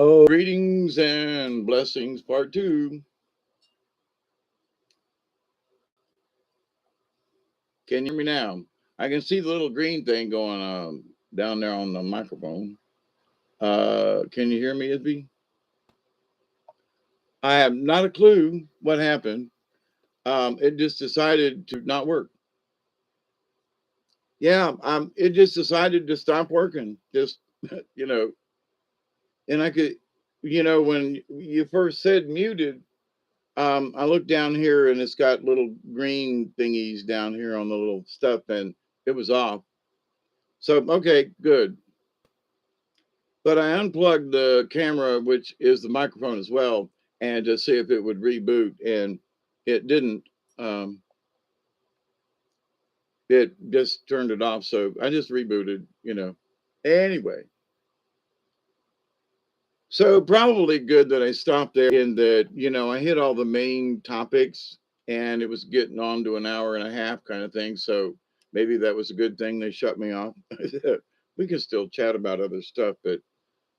Oh, greetings and blessings, part two. Can you hear me now? I can see the little green thing going down there on the microphone. Can you hear me, Isby? I have not a clue what happened. It just decided to not work. Yeah, it just decided to stop working. Just, you know, and I could, when you first said muted, I looked down here and it's got little green thingies down here on the little stuff, and it was off. So, okay, good. But I unplugged the camera, which is the microphone as well, and to see if it would reboot, and it didn't. Um, it just turned it off. So I just rebooted. Anyway, so probably good that I stopped there in that, I hit all the main topics and it was getting on to an hour and a half kind of thing. So maybe that was a good thing they shut me off. We can still chat about other stuff, but,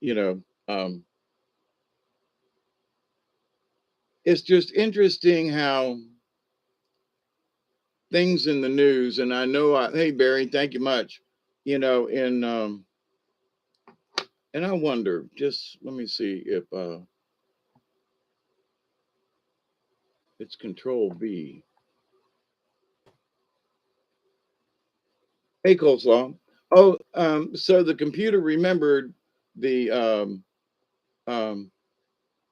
you know, um, it's just interesting how things in the news, and I know, hey, Barry, thank you much, in, and I wonder, just let me see if it's Control B. Hey, Coleslaw. Oh, so the computer remembered the um,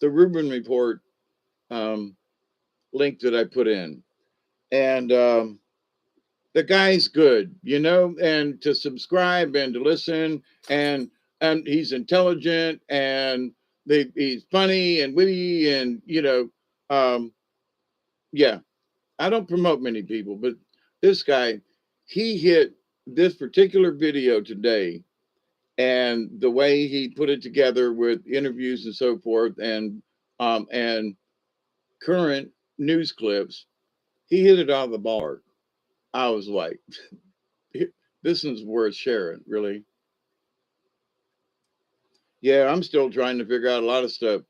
the Rubin report um, link that I put in, and the guy's good, and to subscribe and to listen, and he's intelligent and he's funny and witty, and yeah. I don't promote many people, but this guy, he hit this particular video today, and the way he put it together with interviews and so forth, and current news clips, he hit it out of the ballpark. I was like, this is worth sharing, really. Yeah, I'm still trying to figure out a lot of stuff.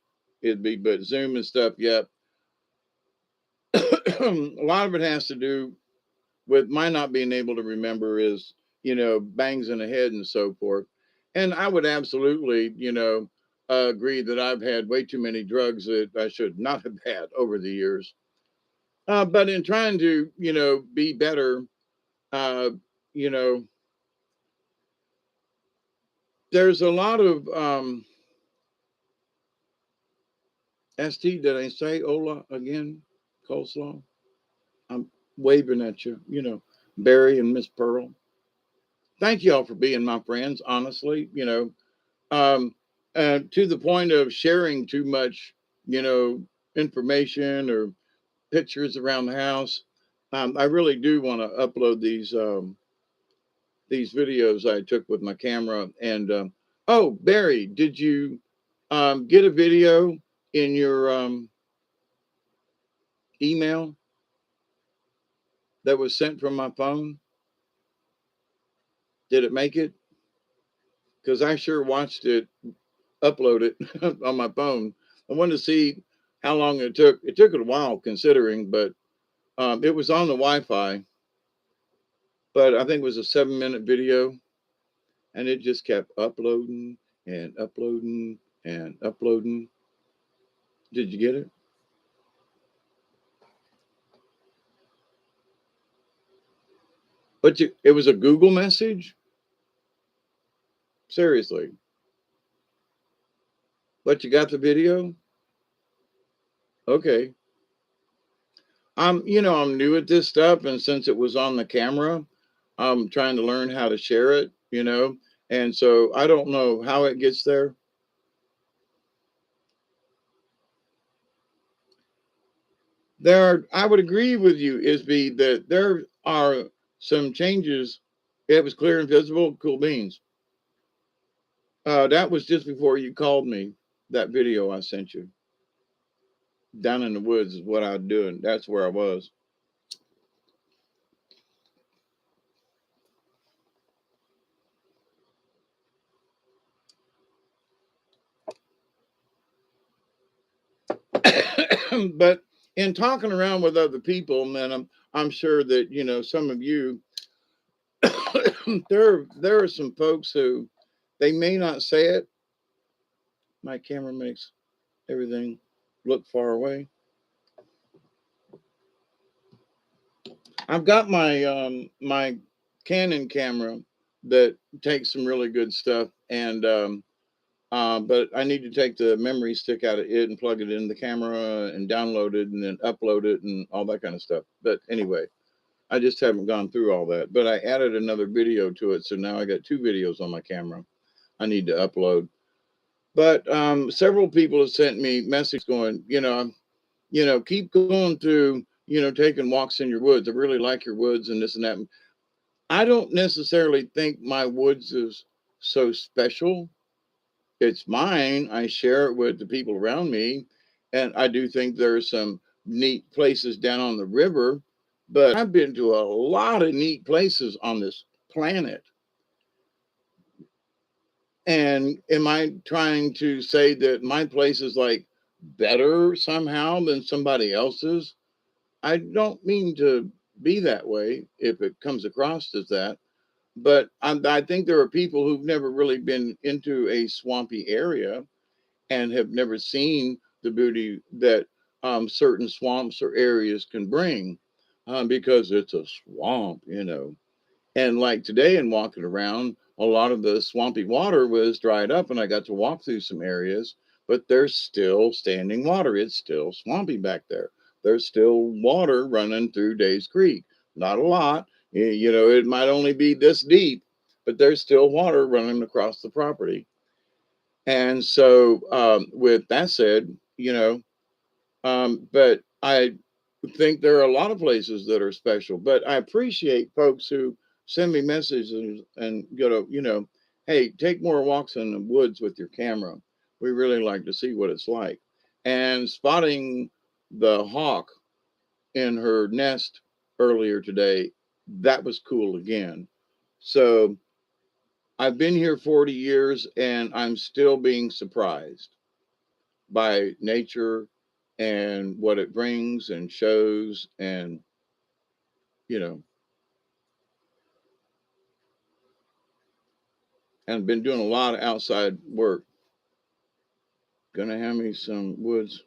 But Zoom and stuff. Yeah, a lot of it has to do with my not being able to remember is, bangs in the head and so forth. And I would absolutely, agree that I've had way too many drugs that I should not have had over the years. But in trying to, be better, uh, you know, there's a lot of ST. Did I say Ola again? Coleslaw. I'm waving at you, Barry and Miss Pearl. Thank you all for being my friends. Honestly, um, to the point of sharing too much, you know, information or pictures around the house. I really do want to upload these videos I took with my camera. And oh, Barry, did you get a video in your email that was sent from my phone? Did it make it? Because I sure watched it, upload it on my phone. I wanted to see how long it took. It took a while considering, but it was on the Wi-Fi, but I think it was a 7-minute video, and it just kept uploading and uploading and uploading. Did you get it? But it was a Google message. Seriously, but you got the video? Okay. I'm new at this stuff, and since it was on the camera, I'm trying to learn how to share it. And so I don't know how it gets there. I would agree with you, Isby, that there are some changes. It was clear and visible. Cool beans. That was just before you called me. That video I sent you down in the woods is what I was doing. That's where I was. But in talking around with other people, man, I'm sure that some of you there are some folks who they may not say it. My camera makes everything look far away. I've got my Canon camera that takes some really good stuff, and but I need to take the memory stick out of it and plug it in the camera and download it and then upload it and all that kind of stuff. But anyway, I just haven't gone through all that. But I added another video to it, so now I got 2 videos on my camera I need to upload. But several people have sent me messages going, keep going through, taking walks in your woods. I really like your woods and this and that. I don't necessarily think my woods is so special. It's mine. I share it with the people around me. And I do think there are some neat places down on the river, but I've been to a lot of neat places on this planet. And am I trying to say that my place is like better somehow than somebody else's? I don't mean to be that way if it comes across as that. But I think there are people who've never really been into a swampy area and have never seen the beauty that certain swamps or areas can bring because it's a swamp. And like today, in walking around, a lot of the swampy water was dried up, and I got to walk through some areas, but there's still standing water. It's still swampy back there. There's still water running through Days Creek. Not a lot. It might only be this deep, but there's still water running across the property. And so, with that said, but I think there are a lot of places that are special. But I appreciate folks who send me messages and hey, take more walks in the woods with your camera. We really like to see what it's like. And spotting the hawk in her nest earlier today, that was cool again. So I've been here 40 years and I'm still being surprised by nature and what it brings and shows. And you know and been doing a lot of outside work. Gonna have me some woods.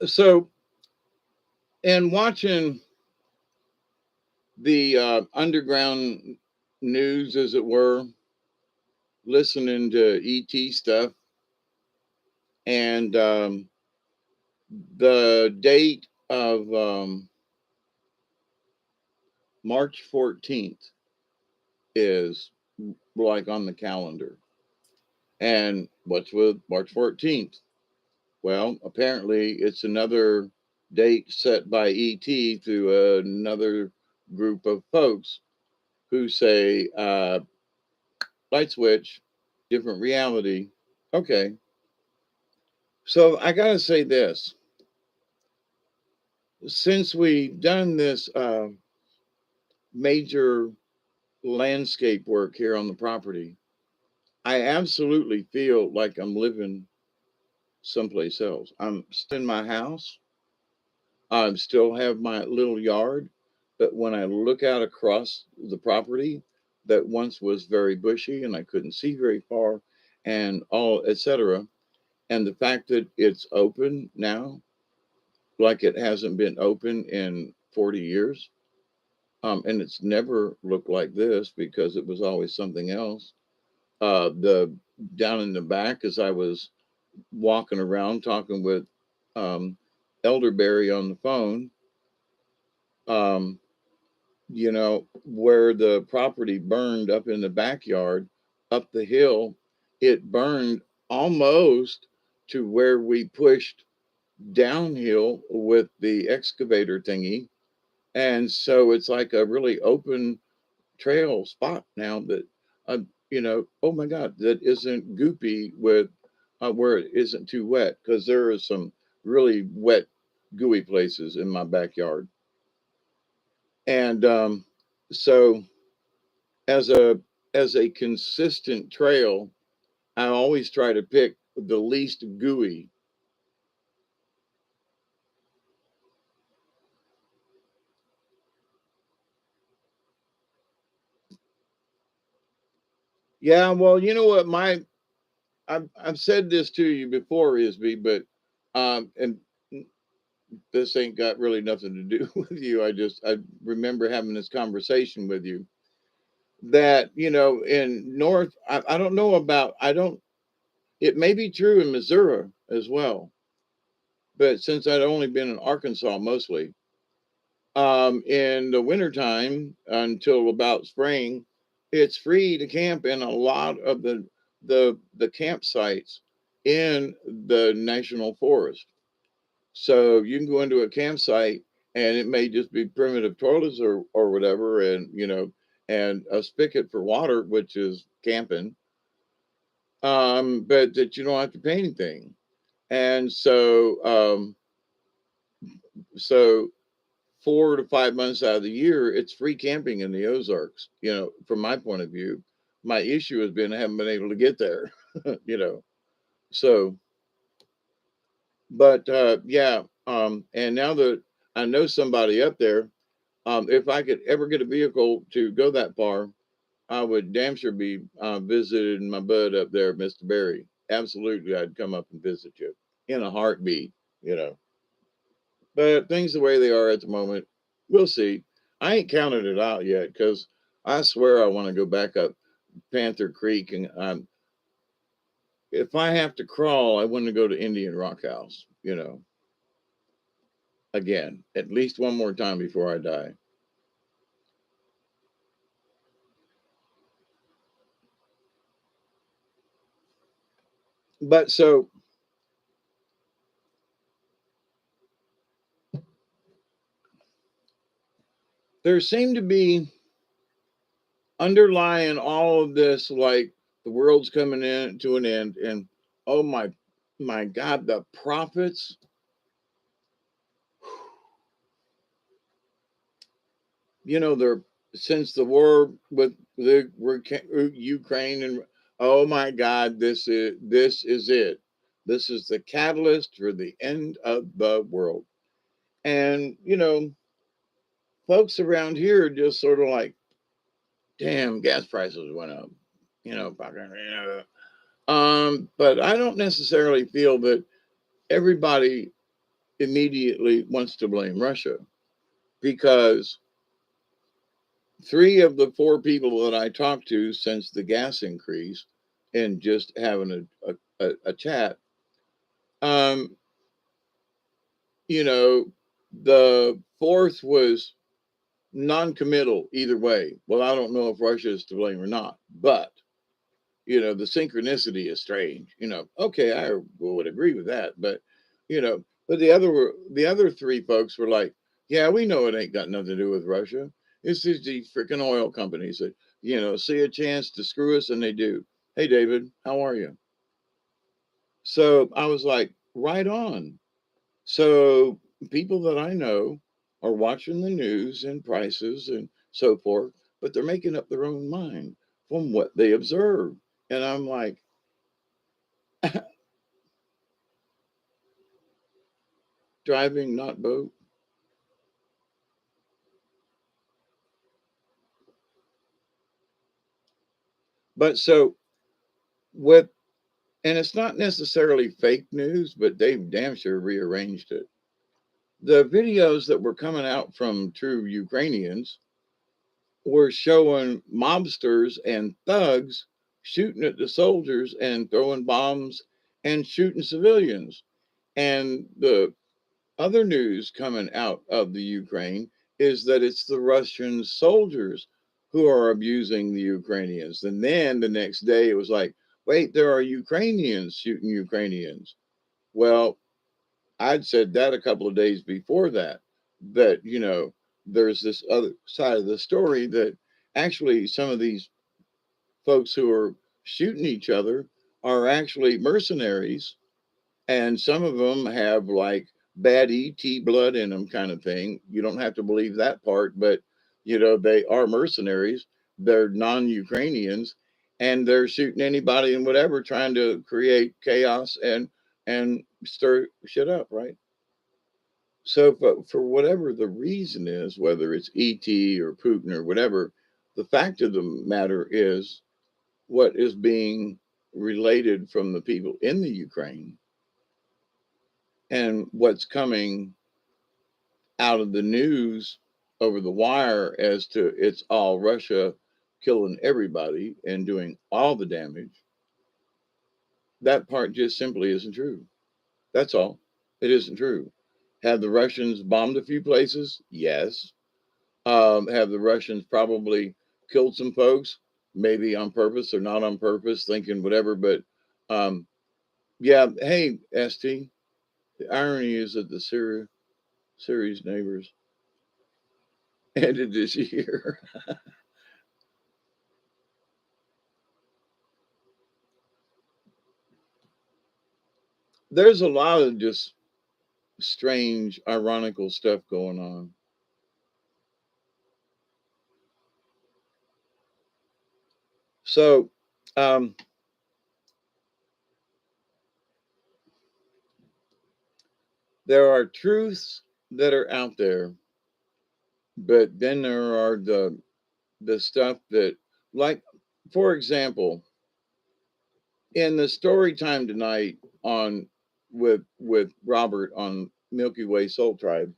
So, and watching the underground news, as it were, listening to ET stuff, and the date of March 14th is like on the calendar. And what's with March 14th? Well, apparently it's another date set by ET through another group of folks who say, light switch, different reality. Okay. So I got to say this. Since we've done this major landscape work here on the property, I absolutely feel like I'm living someplace else. I'm still in my house. I still have my little yard, but when I look out across the property that once was very bushy and I couldn't see very far and all, etc., and the fact that it's open now, like it hasn't been open in 40 years, and it's never looked like this because it was always something else. The down in the back, as I was walking around talking with um, Elderberry on the phone, um, where the property burned up in the backyard, up the hill, it burned almost to where we pushed downhill with the excavator thingy. And so it's like a really open trail spot now that, oh my God, that isn't goopy with where it isn't too wet, because there are some really wet, gooey places in my backyard. And so, as a consistent trail, I always try to pick the least gooey. Yeah, well, you know what, I've said this to you before, Isby, but and this ain't got really nothing to do with you. I remember having this conversation with you that, in North, I don't know about, I don't, it may be true in Missouri as well, but since I'd only been in Arkansas mostly, in the wintertime until about spring, it's free to camp in a lot of the campsites in the national forest. So you can go into a campsite and it may just be primitive toilets or whatever, and and a spigot for water, which is camping, but that you don't have to pay anything. And so 4 to 5 months out of the year, it's free camping in the Ozarks. From my point of view, my issue has been I haven't been able to get there. you know. So, but yeah, and now that I know somebody up there, if I could ever get a vehicle to go that far, I would damn sure be visiting my bud up there, Mr. Barry. Absolutely, I'd come up and visit you in a heartbeat. You know. But things the way they are at the moment, we'll see. I ain't counted it out yet because I swear I want to go back up Panther Creek, and if I have to crawl, I want to go to Indian Rock House. Again, at least one more time before I die. But so there seemed to be underlying all of this, like the world's coming in to an end, and oh my God, the prophets. They're since the war with the Ukraine, and oh my God, this is it. This is the catalyst for the end of the world. And folks around here are just sort of like, damn, gas prices went up. Fucking, but I don't necessarily feel that everybody immediately wants to blame Russia, because three of the four people that I talked to since the gas increase and just having a chat, um, you know, the fourth was non-committal either way. Well, I don't know if Russia is to blame or not, but the synchronicity is strange. Okay, I would agree with that, but the other three folks were like, yeah, we know it ain't got nothing to do with Russia. It's just these freaking oil companies that see a chance to screw us, and they do. Hey, David, how are you? So I was like, right on. So people that I know are watching the news and prices and so forth, but they're making up their own mind from what they observe. And I'm like, driving, not boat. But so with, and it's not necessarily fake news, but they've damn sure rearranged it. The videos that were coming out from true Ukrainians were showing mobsters and thugs shooting at the soldiers and throwing bombs and shooting civilians. And the other news coming out of the Ukraine is that it's the Russian soldiers who are abusing the Ukrainians. And then the next day it was like, wait, there are Ukrainians shooting Ukrainians. Well, I'd said that a couple of days before that, that, there's this other side of the story that actually some of these folks who are shooting each other are actually mercenaries, and some of them have like bad ET blood in them, kind of thing. You don't have to believe that part, but they are mercenaries. They're non-Ukrainians, and they're shooting anybody and whatever, trying to create chaos and stir shit up, right? So, for whatever the reason is, whether it's ET or Putin or whatever, the fact of the matter is what is being related from the people in the Ukraine and what's coming out of the news over the wire as to it's all Russia killing everybody and doing all the damage. That part just simply isn't true. That's all. It isn't true. Have the Russians bombed a few places? Yes. Have the Russians probably killed some folks, maybe on purpose or not on purpose, thinking whatever. But yeah, hey, ST, the irony is that the series neighbors ended this year. There's a lot of just strange, ironical stuff going on. So, um, there are truths that are out there, but then there are the stuff that, like, for example, in the story time tonight on with Robert on Milky Way Soul Tribe,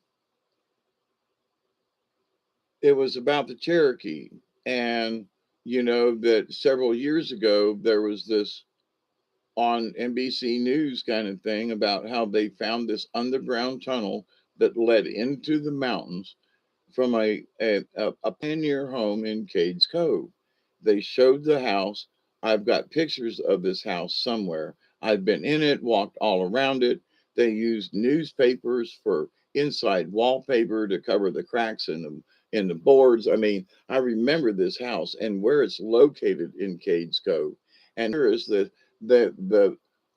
it was about the Cherokee, and that several years ago there was this on NBC News kind of thing about how they found this underground tunnel that led into the mountains from a pioneer home in Cades Cove. They showed the house. I've got pictures of this house somewhere. I've been in it, walked all around it. They used newspapers for inside wallpaper to cover the cracks in the boards. I mean, I remember this house and where it's located in Cades Cove. And here is the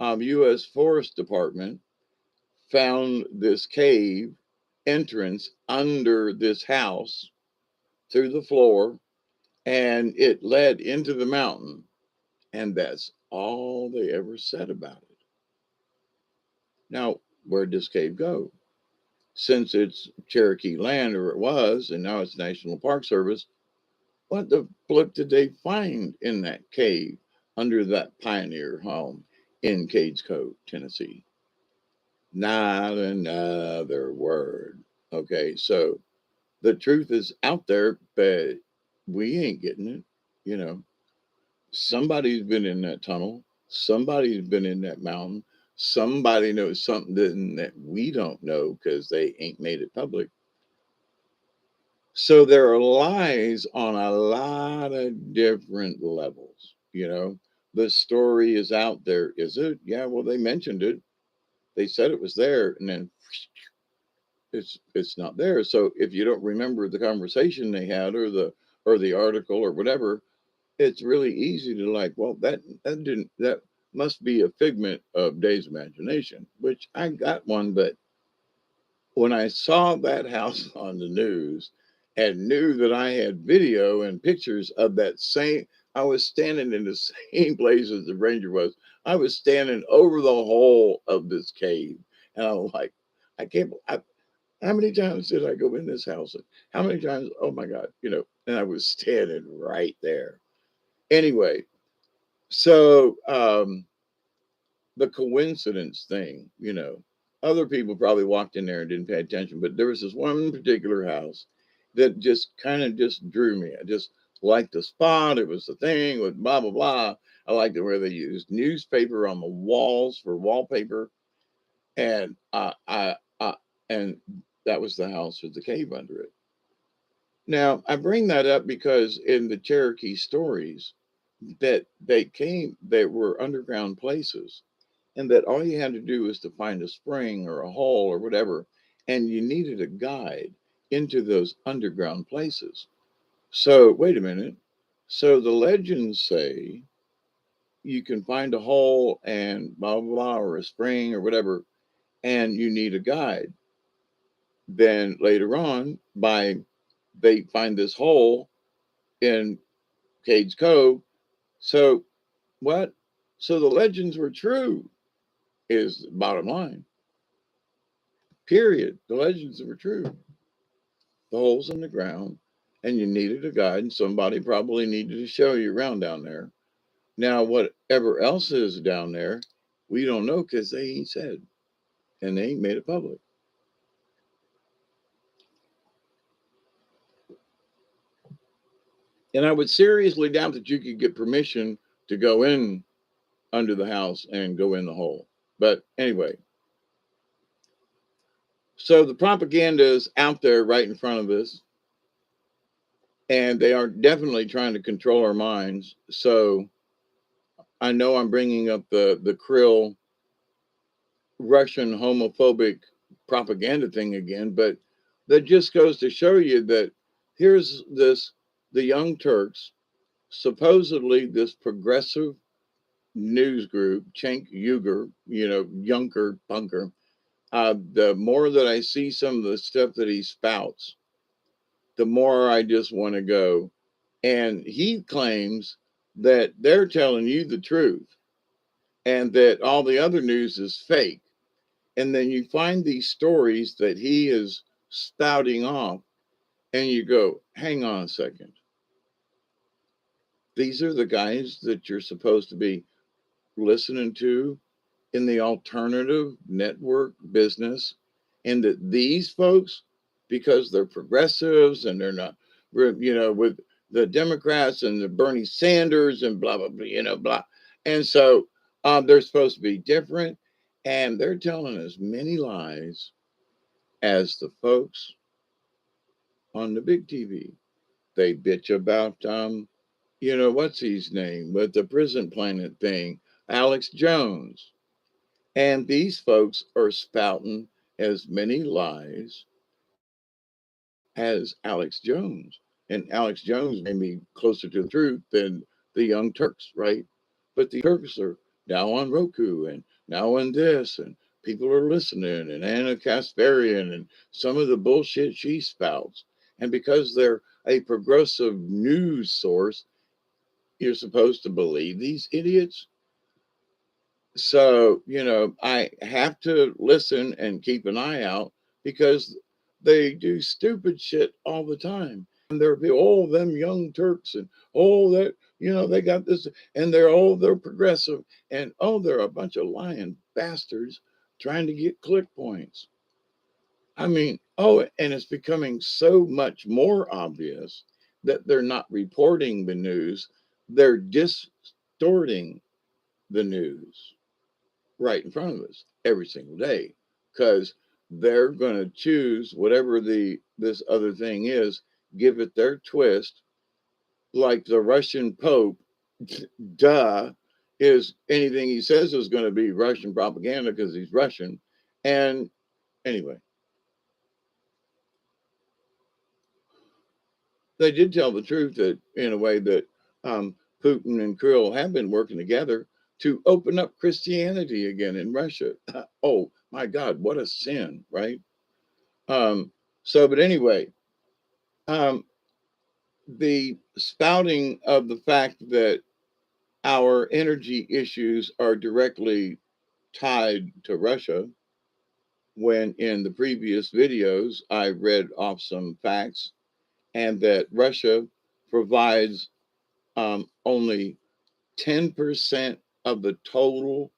U.S. Forest Department found this cave entrance under this house through the floor, and it led into the mountain. And that's all they ever said about it. Now, where'd this cave go? Since it's Cherokee land, or it was, and now it's National Park Service, what the flip did they find in that cave under that pioneer home in Cades Cove, Tennessee? Not another word. Okay, so the truth is out there, but we ain't getting it. You know, somebody's been in that tunnel, somebody's been in that mountain, somebody knows something that we don't know because they ain't made it public. So there are lies on a lot of different levels. The story is out there. Is it? Yeah, well, they mentioned it. They said it was there, and then it's not there. So if you don't remember the conversation they had or the article or whatever, it's really easy to like, well, that must be a figment of Dave's imagination, which I got one. But when I saw that house on the news and knew that I had video and pictures of that same, I was standing in the same place as the ranger was. I was standing over the hole of this cave, and I'm like, I can't. How many times did I go in this house? How many times? Oh my God, and I was standing right there. Anyway, so the coincidence thing, other people probably walked in there and didn't pay attention, but there was this one particular house that just kind of just drew me. I just liked the spot. It was the thing with blah blah blah. I liked it where they used newspaper on the walls for wallpaper, and and that was the house with the cave under it. Now, I bring that up because in the Cherokee stories that they were underground places, and that all you had to do was to find a spring or a hole or whatever, and you needed a guide into those underground places. So, wait a minute. So the legends say you can find a hole and blah, blah, blah, or a spring or whatever, and you need a guide. Then later on, they find this hole in Cades Cove. So what? So the legends were true, is the bottom line. Period. The legends were true. The holes in the ground, and you needed a guide, and somebody probably needed to show you around down there. Now, whatever else is down there, we don't know because they ain't said, and they ain't made it public. And I would seriously doubt that you could get permission to go in under the house and go in the hole. But anyway, so the propaganda is out there right in front of us, and they are definitely trying to control our minds. So I know I'm bringing up the Krill Russian homophobic propaganda thing again, but that just goes to show you that here's the Young Turks, supposedly this progressive news group, Cenk Uygur, Junker, Bunker. The more that I see some of the stuff that he spouts, the more I just want to go. And he claims that they're telling you the truth and that all the other news is fake. And then you find these stories that he is spouting off, and you go, hang on a second. These are the guys that you're supposed to be listening to in the alternative network business, and that these folks, because they're progressives and they're not, with the Democrats and the Bernie Sanders and blah blah blah, blah, and so they're supposed to be different, and they're telling as many lies as the folks on the big TV. They bitch about what's his name with the prison planet thing, Alex Jones. And these folks are spouting as many lies as Alex Jones. And Alex Jones may be closer to the truth than the Young Turks, right? But the Turks are now on Roku and now on this, and people are listening, and Anna Kasparian and some of the bullshit she spouts. And because they're a progressive news source, you're supposed to believe these idiots. So, I have to listen and keep an eye out because they do stupid shit all the time. And there'll be all them young Turks and all that, they got this, and they're progressive, and they're a bunch of lying bastards trying to get click points. I mean, and it's becoming so much more obvious that they're not reporting the news, they're distorting the news right in front of us every single day because they're going to choose whatever this other thing is, give it their twist, like the Russian Pope. Duh, is anything he says is going to be Russian propaganda because he's Russian. And anyway, they did tell the truth that in a way that Putin and Krill have been working together to open up Christianity again in Russia. Oh my God, what a sin, right? But anyway, um, the spouting of the fact that our energy issues are directly tied to Russia, when in the previous videos I read off some facts, and that Russia provides only 10% of the total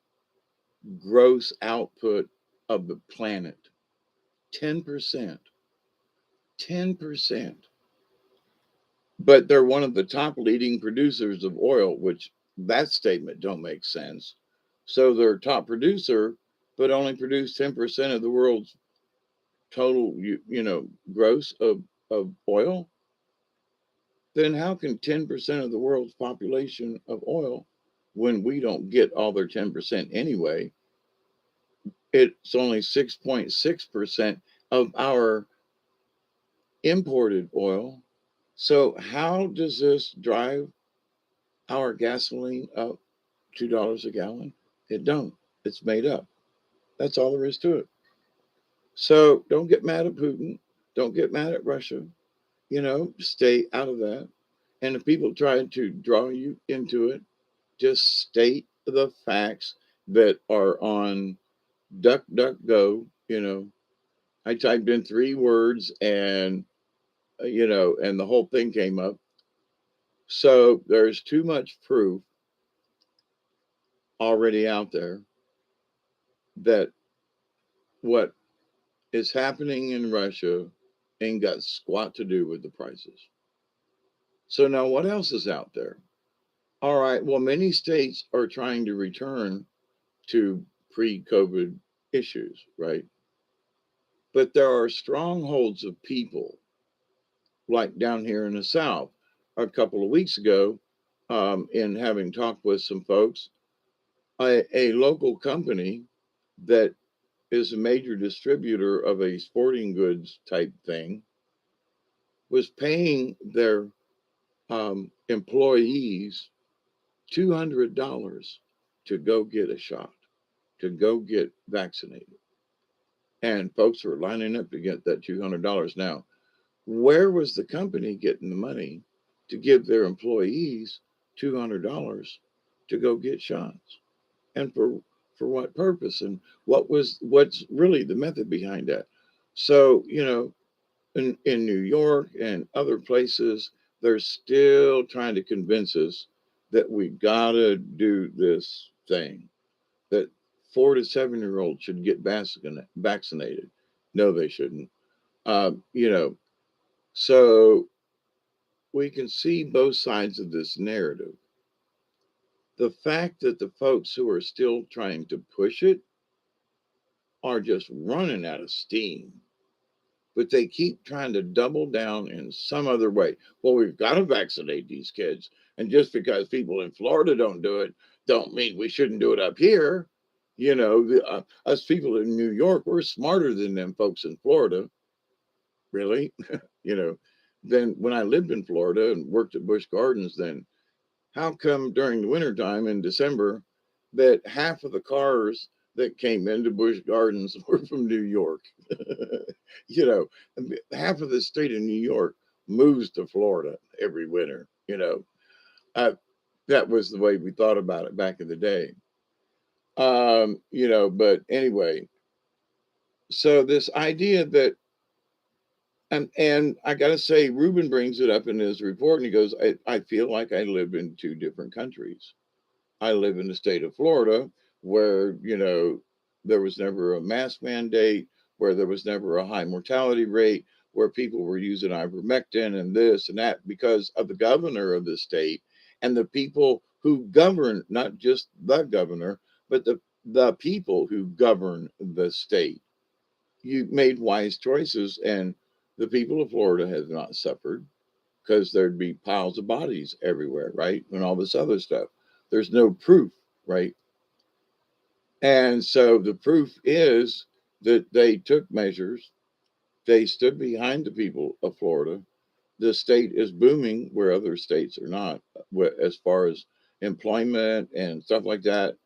gross output of the planet. 10%. 10%. But they're one of the top leading producers of oil, which that statement don't make sense. So they're top producer, but only produce 10% of the world's total, gross of oil. Then how can 10% of the world's population of oil, when we don't get all their 10% anyway, it's only 6.6% of our imported oil. So how does this drive our gasoline up $2 a gallon? It don't. It's made up. That's all there is to it. So don't get mad at Putin. Don't get mad at Russia. Stay out of that. And if people try to draw you into it, just state the facts that are on DuckDuckGo. I typed in 3 words and, and the whole thing came up. So there's too much proof already out there that what is happening in Russia ain't got squat to do with the prices. So now what else is out there? All right, well, many states are trying to return to pre-COVID issues, right? But there are strongholds of people, like down here in the South. A couple of weeks ago, in having talked with some folks, a local company that is a major distributor of a sporting goods type thing was paying their employees $200 to go get a shot, to go get vaccinated. And folks were lining up to get that $200. Now, where was the company getting the money to give their employees $200 to go get shots? And for what purpose? And what's really the method behind that? So, in New York and other places, they're still trying to convince us that we gotta do this thing, that 4 to 7 year olds should get vaccinated. No, they shouldn't. Um, you know, so we can see both sides of this narrative. The fact that the folks who are still trying to push it are just running out of steam, but they keep trying to double down in some other way. Well, we've got to vaccinate these kids. And just because people in Florida don't do it, don't mean we shouldn't do it up here. Us people in New York, we're smarter than them folks in Florida, really. you know, then when I lived in Florida and worked at Busch Gardens, then how come during the wintertime in December that half of the cars that came into Busch Gardens were from New York? you know, half of the state of New York moves to Florida every winter. Uh, that was the way we thought about it back in the day. But anyway, so this idea that, and I got to say, Ruben brings it up in his report and he goes, I feel like I live in 2 different countries. I live in the state of Florida where, there was never a mask mandate, where there was never a high mortality rate, where people were using ivermectin and this and that because of the governor of the state and the people who govern, not just the governor, but the people who govern the state. You made wise choices, and the people of Florida have not suffered because there'd be piles of bodies everywhere, right? And all this other stuff. There's no proof, right? And so the proof is that they took measures. They stood behind the people of Florida. The state is booming where other states are not, as far as employment and stuff like that.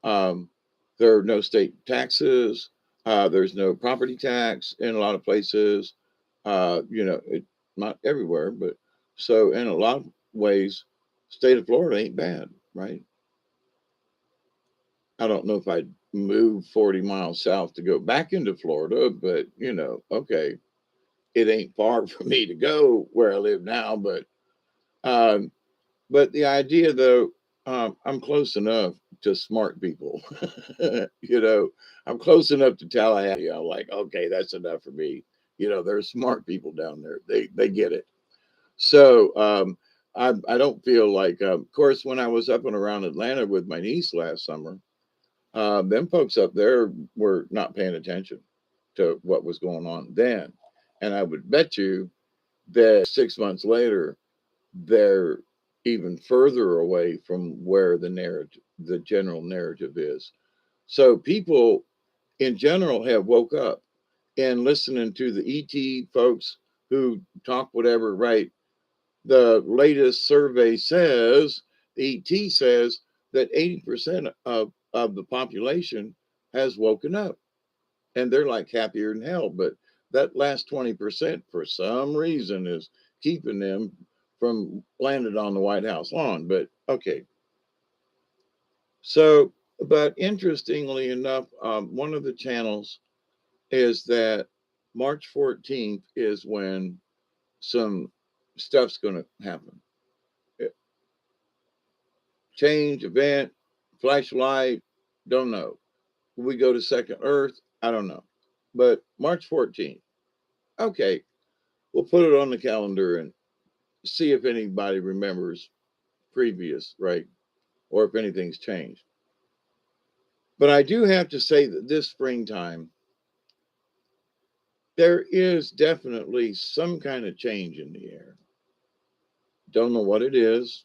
Um, there are no state taxes. There's no property tax in a lot of places. Not everywhere, but so in a lot of ways, state of Florida ain't bad, right? I don't know if I'd move 40 miles south to go back into Florida, but okay, it ain't far for me to go where I live now. Um, but the idea though, I'm close enough to smart people. I'm close enough to Tallahassee. I'm like, okay, that's enough for me. There's smart people down there. They get it. So I don't feel like, of course, when I was up and around Atlanta with my niece last summer, them folks up there were not paying attention to what was going on then. And I would bet you that 6 months later, they're even further away from where the general narrative is. So people in general have woke up and listening to the ET folks who talk whatever, right? The latest survey says, ET says that 80% of the population has woken up, and they're like happier than hell. But that last 20%, for some reason, is keeping them from landing on the White House lawn. But okay. So, but interestingly enough, one of the channels is that March 14th is when some stuff's going to happen. Change, event, flashlight, don't know. We go to second Earth, I don't know. But March 14th, okay, we'll put it on the calendar and see if anybody remembers previous, right? Or if anything's changed. But I do have to say that this springtime, there is definitely some kind of change in the air. Don't know what it is.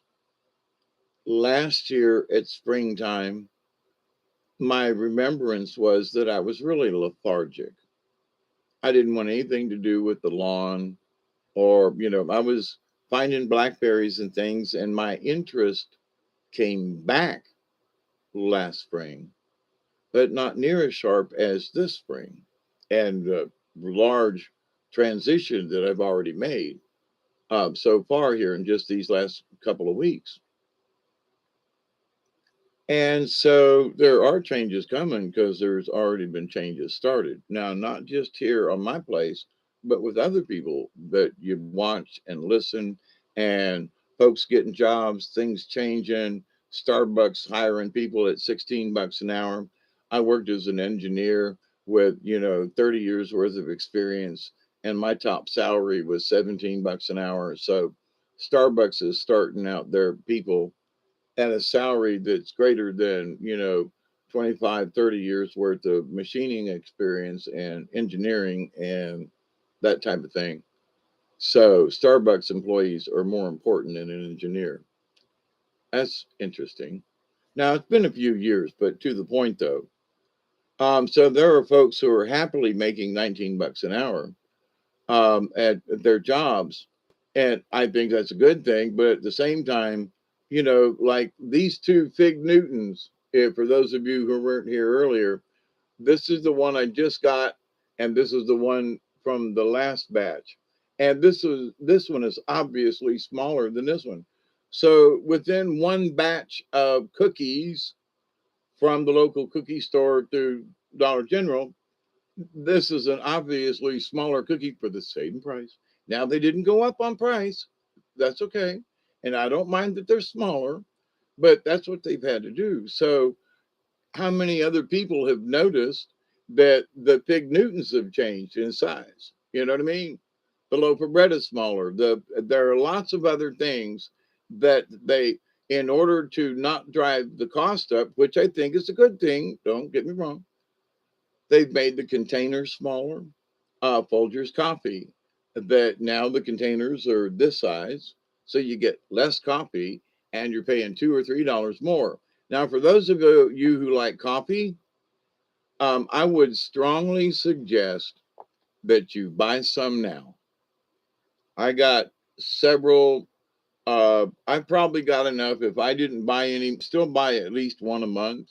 Last year at springtime, my remembrance was that I was really lethargic. I didn't want anything to do with the lawn, or, I was finding blackberries and things, and my interest came back last spring, but not near as sharp as this spring, and the large transition that I've already made so far here in just these last couple of weeks. And so there are changes coming because there's already been changes started. Now, not just here on my place, but with other people that you watch and listen, and folks getting jobs, things changing, Starbucks hiring people at 16 bucks an hour. I worked as an engineer with, 30 years worth of experience, and my top salary was 17 bucks an hour. So Starbucks is starting out their people at a salary that's greater than 25, 30 years worth of machining experience and engineering and that type of thing. So Starbucks employees are more important than an engineer. That's interesting. Now, it's been a few years, but to the point though. So there are folks who are happily making 19 bucks an hour at their jobs. And I think that's a good thing. But at the same time, like these two Fig Newtons, if, for those of you who weren't here earlier, this is the one I just got, and this is the one from the last batch. And this one is obviously smaller than this one. So within one batch of cookies from the local cookie store to Dollar General, this is an obviously smaller cookie for the same price. Now, they didn't go up on price. That's okay. And I don't mind that they're smaller, but that's what they've had to do. So, how many other people have noticed that the Fig Newtons have changed in size? You know what I mean? The loaf of bread is smaller. There are lots of other things that they, in order to not drive the cost up, which I think is a good thing, don't get me wrong, they've made the containers smaller. Folgers coffee, that now the containers are this size, so you get less coffee and you're paying $2 or $3 more. Now, for those of you who like coffee, I would strongly suggest that you buy some now. I got several. I probably got enough. If I didn't buy any, still buy at least one a month.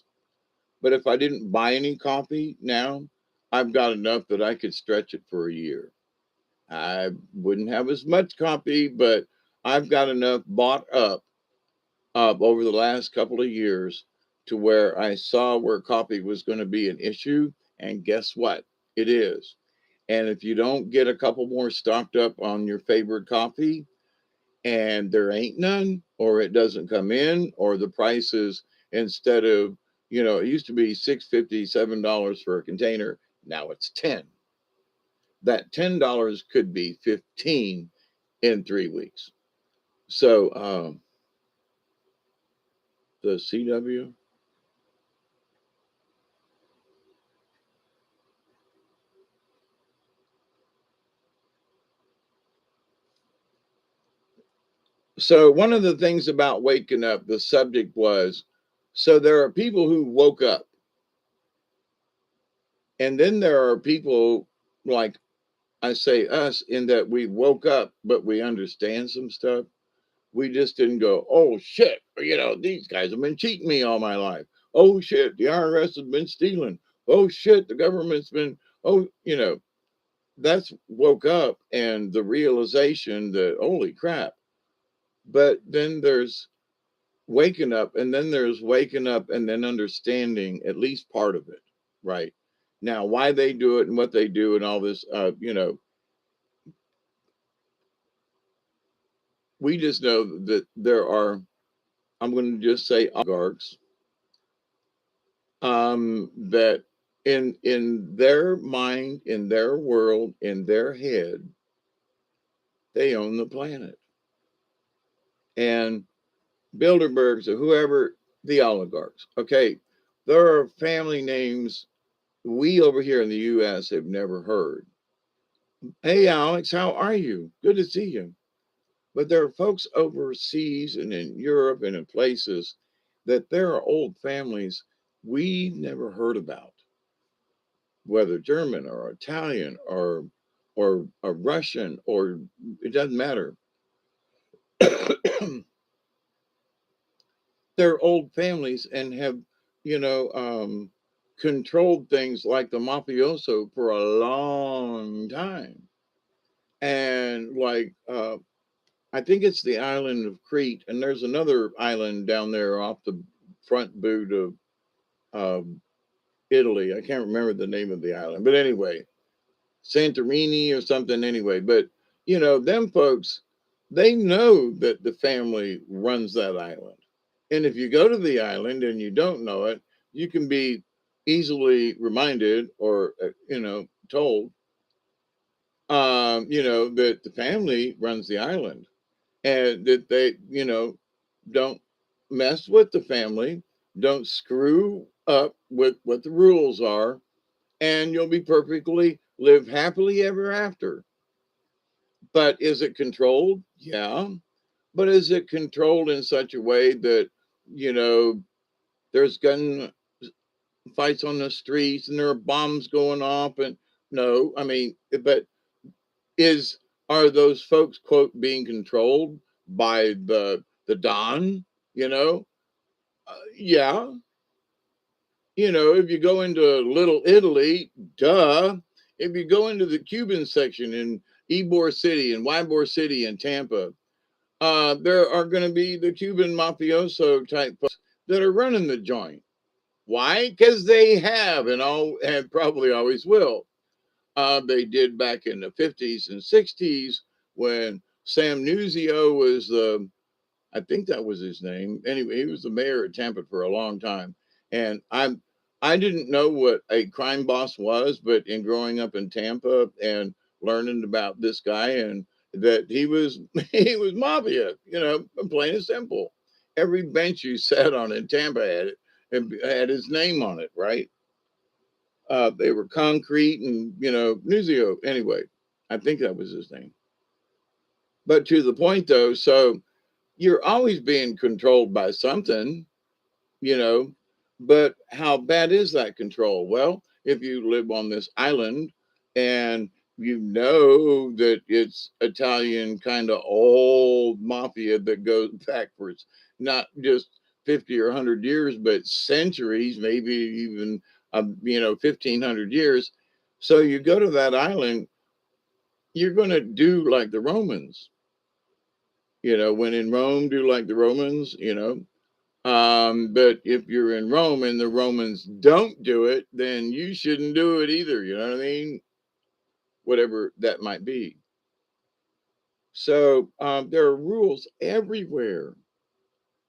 But if I didn't buy any coffee now, I've got enough that I could stretch it for a year. I wouldn't have as much coffee, but I've got enough bought up over the last couple of years to where I saw where coffee was going to be an issue. And guess what? It is. And if you don't get a couple more stocked up on your favorite coffee and there ain't none, or it doesn't come in, or the prices, instead of, it used to be $6.50, $7 for a container. Now it's 10. That $10 could be 15 in 3 weeks. So the CW. So one of the things about waking up, the subject was, so there are people who woke up, and then there are people like I say us, in that we woke up, but we understand some stuff. We just didn't go, oh shit, these guys have been cheating me all my life. Oh shit, the IRS has been stealing. Oh shit, the government's been, oh, that's woke up and the realization that, holy crap. But then there's waking up, and then there's waking up and then understanding at least part of it, right? Now, why they do it and what they do and all this, we just know that there are, I'm going to just say oligarchs, that in their mind, in their world, in their head, they own the planet. And Bilderbergs or whoever, the oligarchs. Okay, there are family names we over here in the U.S. have never heard. Hey, Alex, how are you? Good to see you. But there are folks overseas and in Europe and in places that there are old families we never heard about, whether German or Italian or a Russian, or it doesn't matter. They're old families and have, you know, um, controlled things like the mafioso for a long time. And like, I think it's the island of Crete, and there's another island down there off the front boot of Italy. I can't remember the name of the island, but anyway, Santorini or something. Anyway, but them folks, they know that the family runs that island, and if you go to the island and you don't know it, you can be easily reminded or told, that the family runs the island and that they, don't mess with the family, don't screw up with what the rules are, and you'll be perfectly live happily ever after. But is it controlled? Yeah. But is it controlled in such a way that, you know, there's gun fights on the streets and there are bombs going off? And no, I mean, but is are those folks quote being controlled by the Don? You know, yeah. If you go into Little Italy, duh. If you go into the Cuban section in Ybor City and Ybor City in Tampa, there are going to be the Cuban mafioso type folks that are running the joint. Why? Because they have and probably always will. They did back in the 50s and 60s when Sam Nuzio was the, I think that was his name. Anyway, he was the mayor of Tampa for a long time. And I didn't know what a crime boss was, but in growing up in Tampa and learning about this guy and that he was he was mafia, plain and simple. Every bench you sat on in Tampa had it and had his name on it, right? They were concrete and Nuzio. Anyway, I think that was his name. But to the point though, so you're always being controlled by something, you know. But how bad is that control? Well, if you live on this island and you know that it's Italian kind of old mafia that goes backwards, not just 50 or 100 years, but centuries, maybe even, 1,500 years. So you go to that island, you're going to do like the Romans, when in Rome, do like the Romans. But if you're in Rome and the Romans don't do it, then you shouldn't do it either. You know what I mean? Whatever that might be. So there are rules everywhere.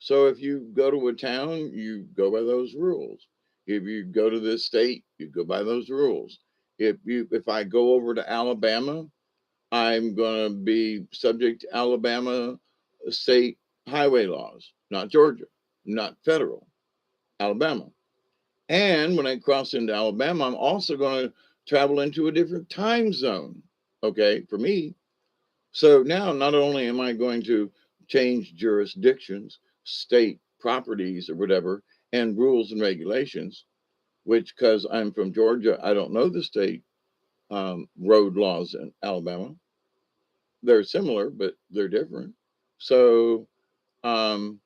So if you go to a town, you go by those rules. If you go to this state, you go by those rules. If I go over to Alabama, I'm going to be subject to Alabama state highway laws, not Georgia, not federal, Alabama. And when I cross into Alabama, I'm also going to travel into a different time zone. Okay, for me. So now not only am I going to change jurisdictions, state properties, or whatever, and rules and regulations, which because I'm from Georgia, I don't know the state road laws in Alabama. They're similar, but they're different. So Um,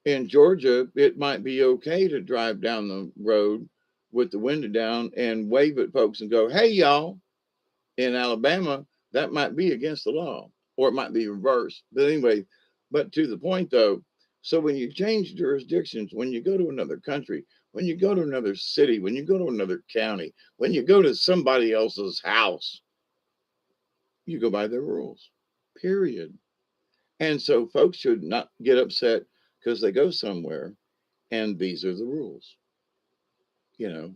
in Georgia, it might be okay to drive down the road with the window down and wave at folks and go, "Hey, y'all." In Alabama, that might be against the law, or it might be reversed. But anyway, but to the point though, so when you change jurisdictions, when you go to another country, when you go to another city, when you go to another county, when you go to somebody else's house, you go by their rules, period. And so folks should not get upset because they go somewhere and these are the rules, you know,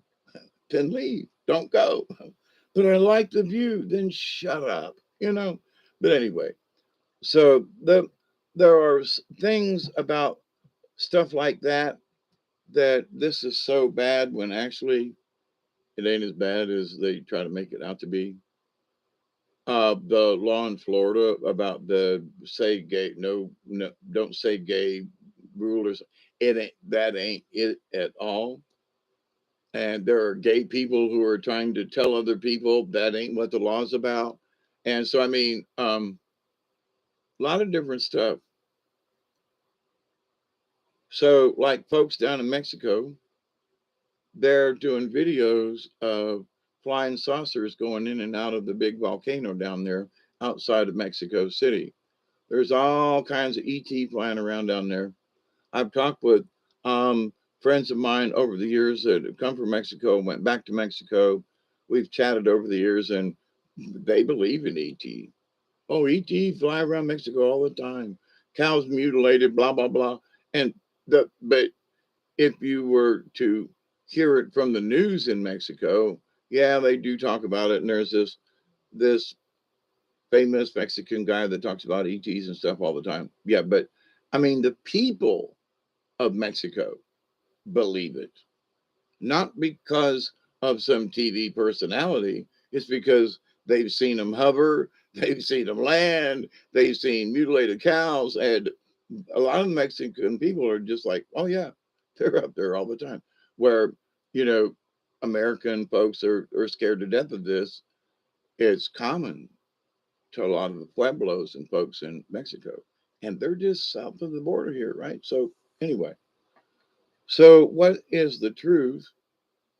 then leave, don't go. But I like the view, then shut up, you know. But anyway, so there are things about stuff like that that this is so bad when actually it ain't as bad as they try to make it out to be. The law in Florida about the say gay, no, don't say gay rulers. It ain't that ain't it at all. And there are gay people who are trying to tell other people that ain't what the law's about. And so, I mean, a lot of different stuff. So, like folks down in Mexico, they're doing videos of flying saucers going in and out of the big volcano down there outside of Mexico City. There's all kinds of ET flying around down there. I've talked with friends of mine over the years that have come from Mexico, went back to Mexico. We've chatted over the years, and they believe in ET. Oh, ET fly around Mexico all the time. Cows mutilated, blah blah blah. And but if you were to hear it from the news in Mexico, yeah, they do talk about it. And there's this famous Mexican guy that talks about ETs and stuff all the time. Yeah, but I mean the people of Mexico believe it, not because of some TV personality. It's because they've seen them hover, they've seen them land, they've seen mutilated cows, and a lot of Mexican people are just like, oh yeah, they're up there all the time. Where, you know, American folks are scared to death of this. It's common to a lot of the pueblos and folks in Mexico. And they're just south of the border here, right? So anyway, so what is the truth?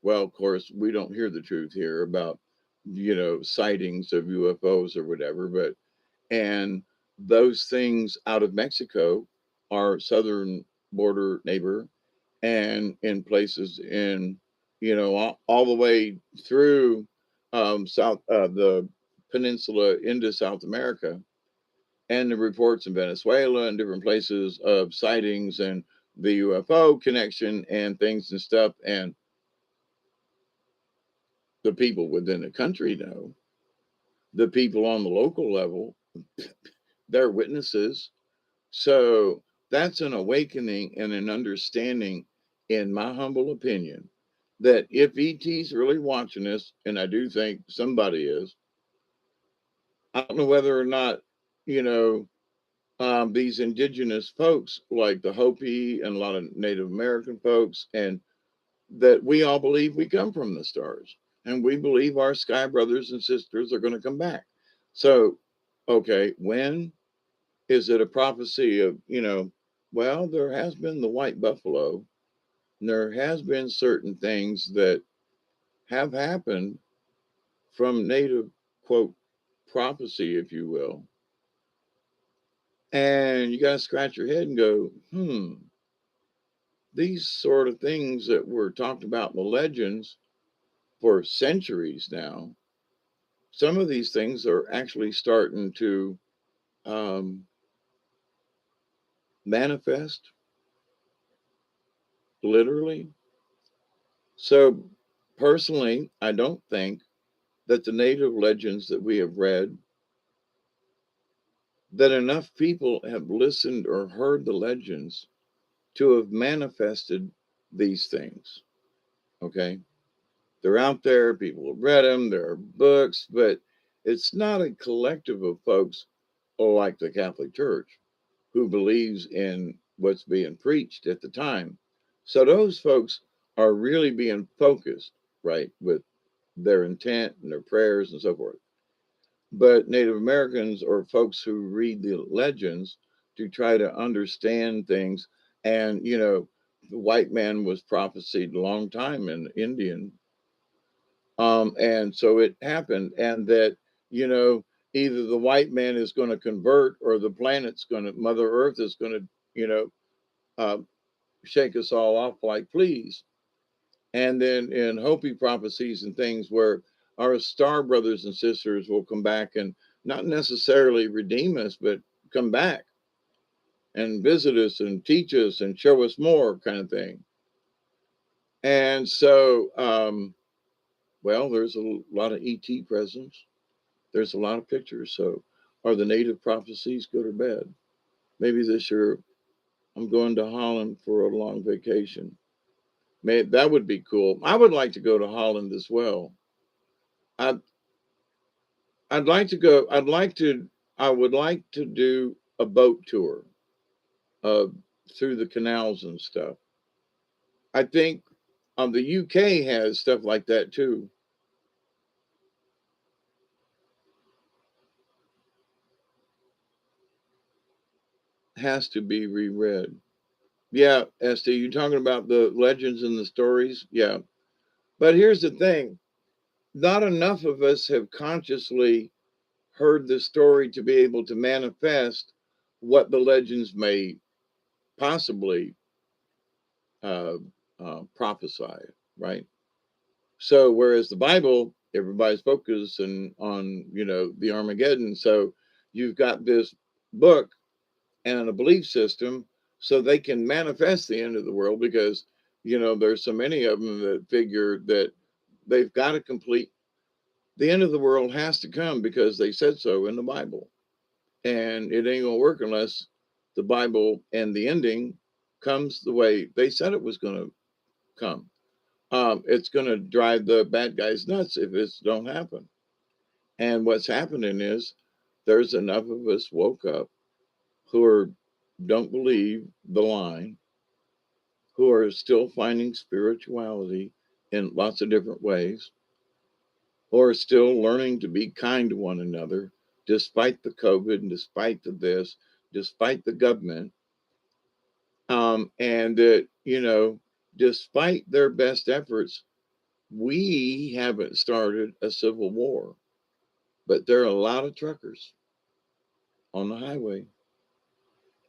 Well, of course, we don't hear the truth here about, sightings of UFOs or whatever, but and those things out of Mexico, our southern border neighbor, and in places in, all the way through South the peninsula into South America, and the reports in Venezuela and different places of sightings and the UFO connection and things and stuff. And the people within the country know, the people on the local level, they're witnesses. So that's an awakening and an understanding, in my humble opinion, that if ET's really watching us, and I do think somebody is, I don't know whether or not, you know, these indigenous folks like the Hopi and a lot of Native American folks, and that we all believe we come from the stars and we believe our sky brothers and sisters are going to come back. So, okay, when is it a prophecy of, well, there has been the white buffalo, and there has been certain things that have happened from native, quote, prophecy, if you will. And you got to scratch your head and go, these sort of things that were talked about in the legends for centuries now, some of these things are actually starting to um, manifest literally. So, personally, I don't think that the native legends that we have read, that enough people have listened or heard the legends to have manifested these things. Okay. They're out there, people have read them, there are books, but it's not a collective of folks like the Catholic Church who believes in what's being preached at the time. So those folks are really being focused, right, with their intent and their prayers and so forth. But Native Americans or folks who read the legends, to try to understand things. And, the white man was prophesied a long time in Indian. And so it happened. And that, you know, either the white man is going to convert or the planet's going to, Mother Earth is going to, uh, shake us all off like fleas. And then in Hopi prophecies and things where our star brothers and sisters will come back and not necessarily redeem us, but come back and visit us and teach us and show us more kind of thing. And so, well, there's a lot of ET presence. There's a lot of pictures. So are the native prophecies good or bad? Maybe this year I'm going to Holland for a long vacation. Maybe that would be cool. I would like to go to Holland as well. I I'd like to go. I would like to do a boat tour uh, through the canals and stuff. I think the UK has stuff like that too. Has to be reread. Yeah, Esty, you talking about the legends and the stories? Yeah. But here's the thing, not enough of us have consciously heard the story to be able to manifest what the legends may possibly uh, prophesy, right? So whereas the Bible, everybody's focused on the Armageddon. So you've got this book and a belief system, so they can manifest the end of the world because there's so many of them that figure that they've got to complete the end of the world has to come because they said so in the Bible, and it ain't gonna work unless the Bible and the ending comes the way they said it was going to come. It's going to drive the bad guys nuts if this don't happen. And what's happening is there's enough of us woke up who don't believe the line, who are still finding spirituality in lots of different ways, or are still learning to be kind to one another, despite the COVID and despite the this, despite the government, and that despite their best efforts, we haven't started a civil war. But there are a lot of truckers on the highway.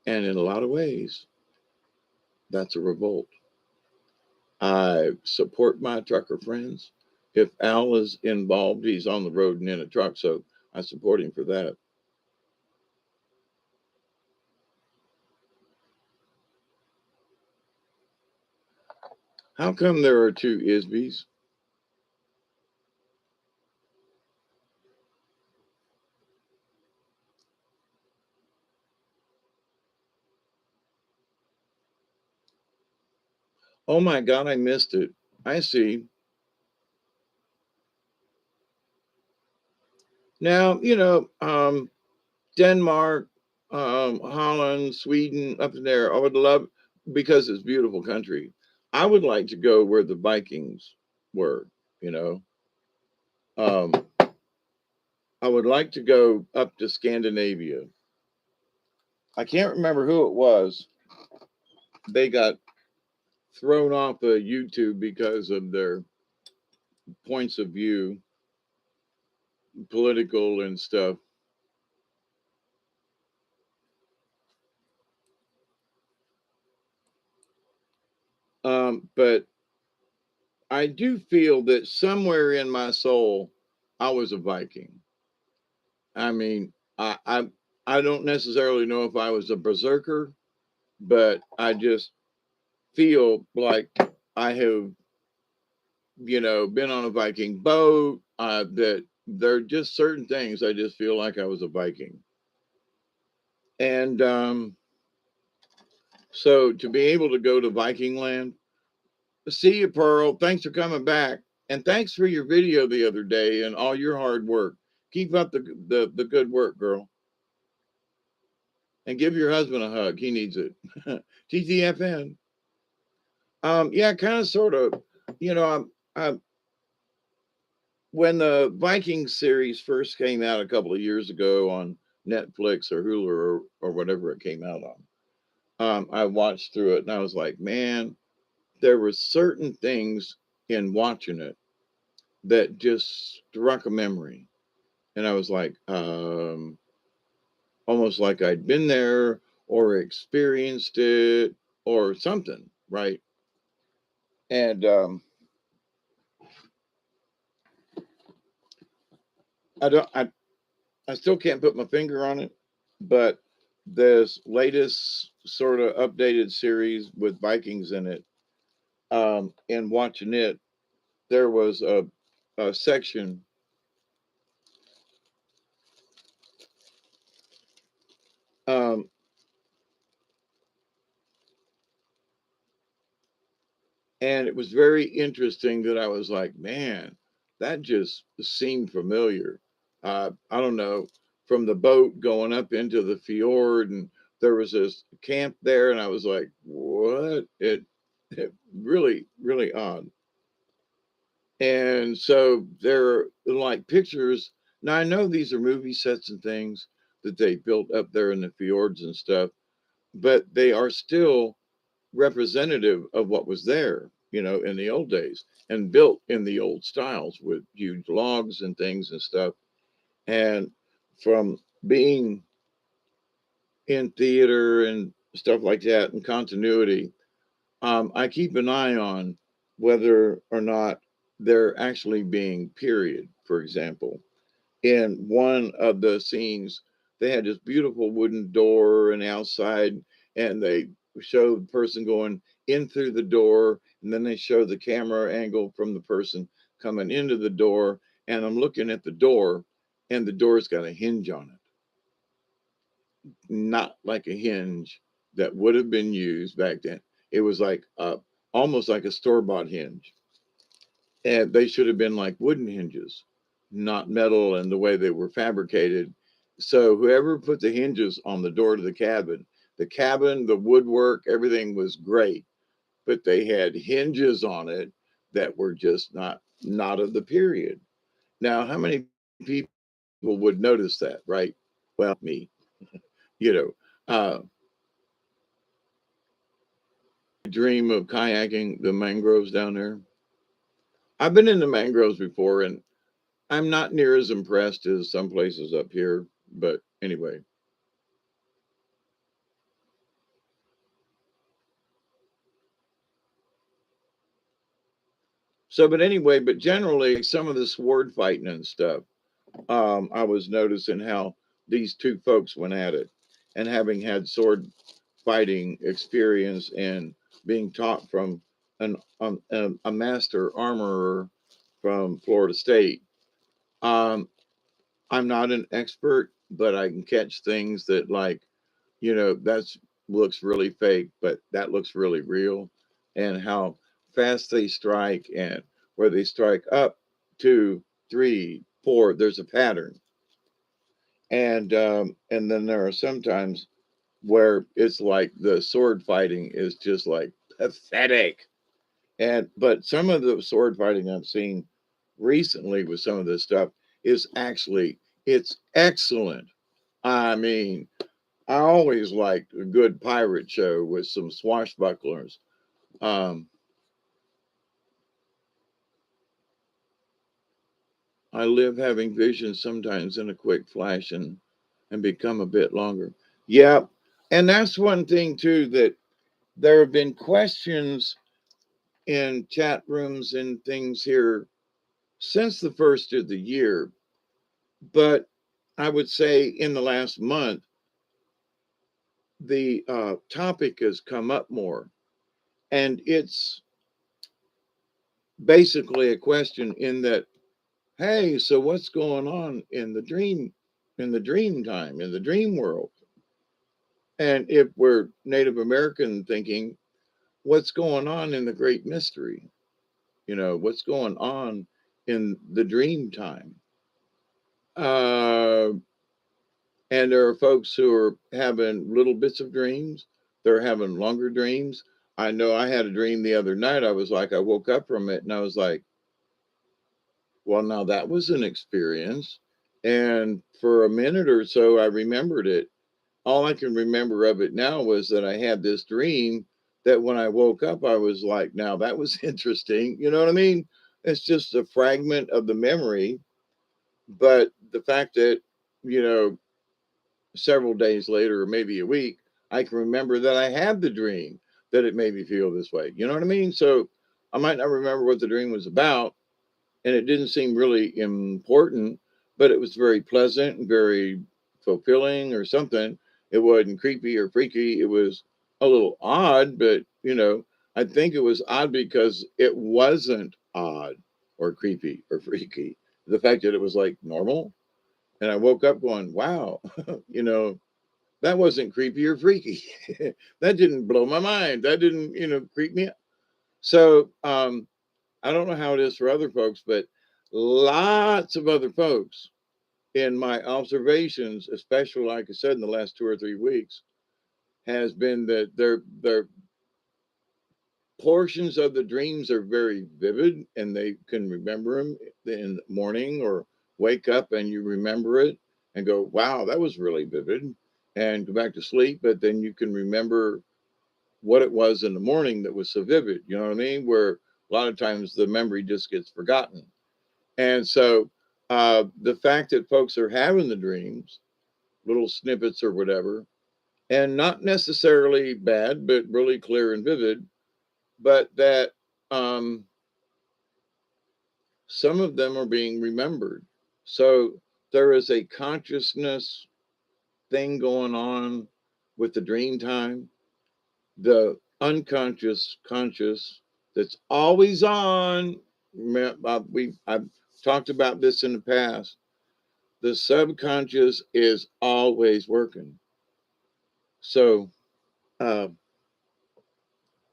And in a lot of ways, that's a revolt. I support my trucker friends. If Al is involved, he's on the road and in a truck, so I support him for that. How come there are two Isbys? Oh my God, I missed it. I see. Now, Denmark, Holland, Sweden, up in there. I would love, because it's a beautiful country. I would like to go where the Vikings were. You know, um, I would like to go up to Scandinavia. I can't remember who it was. They got thrown off of YouTube because of their points of view, political and stuff. But I do feel that somewhere in my soul, I was a Viking. I mean, I don't necessarily know if I was a berserker, but I just feel like I have, been on a Viking boat. That there are just certain things I just feel like I was a Viking, and so to be able to go to Viking land, see you, Pearl. Thanks for coming back, and thanks for your video the other day and all your hard work. Keep up the good work, girl, and give your husband a hug. He needs it. TTFN. Yeah, kind of, sort of. You know, when the Vikings series first came out a couple of years ago on Netflix or Hulu or whatever it came out on. I watched through it and I was like, man, there were certain things in watching it that just struck a memory. And I was like, almost like I'd been there or experienced it or something, right? And I don't, I still can't put my finger on it, but this latest sort of updated series with Vikings in it, and watching it, there was a section, um, and it was very interesting that I was like, man, that just seemed familiar. I don't know, from the boat going up into the fjord, and there was this camp there, and I was like, what? It really, really odd. And so there are like pictures. Now I know these are movie sets and things that they built up there in the fjords and stuff, but they are still representative of what was there, in the old days and built in the old styles with huge logs and things and stuff. And from being in theater and stuff like that and continuity, I keep an eye on whether or not they're actually being period. For example, in one of the scenes, they had this beautiful wooden door and outside, and they showed the person going in through the door, and then they show the camera angle from the person coming into the door. And I'm looking at the door, and the door's got a hinge on it, not like a hinge that would have been used back then. It was like almost like a store-bought hinge, and they should have been like wooden hinges, not metal and the way they were fabricated. So whoever put the hinges on the door to the cabin, the woodwork, everything was great, but they had hinges on it that were just not of the period. Now, how many people would notice that, right? Well, me, you know. I dream of kayaking the mangroves down there. I've been in the mangroves before, and I'm not near as impressed as some places up here, but anyway. But anyway, but generally, some of the sword fighting and stuff, I was noticing how these two folks went at it, and having had sword fighting experience and being taught from a master armorer from Florida State. Um, I'm not an expert, but I can catch things that, like, that's looks really fake, but that looks really real, and how fast they strike, and where they strike up, two, three, four. There's a pattern, and then there are sometimes where it's like the sword fighting is just like pathetic. And but some of the sword fighting I've seen recently with some of this stuff is actually it's excellent. I mean, I always liked a good pirate show with some swashbucklers. Um, I live having visions sometimes in a quick flash and become a bit longer. Yeah, and that's one thing too, that there have been questions in chat rooms and things here since the first of the year, but I would say in the last month the topic has come up more, and it's basically a question in that, hey, so what's going on in the dream time, in the dream world? And if we're Native American thinking, what's going on in the great mystery? What's going on in the dream time? Uh, and there are folks who are having little bits of dreams, they're having longer dreams. I know I had a dream the other night. I woke up from it and I was like, well, now that was an experience. And for a minute or so, I remembered it. All I can remember of it now was that I had this dream that when I woke up, I was like, now that was interesting. You know what I mean? It's just a fragment of the memory. But the fact that, you know, several days later, or maybe a week, I can remember that I had the dream that it made me feel this way. You know what I mean? So I might not remember what the dream was about, and it didn't seem really important, but it was very pleasant and very fulfilling or something. It wasn't creepy or freaky. It was a little odd, but I think it was odd because it wasn't odd or creepy or freaky. The fact that it was like normal. And I woke up going, wow, you know, that wasn't creepy or freaky. That didn't blow my mind. That didn't, creep me out. So, I don't know how it is for other folks, but lots of other folks in my observations, especially like I said in the last 2 or 3 weeks, has been that their portions of the dreams are very vivid and they can remember them in the morning or wake up and you remember it and go, wow, that was really vivid, and go back to sleep. But then you can remember what it was in the morning that was so vivid. You know what I mean? Where a lot of times the memory just gets forgotten. And so the fact that folks are having the dreams, little snippets or whatever, and not necessarily bad, but really clear and vivid, but that um, some of them are being remembered. So there is a consciousness thing going on with the dream time, the unconscious conscious that's always on. I've talked about this in the past. The subconscious is always working. So uh,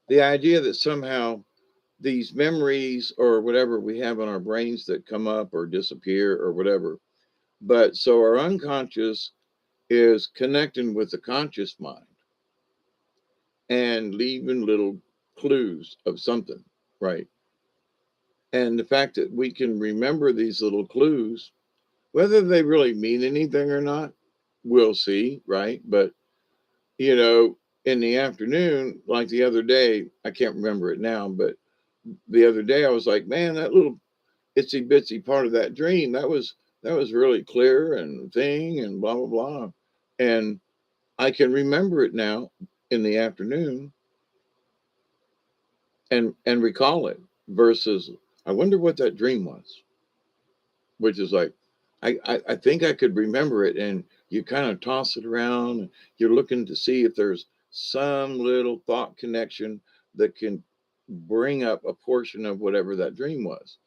the idea that somehow these memories or whatever we have in our brains that come up or disappear or whatever, but so our unconscious is connecting with the conscious mind and leaving little clues of something, right? And the fact that we can remember these little clues, whether they really mean anything or not, we'll see, right? But in the afternoon, like the other day, I can't remember it now, but the other day I was like, man, that little itsy bitsy part of that dream, that was really clear and thing and blah blah blah. And I can remember it now in the afternoon and recall it versus I wonder what that dream was, which is like I think I could remember it, and you kind of toss it around and you're looking to see if there's some little thought connection that can bring up a portion of whatever that dream was.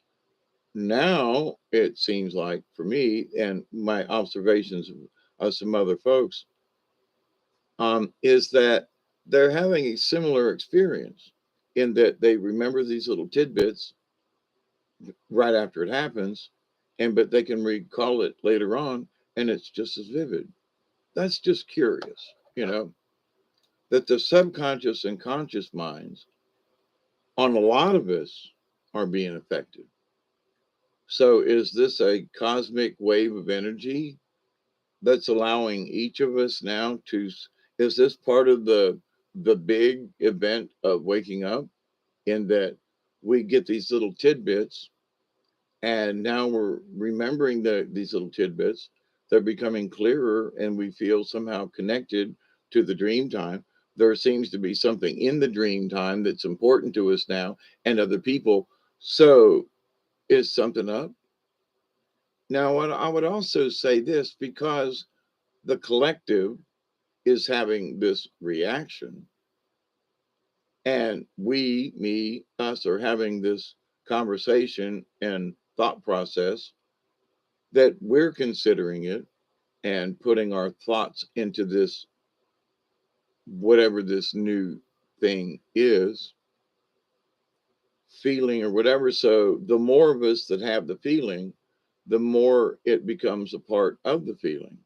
Now it seems like for me and my observations of some other folks, is that they're having a similar experience in that they remember these little tidbits right after it happens, and but they can recall it later on, and it's just as vivid. That's just curious, that the subconscious and conscious minds on a lot of us are being affected. So is this a cosmic wave of energy that's allowing each of us now to, is this part of the big event of waking up, in that we get these little tidbits, and now we're remembering these little tidbits, they're becoming clearer, and we feel somehow connected to the dream time. There seems to be something in the dream time that's important to us now and other people. So is something up? Now what I would also say this, because the collective is having this reaction, and we, me, us, are having this conversation and thought process, that we're considering it and putting our thoughts into this, whatever this new thing is, feeling or whatever. So the more of us that have the feeling, the more it becomes a part of the feeling.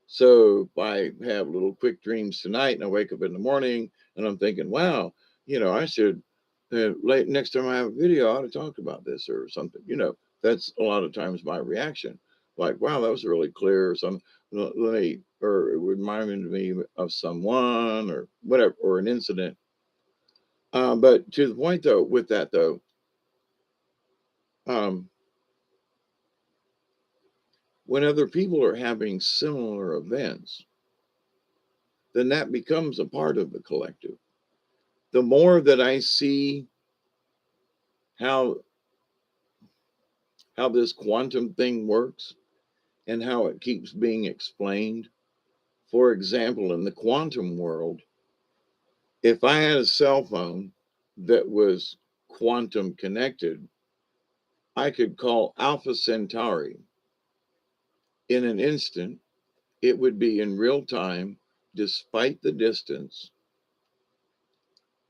So if I have little quick dreams tonight and I wake up in the morning and I'm thinking, wow, I should, late next time I have a video, I ought to talk about this or something. That's a lot of times my reaction. like, wow, that was really clear. Or some, let me, or it reminded me of someone or whatever, or an incident. But to the point though, with that though, um, when other people are having similar events, then that becomes a part of the collective. The more that I see how this quantum thing works and how it keeps being explained. For example, in the quantum world, if I had a cell phone that was quantum connected, I could call Alpha Centauri in an instant. It would be in real time, despite the distance,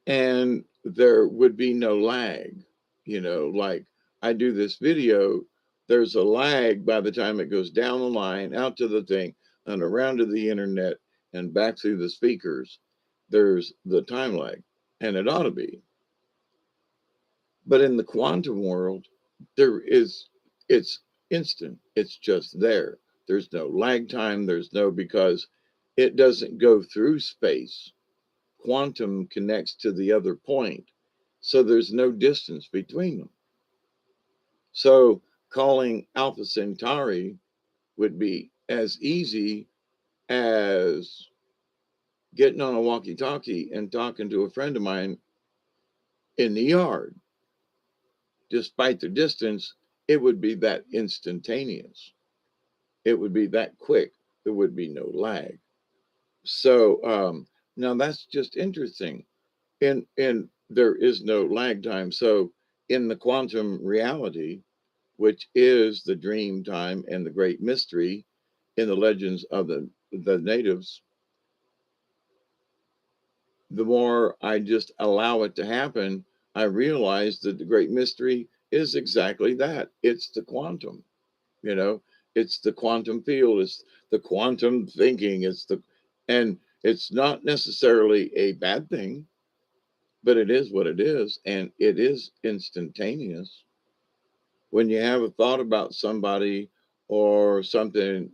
and there would be no lag. Like I do this video, there's a lag by the time it goes down the line, out to the thing, and around to the internet, and back through the speakers. There's the time lag, and it ought to be. But in the quantum world, it's instant, it's just there. There's no lag time, because it doesn't go through space. Quantum connects to the other point. So there's no distance between them. So calling Alpha Centauri would be as easy as getting on a walkie talkie and talking to a friend of mine in the yard. Despite the distance, it would be that instantaneous. It would be that quick. There would be no lag. So now that's just interesting. And there is no lag time. So in the quantum reality, which is the dream time and the great mystery in the legends of the natives, the more I just allow it to happen, I realize that the great mystery is exactly that. It's the quantum, you know, it's the quantum field, it's the quantum thinking, and it's not necessarily a bad thing, but it is what it is, and it is instantaneous. When you have a thought about somebody or something,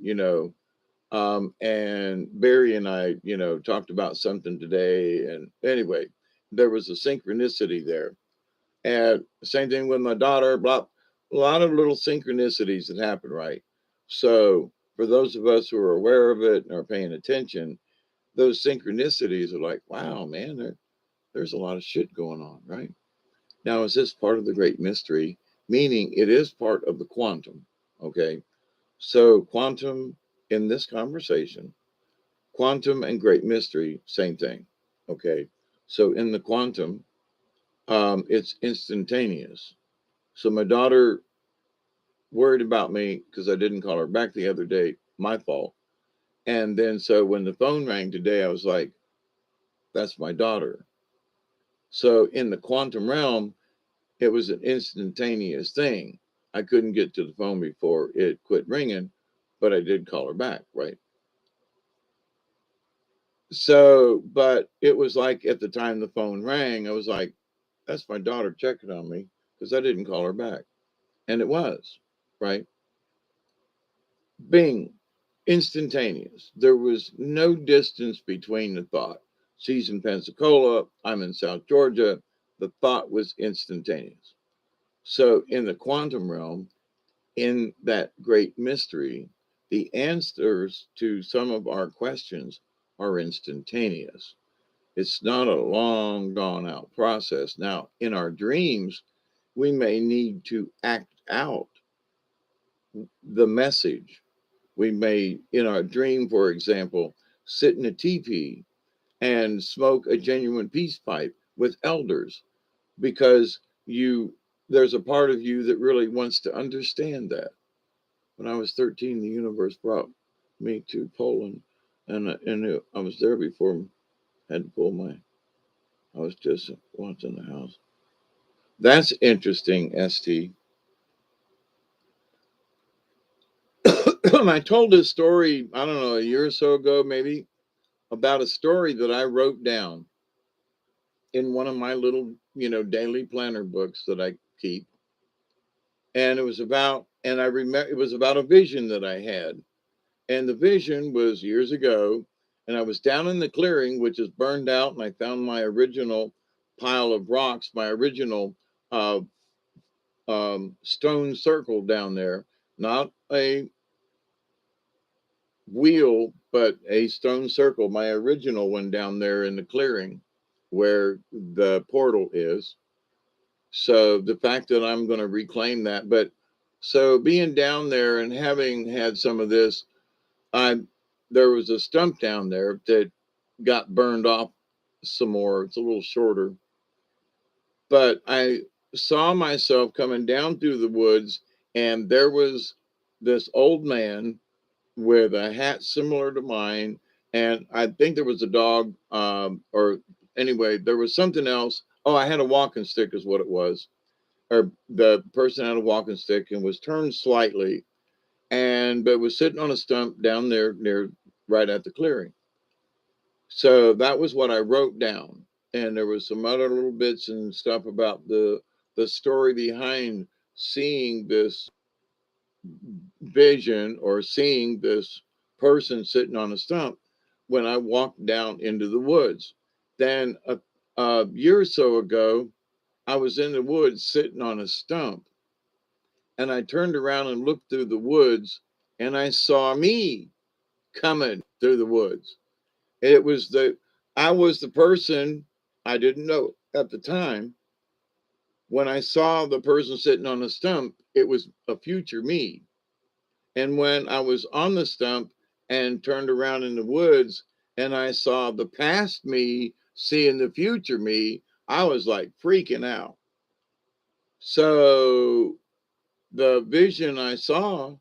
and Barry and I, talked about something today. And anyway, there was a synchronicity there. And same thing with my daughter, blah, a lot of little synchronicities that happen, right? So for those of us who are aware of it and are paying attention, those synchronicities are like, wow, man, there's a lot of shit going on, right? Now, is this part of the great mystery? Meaning it is part of the quantum, okay? So quantum in this conversation, quantum and great mystery, same thing. Okay. So in the quantum, it's instantaneous. So my daughter worried about me because I didn't call her back the other day. My fault. And then so when the phone rang today, I was like, that's my daughter. So in the quantum realm, it was an instantaneous thing. I couldn't get to the phone before it quit ringing, but I did call her back, right? So, but it was like at the time the phone rang, I was like, that's my daughter checking on me because I didn't call her back. And it was, right? Bing, instantaneous. There was no distance between the thought. She's in Pensacola, I'm in South Georgia. The thought was instantaneous. So, in the quantum realm, in that great mystery, the answers to some of our questions are instantaneous. It's not a long, drawn out process. Now, in our dreams, we may need to act out the message. We may, in our dream, for example, sit in a teepee and smoke a genuine peace pipe with elders because there's a part of you that really wants to understand that. When I was 13, the universe brought me to Poland, and I was there before I had to pull my. I was just once in the house. That's interesting, ST. I told this story, I don't know, a year or so ago, maybe, about a story that I wrote down in one of my little, daily planner books that I keep. And it was about And I remember it was about a vision that I had. And the vision was years ago. And I was down in the clearing, which is burned out. And I found my original pile of rocks, my original uh, stone circle down there, not a wheel, but a stone circle, my original one down there in the clearing where the portal is. So the fact that I'm going to reclaim that, but so being down there and having had some of this, I there was a stump down there that got burned off some more. It's a little shorter, but I saw myself coming down through the woods, and there was this old man with a hat similar to mine, and I think there was a dog, or anyway, there was something else. Oh, I had a walking stick, is what it was, or the person had a walking stick and was turned slightly, and but was sitting on a stump down there near right at the clearing. So that was what I wrote down, and there was some other little bits and stuff about the story behind seeing this vision or seeing this person sitting on a stump when I walked down into the woods. Then a year or so ago, I was in the woods sitting on a stump, and I turned around and looked through the woods, and I saw me coming through the woods. It was I was the person I didn't know at the time. When I saw the person sitting on a stump, it was a future me. And when I was on the stump and turned around in the woods and I saw the past me seeing the future me, I was like freaking out. So the vision I saw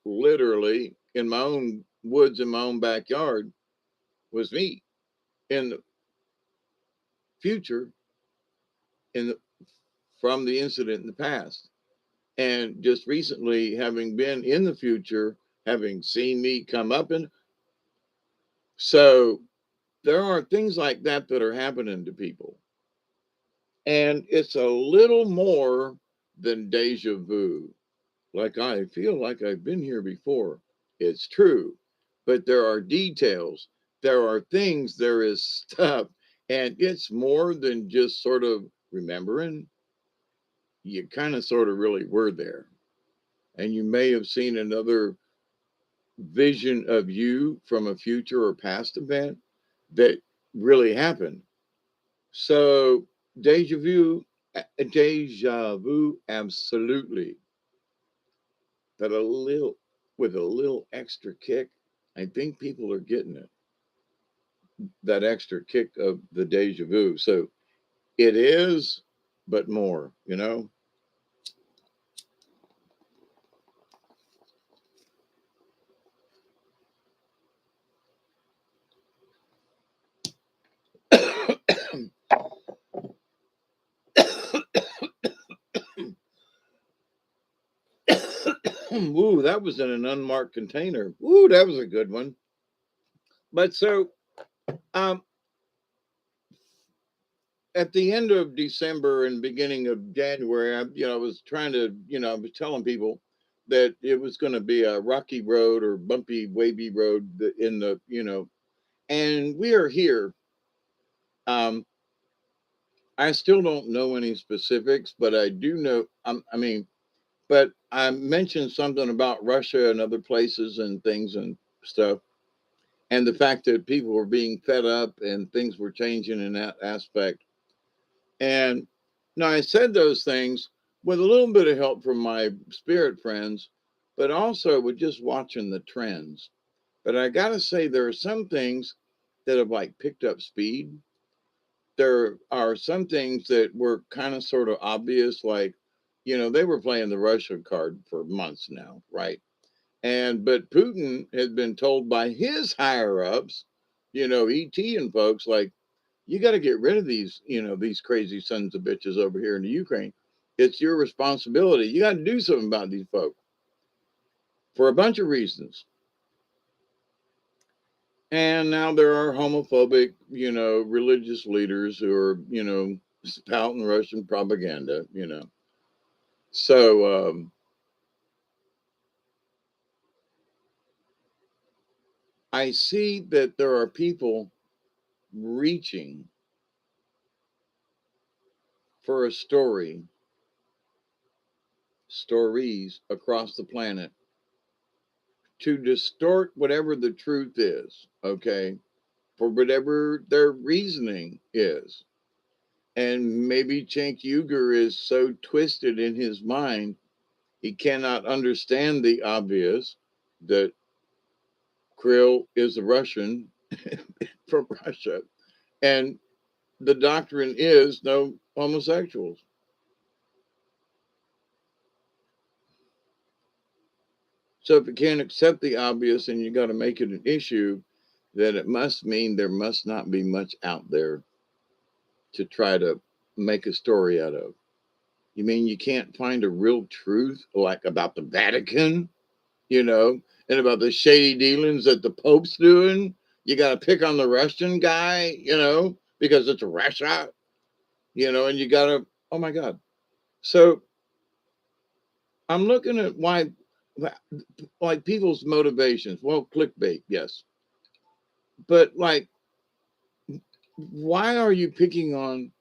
literally in my own woods in my own backyard was me in the future in the, from the incident in the past. And just recently having been in the future, having seen me come up and so there are things like that are happening to people. And it's a little more than deja vu. Like I feel like I've been here before. It's true. But there are details, there are things, there is stuff. And it's more than just sort of remembering. You kind of sort of really were there. And you may have seen another vision of you from a future or past event that really happened. So deja vu, absolutely. But a little with a little extra kick, I think people are getting it. That extra kick of the deja vu. So it is, but more, you know. Ooh, that was in an unmarked container. Ooh, that was a good one. But so um, at the end of December and beginning of January, I was trying to, I was telling people that it was going to be a rocky road or bumpy, wavy road in and we are here. Um, I still don't know any specifics, but I do know. I mean, but I mentioned something about Russia and other places and things and stuff, and the fact that people were being fed up and things were changing in that aspect. And now I said those things with a little bit of help from my spirit friends, but also with just watching the trends. But I got to say, there are some things that have like picked up speed. There are some things that were kind of sort of obvious, like, they were playing the Russia card for months now, right? But Putin has been told by his higher ups, ET and folks, like, you got to get rid of these crazy sons of bitches over here in the Ukraine. It's your responsibility. You got to do something about these folks for a bunch of reasons. And now there are homophobic, religious leaders who are, spouting Russian propaganda. So I see that there are people reaching for a stories across the planet to distort whatever the truth is, okay, for whatever their reasoning is. And maybe Cenk Uygur is so twisted in his mind, he cannot understand the obvious that Krill is a Russian from Russia. And the doctrine is no homosexuals. So if you can't accept the obvious and you got to make it an issue, then it must mean there must not be much out there to try to make a story out of. You mean you can't find a real truth like about the Vatican, you know, and about the shady dealings that the Pope's doing? You got to pick on the Russian guy, because it's Russia, and you got to, oh my God. So I'm looking at why, like people's motivations. Well, clickbait, yes. But like, why are you picking on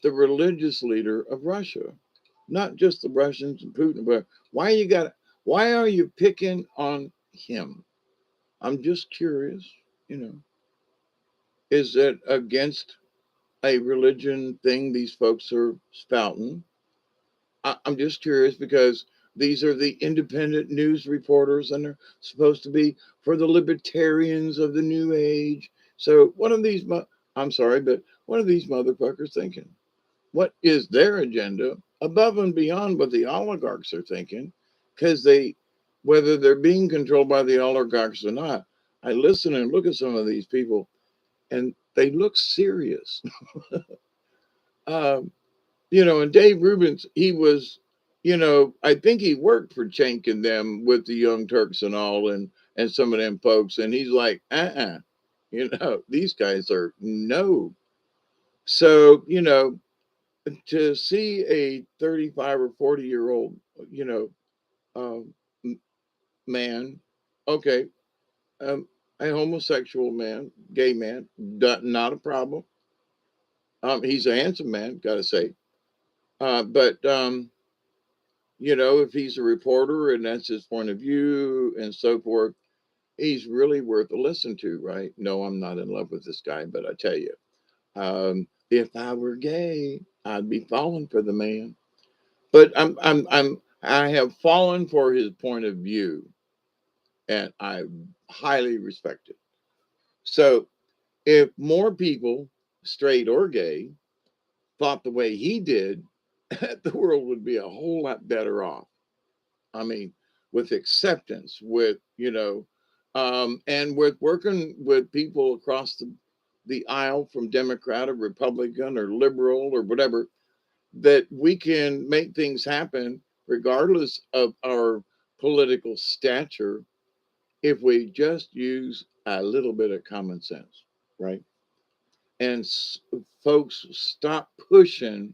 the religious leader of Russia? Not just the Russians and Putin, but why are you picking on him? I'm just curious, you know. Is it against a religion thing these folks are spouting? I'm just curious because these are the independent news reporters and they're supposed to be for the libertarians of the new age. So I'm sorry, but what are these motherfuckers thinking? What is their agenda above and beyond what the oligarchs are thinking? Because whether they're being controlled by the oligarchs or not, I listen and look at some of these people and they look serious. um, and Dave Rubin's, he was, I think he worked for Cenk and them with the Young Turks and all, and some of them folks, and he's like, these guys are no. So, to see a 35 or 40-year-old, you know, um, man, okay, um, a homosexual man, gay man, not a problem. He's a handsome man, gotta say. But if he's a reporter and that's his point of view and so forth, he's really worth a listen to, right? No, I'm not in love with this guy, but I tell you, if I were gay, I'd be falling for the man. But I have fallen for his point of view, and I highly respect it. So if more people, straight or gay, thought the way he did, the world would be a whole lot better off. I mean, with acceptance, and with working with people across the aisle from Democrat or Republican or liberal or whatever, that we can make things happen regardless of our political stature if we just use a little bit of common sense, right? And folks, stop pushing.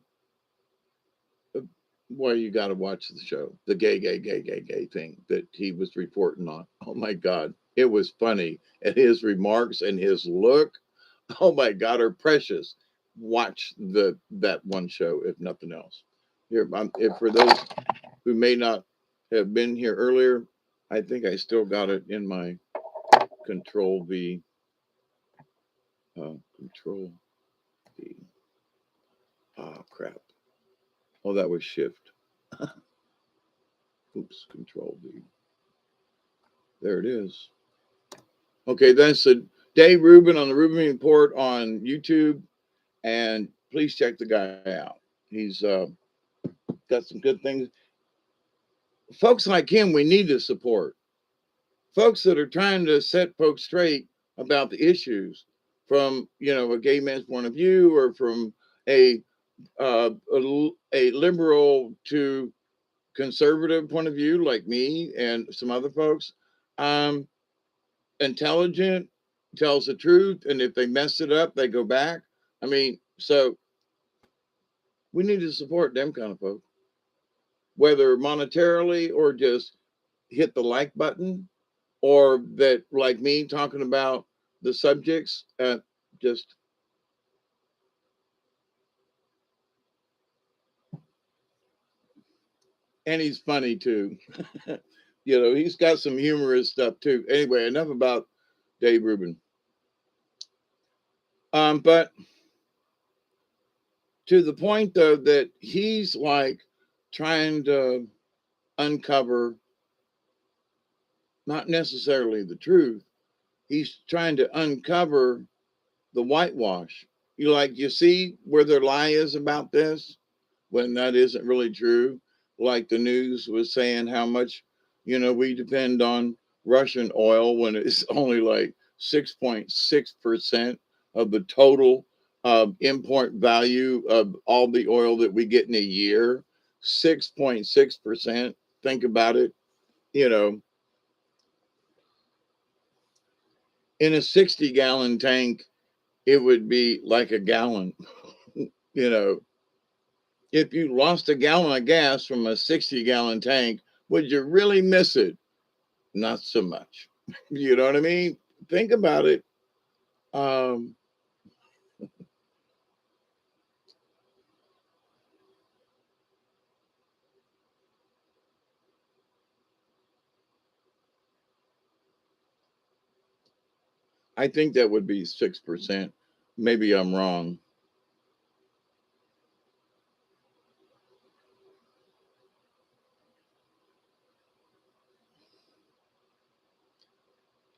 Well, you got to watch the show, the gay thing that he was reporting on. Oh my God, it was funny, and his remarks and his look. Oh my God, are precious. Watch that one show, if nothing else. Here, if for those who may not have been here earlier, I think I still got it in my Control V. Control V. Oh crap. Oh, that was Shift. Oops, Control V. There it is. Okay, that's the Dave Rubin on the Rubin Report on YouTube, and please check the guy out. He's got some good things. Folks like him, we need to support. Folks that are trying to set folks straight about the issues from a gay man's point of view, or from a a liberal to conservative point of view, like me and some other folks. Um, Intelligent, tells the truth, and if they mess it up, they go back. I mean, so we need to support them kind of folks, whether monetarily or just hit the like button, or that like me talking about the subjects, just, and he's funny too. He's got some humorous stuff too. Anyway, enough about Dave Rubin. But to the point though that he's like trying to uncover not necessarily the truth. He's trying to uncover the whitewash. You see where their lie is about this when that isn't really true. Like the news was saying how much, we depend on Russian oil when it's only like 6.6% of the total import value of all the oil that we get in a year. 6.6%. Think about it. You know, in a 60-gallon tank, it would be like a gallon. You know, if you lost a gallon of gas from a 60-gallon tank, would you really miss it? Not so much. You know what I mean? Think about it. Um, I think that would be 6%. Maybe I'm wrong.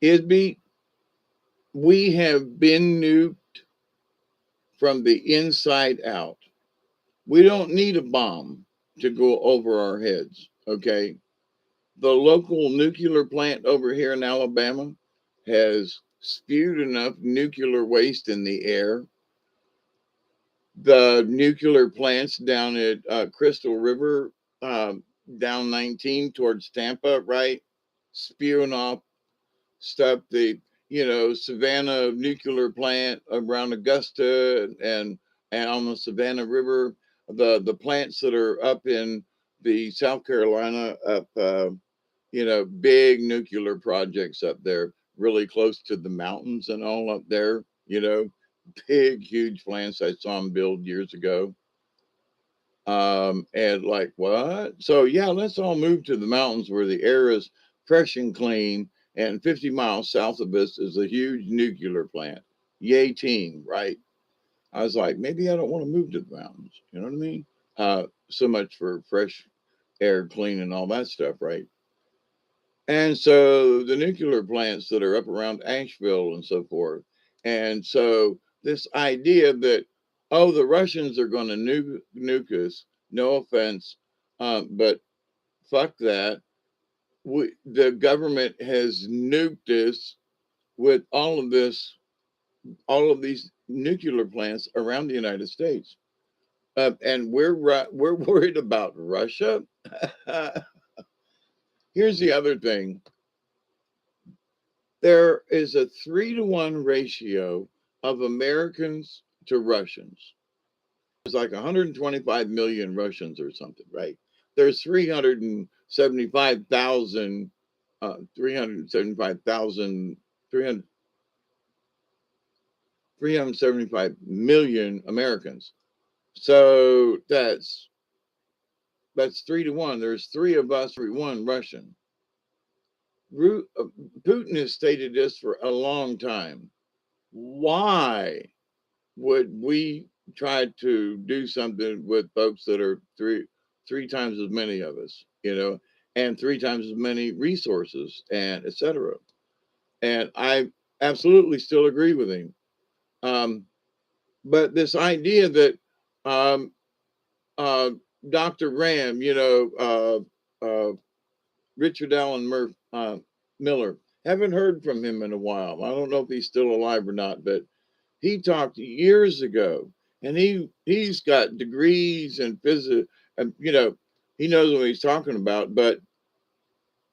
It'd be, we have been nuked from the inside out. We don't need a bomb to go over our heads. Okay. The local nuclear plant over here in Alabama has spewed enough nuclear waste in the air. The nuclear plants down at Crystal River, down 19 towards Tampa, right? Spewing off stuff. The Savannah nuclear plant around Augusta and on the Savannah River. The plants that are up in the South Carolina up. Big nuclear projects up there, really close to the mountains and all up there, big, huge plants I saw them build years ago. And like, what? So, yeah, let's all move to the mountains where the air is fresh and clean. And 50 miles south of us is a huge nuclear plant. Yay, team, right? I was like, maybe I don't want to move to the mountains. You know what I mean? So much for fresh air, clean, and all that stuff, right? And so the nuclear plants that are up around Asheville and so forth. And so this idea that, oh, the Russians are going to nuke us, no offense, but fuck that. The government has nuked us with all of these nuclear plants around the United States. And we're worried about Russia. Here's the other thing. There is a 3-to-1 ratio of Americans to Russians. There's like 125 million Russians or something, right? There's 375,000, 375,000, 375 million Americans. So that's 3-to-1. There's three of us, every one Russian. Putin has stated this for a long time. Why would we try to do something with folks that are three times as many of us, and three times as many resources and etc. And I absolutely still agree with him. But this idea that um, uh, Dr. Ram, Richard Allen Miller, haven't heard from him in a while. I don't know if he's still alive or not, but he talked years ago, and he's got degrees in physics, and he knows what he's talking about. But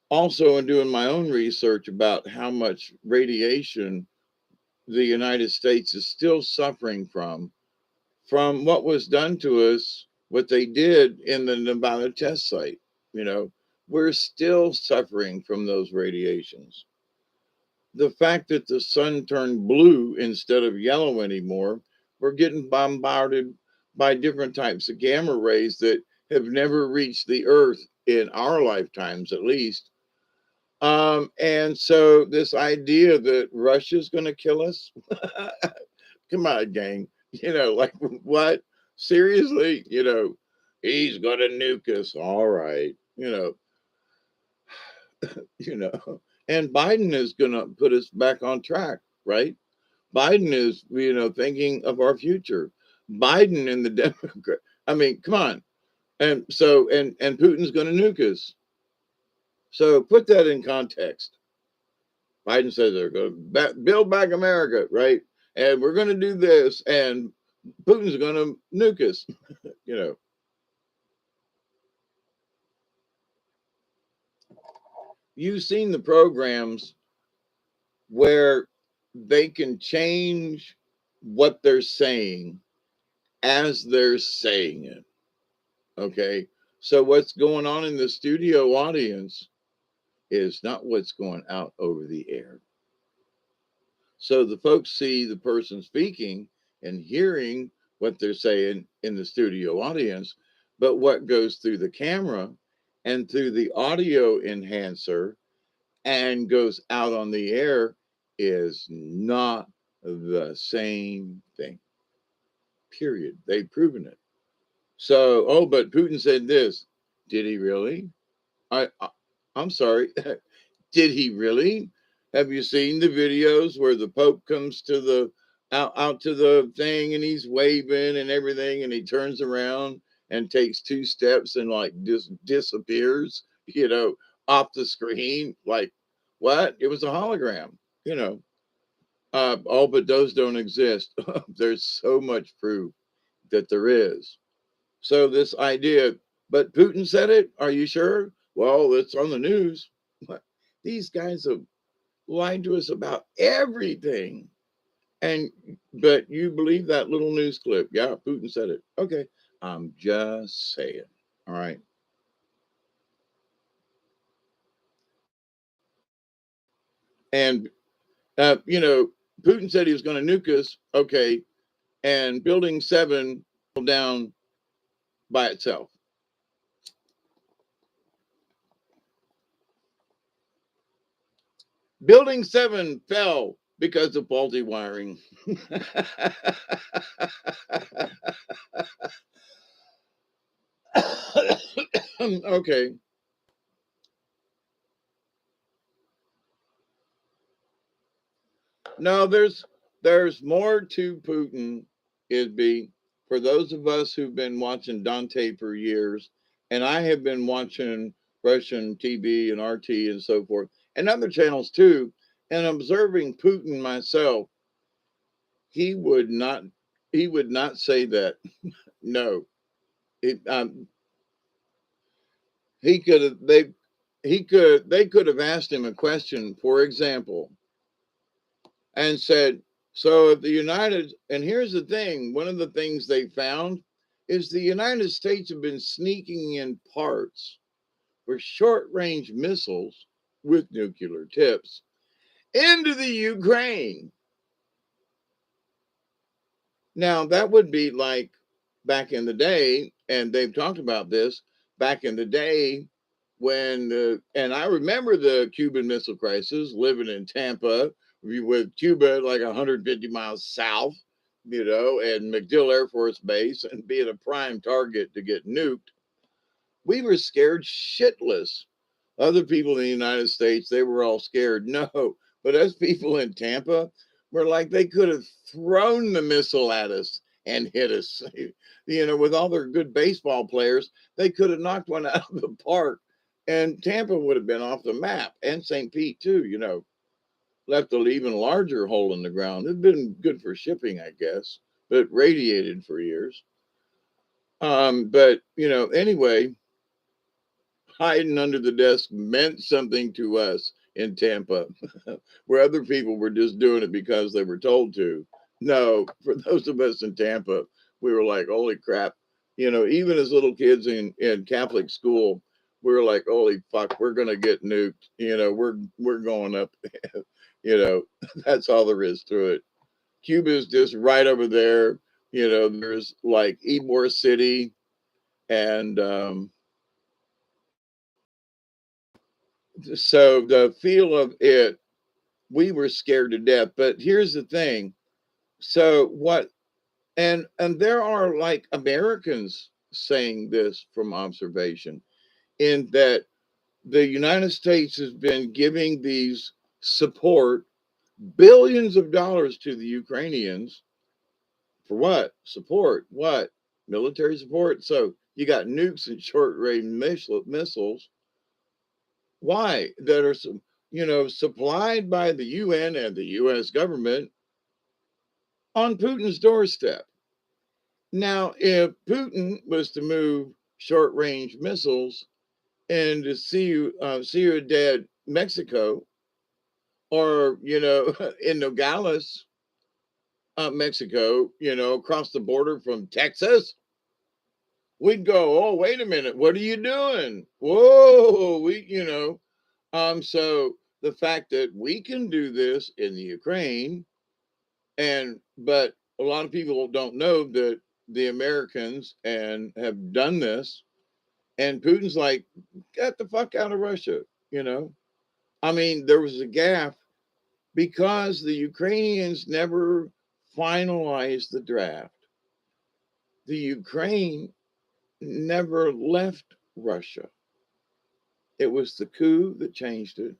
also in doing my own research about how much radiation the United States is still suffering from what was done to us, what they did in the Nevada test site. You know, we're still suffering from those radiations. the fact that the sun turned blue instead of yellow anymore, we're getting bombarded by different types of gamma rays that have never reached the earth in our lifetimes, at least. And so this idea that Russia's going to kill us, come on, gang, like what? Seriously, he's going to nuke us. All right, you know, and Biden is going to put us back on track, right? Biden is, thinking of our future. Biden and the Democrat. I mean, come on. And so, and Putin's going to nuke us. So put that in context. Biden says they're going to build back America, right? And we're going to do this, and Putin's going to nuke us. you know, you've seen the programs where they can change what they're saying as they're saying it. Okay. So what's going on in the studio audience is not what's going out over the air. So the folks see the person speaking and hearing what they're saying in the studio audience, but what goes through the camera and through the audio enhancer and goes out on the air is not the same thing. Period. They've proven it. So, oh, but Putin said this. Did he really? I I'm sorry. Did he really? Have you seen the videos where the Pope comes to the out to the thing and he's waving and everything and he turns around and takes two steps and like just disappears, off the screen? Like, what? It was a hologram, you know. Oh, but those don't exist. There's so much proof that there is. So this idea, but Putin said it. Are you sure? Well, it's on the news. What? These guys have lied to us about everything. And but you believe that little news clip? Yeah, Putin said it. Okay, I'm just saying. All right. And Putin said he was going to nuke us. Okay, and Building 7 fell down by itself. Building 7 fell because of faulty wiring. Okay. No, there's more to Putin. It'd be for those of us who've been watching Dante for years, and I have been watching Russian TV and RT and so forth, and other channels too, and observing Putin myself. He would not. He would not say that. No, it, he could have. They could have asked him a question, for example, and said, so if the United, and here's the thing, one of the things they found is the United States have been sneaking in parts for short range missiles with nuclear tips into the Ukraine. Now, that would be like back in the day, and they've talked about this back in the day when, and I remember the Cuban Missile Crisis living in Tampa with Cuba like 150 miles south, and MacDill Air Force Base and being a prime target to get nuked. We were scared shitless. Other people in the United States, they were all scared. No, but us people in Tampa were like, they could have thrown the missile at us and hit us. With all their good baseball players, they could have knocked one out of the park and Tampa would have been off the map, and St. Pete too, left an even larger hole in the ground. It'd been good for shipping, I guess, but radiated for years. But anyway, hiding under the desk meant something to us in Tampa, where other people were just doing it because they were told to. No, for those of us in Tampa, we were like, holy crap. Even as little kids in Catholic school, we were like, holy fuck, we're gonna get nuked. We're going up. You know, that's all there is to it. Cuba is just right over there. You know, there's like Ybor City, and so the feel of it, we were scared to death. But here's the thing. So what? And there are like Americans saying this from observation, in that the United States has been giving these support, billions of dollars to the Ukrainians. For what? Support. What? Military support. So you got nukes and short range missiles. Why? That are some, supplied by the UN and the US government on Putin's doorstep. Now, if Putin was to move short range missiles into Ciudad, Mexico, or, in Nogales, Mexico, across the border from Texas, we'd go, oh, wait a minute, what are you doing? Whoa, so the fact that we can do this in the Ukraine, but a lot of people don't know that the Americans and have done this, and Putin's like, get the fuck out of Russia, you know? I mean, there was a gaffe because the Ukrainians never finalized the draft. The Ukraine never left Russia. It was the coup that changed it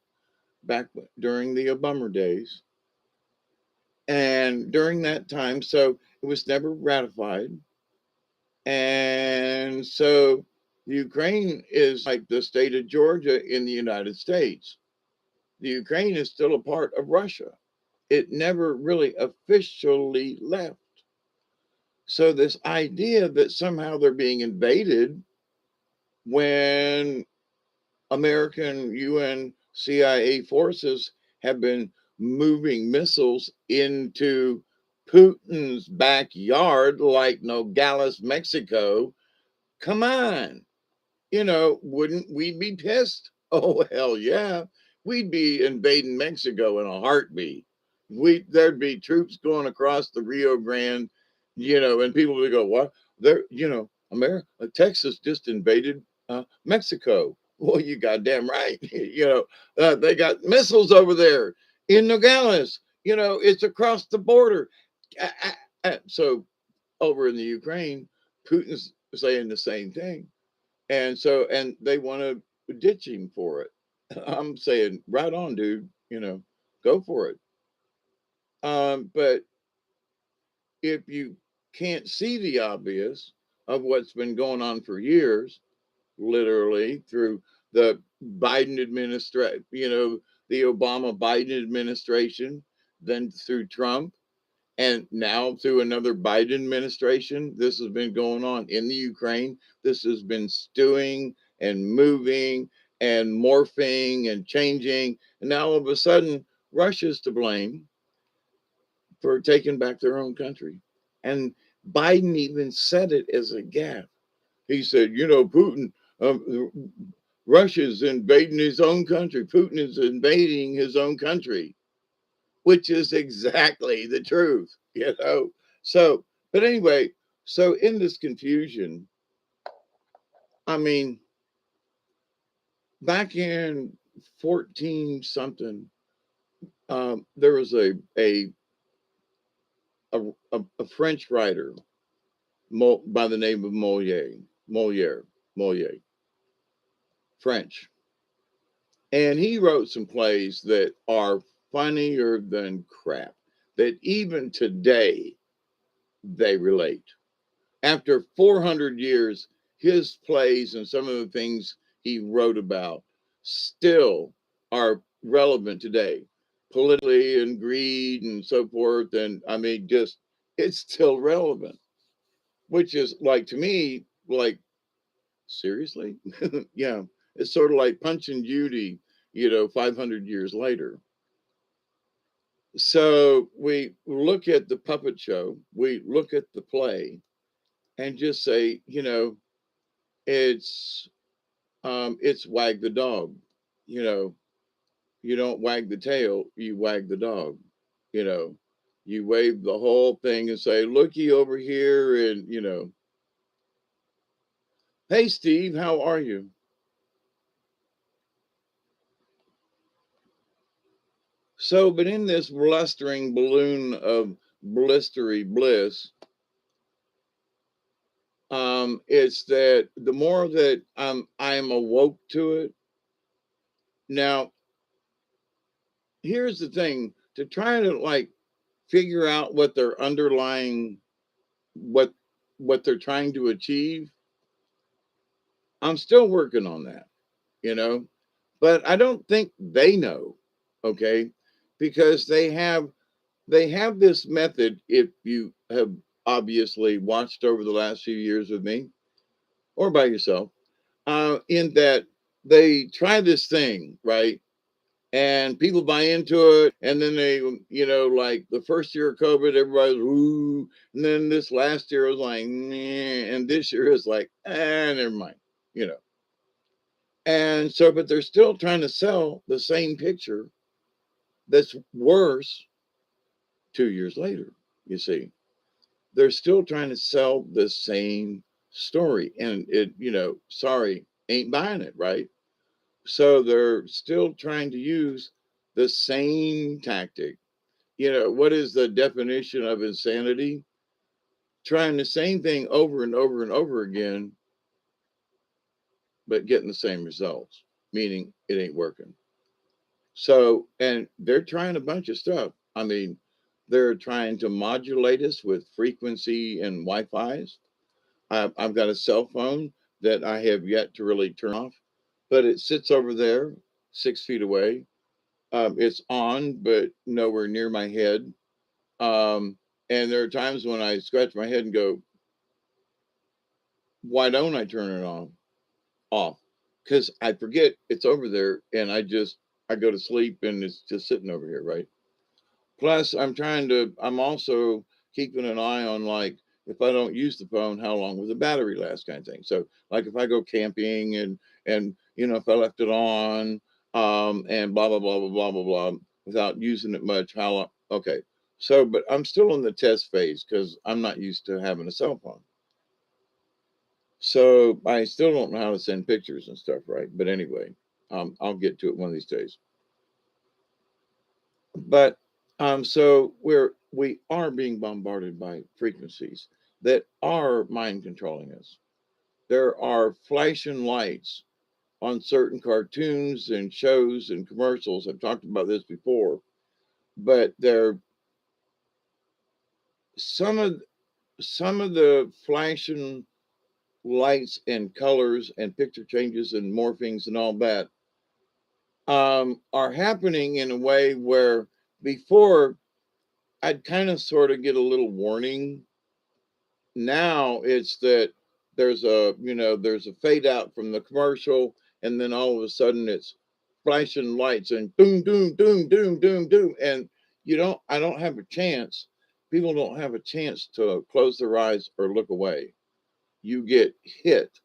back during the Obama days. And during that time, so it was never ratified. And so Ukraine is like the state of Georgia in the United States. The Ukraine is still a part of Russia. It never really officially left. So this idea that somehow they're being invaded when American UN CIA forces have been moving missiles into Putin's backyard like Nogales, Mexico. Come on. Wouldn't we be pissed? Oh, hell yeah. We'd be invading Mexico in a heartbeat. There'd be troops going across the Rio Grande, and people would go, what? America, Texas just invaded Mexico. Well, you goddamn right. They got missiles over there in Nogales. It's across the border. So over in the Ukraine, Putin's saying the same thing. And they want to ditch him for it. I'm saying, right on, dude, go for it. But if you can't see the obvious of what's been going on for years, literally through the Biden administration, the Obama Biden administration, then through Trump, and now through another Biden administration, this has been going on in the Ukraine. This has been stewing and moving and morphing and changing. And now all of a sudden, Russia's to blame for taking back their own country. And Biden even said it as a gaffe. He said, Putin, Russia's invading his own country. Putin is invading his own country, which is exactly the truth. So, but anyway, so in this confusion, I mean, back in 14 something, there was a French writer by the name of Moliere, French. And he wrote some plays that are funnier than crap, that even today they relate. After 400 years, his plays and some of the things he wrote about still are relevant today, politically and greed and so forth. And I mean, just it's still relevant, which is like, to me, like, seriously? Yeah, it's sort of like Punch and Judy, 500 years later. So we look at the puppet show, we look at the play, and just say, it's Wag the Dog, you know, you don't wag the tail, you wag the dog. You know, you wave the whole thing and say, looky over here. And, hey, Steve, how are you? So, but in this blustering balloon of blistery bliss, it's that the more that I'm awoke to it. Now, here's the thing: to try to like figure out what their underlying what what they're trying to achieve. I'm still working on that, you know, but I don't think they know, okay, because they have this method. If you have obviously watched over the last few years with me or by yourself, in that they try this thing, right? And people buy into it, and then they, like the first year of COVID, everybody's ooh, and then this last year was like, nah, and this year is like, never mind, you know. And so, but they're still trying to sell the same picture that's worse 2 years later. You see, they're still trying to sell the same story, and it, sorry, ain't buying it, right? So they're still trying to use the same tactic. What is the definition of insanity? Trying the same thing over and over and over again, but getting the same results, meaning it ain't working. So, and they're trying a bunch of stuff. I mean, they're trying to modulate us with frequency and Wi-Fi's. I've got a cell phone that I have yet to really turn off, but it sits over there 6 feet away. It's on, but nowhere near my head. Um, and there are times when I scratch my head and go, why don't I turn it on off? Because I forget it's over there, and I go to sleep and it's just sitting over here, right? Plus, I'm also keeping an eye on, like, if I don't use the phone, how long will the battery last, kind of thing. So, like, if I go camping and if I left it on, and blah blah blah blah blah blah blah without using it much, how long? Okay, so but I'm still in the test phase because I'm not used to having a cell phone. So I still don't know how to send pictures and stuff, right? But anyway, I'll get to it one of these days. But so we are being bombarded by frequencies that are mind controlling us. There are flashing lights on certain cartoons and shows and commercials. I've talked about this before, but there some of some of the flashing lights and colors and picture changes and morphings and all that are happening in a way where before I'd kind of sort of get a little warning. Now it's that there's a fade out from the commercial, and then all of a sudden it's flashing lights and doom doom doom doom doom doom, and I don't have a chance. People don't have a chance to close their eyes or look away. You get hit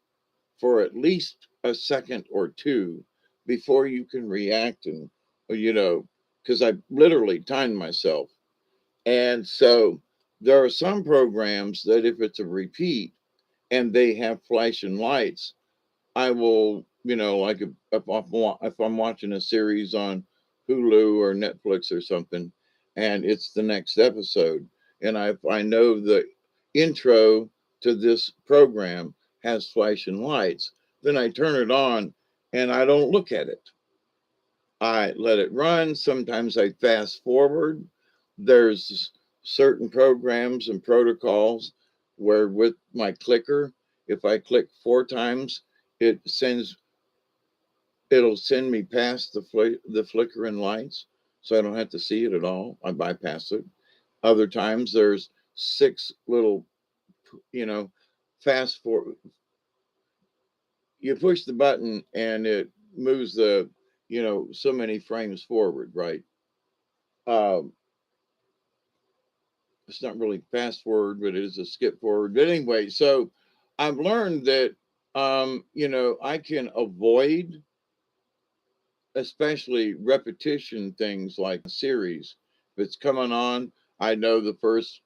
for at least a second or two before you can react, and because I literally timed myself. And so there are some programs that if it's a repeat and they have flashing lights, I will, like if I'm watching a series on Hulu or Netflix or something, and it's the next episode, and if I know the intro to this program has flashing lights, then I turn it on and I don't look at it. I let it run. Sometimes I fast forward. There's certain programs and protocols where with my clicker, if I click 4 times, it sends it'll send me past the flickering lights, so I don't have to see it at all. I bypass it. Other times there's 6 little, you know, fast forward. You push the button and it moves so many frames forward, right? Um, it's not really fast forward, but it is a skip forward. But anyway, so I've learned that I can avoid especially repetition things like series. If it's coming on, I know the first,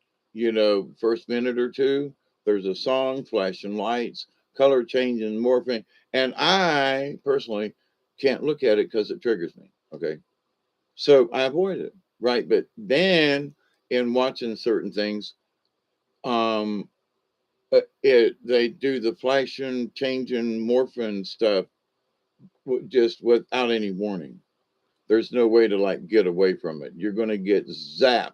first minute or two, there's a song, flashing lights, color changing, morphing. And I personally can't look at it because it triggers me. Okay. So I avoid it. Right. But then in watching certain things, um, they do the flashing, changing, morphing stuff just without any warning. There's no way to like get away from it. You're going to get zapped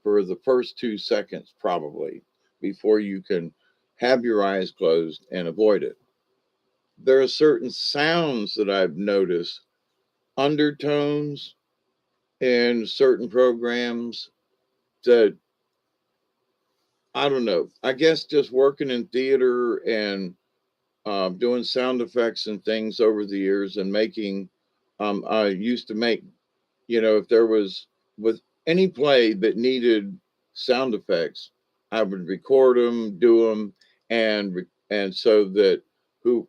for the first 2 seconds probably before you can have your eyes closed and avoid it. There are certain sounds that I've noticed, undertones in certain programs that I don't know. I guess just working in theater and doing sound effects and things over the years and making, I used to make, if there was with any play that needed sound effects, I would record them, do them, and so that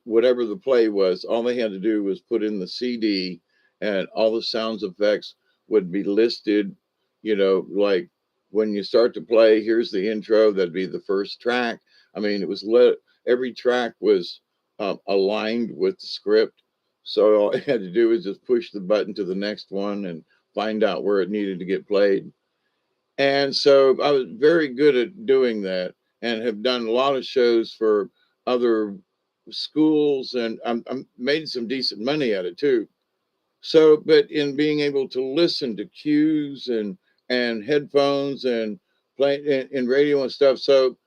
whatever the play was, all they had to do was put in the CD, and all the sounds effects would be listed. Like when you start to play, here's the intro. That'd be the first track. I mean, it was every track was aligned with the script. So all I had to do was just push the button to the next one and find out where it needed to get played. And so I was very good at doing that and have done a lot of shows for other schools, and I'm made some decent money at it too. So, but in being able to listen to cues and headphones and play in radio and stuff, so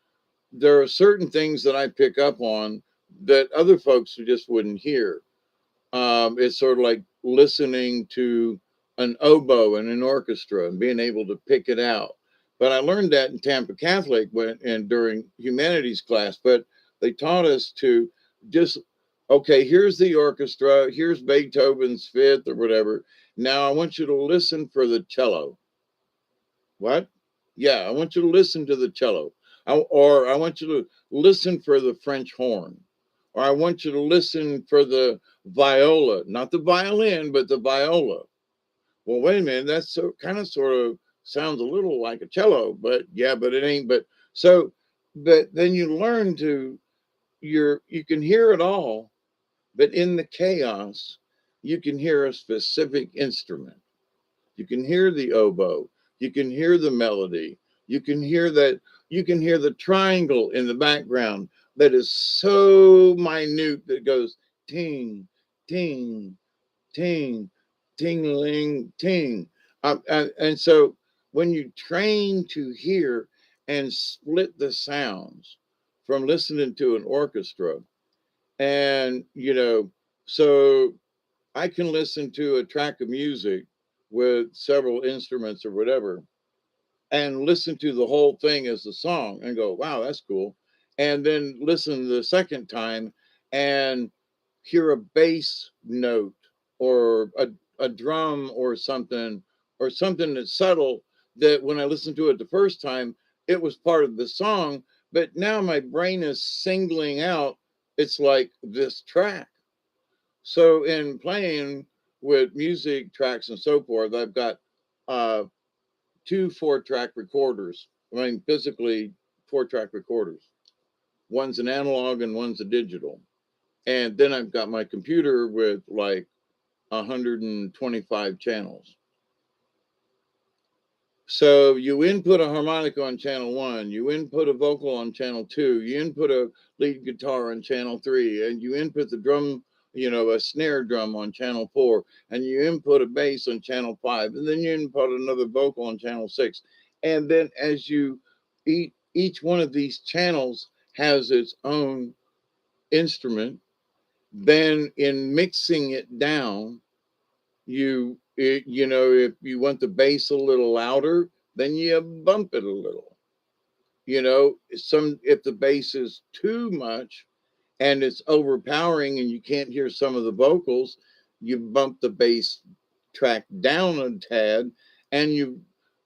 there are certain things that I pick up on that other folks just wouldn't hear. It's sort of like listening to an oboe in an orchestra and being able to pick it out. But I learned that in Tampa Catholic and during humanities class. But they taught us to just, okay, here's the orchestra, here's Beethoven's Fifth or whatever. Now I want you to listen for the cello. What? Yeah, I want you to listen to the cello. Or I want you to listen for the French horn. Or I want you to listen for the viola, not the violin, but the viola. Well, wait a minute, that's so kind of sort of sounds a little like a cello, but yeah, but it ain't. But so, but then you learn to you can hear it all, but in the chaos, you can hear a specific instrument. You can hear the oboe. You can hear the melody. You can hear that. You can hear the triangle in the background that is so minute that goes ting, ting, ting, tingling, ting. And so when you train to hear and split the sounds from listening to an orchestra, and so I can listen to a track of music with several instruments or whatever and listen to the whole thing as a song and go, wow, that's cool. And then listen the second time and hear a bass note or a drum or something that's subtle that when I listened to it the first time, it was part of the song. But now my brain is singling out, it's like this track. So in playing with music tracks and so forth, I've got uh, two 4-track recorders. I mean, physically 4-track recorders. One's an analog and one's a digital. And then I've got my computer with like 125 channels. So you input a harmonica on channel 1, you input a vocal on channel 2, you input a lead guitar on channel 3, and you input the drum, a snare drum on channel 4, and you input a bass on channel 5, and then you input another vocal on channel 6. And then as you each one of these channels has its own instrument, then in mixing it down, if you want the bass a little louder, then you bump it a little. Some if the bass is too much and it's overpowering and you can't hear some of the vocals, you bump the bass track down a tad and you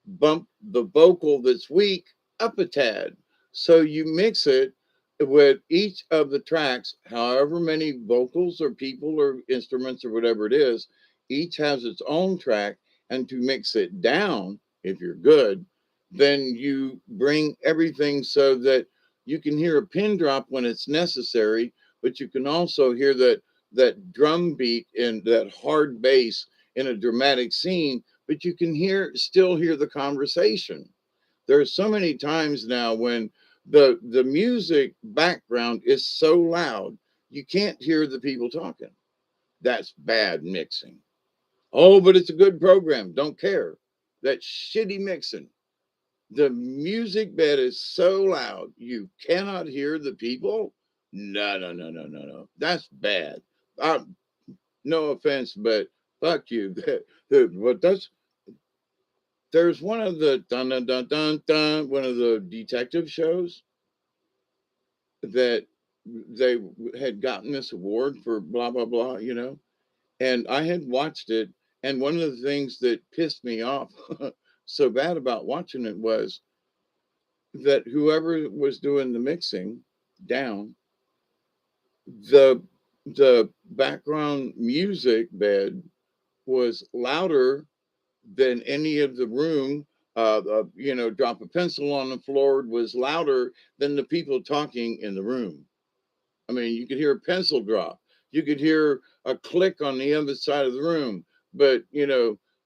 bump the vocal that's weak up a tad. So you mix it with each of the tracks, however many vocals or people or instruments or whatever it is, each has its own track, and to mix it down, if you're good, then you bring everything so that you can hear a pin drop when it's necessary, but you can also hear that drum beat and that hard bass in a dramatic scene, but you can still hear the conversation. There's so many times now when the music background is so loud you can't hear the people talking. That's bad mixing. Oh, but it's a good program. Don't care. That shitty mixing. The music bed is so loud you cannot hear the people. No, no, no, no, no, no. That's bad. No offense, but fuck you. But there's one of the dun dun dun dun dun, one of the detective shows that they had gotten this award for blah blah blah, and I had watched it, and one of the things that pissed me off so bad about watching it was that whoever was doing the mixing down, the the background music bed was louder than any of the room. Drop a pencil on the floor was louder than the people talking in the room. I mean, you could hear a pencil drop. You could hear a click on the other side of the room. But,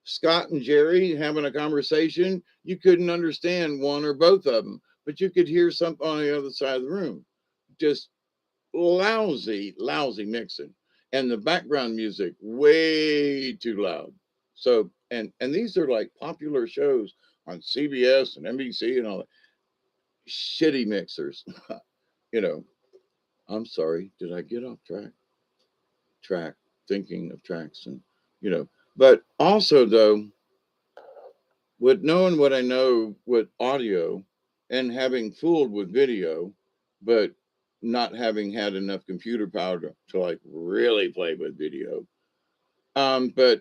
Scott and Jerry having a conversation, you couldn't understand one or both of them, but you could hear something on the other side of the room. Just lousy, lousy mixing. And the background music way too loud. So, and these are like popular shows on CBS and NBC and all that. Shitty mixers. you know, I'm sorry, did I get off track, thinking of tracks and you know but also though, with knowing what I know with audio and having fooled with video, but not having had enough computer power to like really play with video, but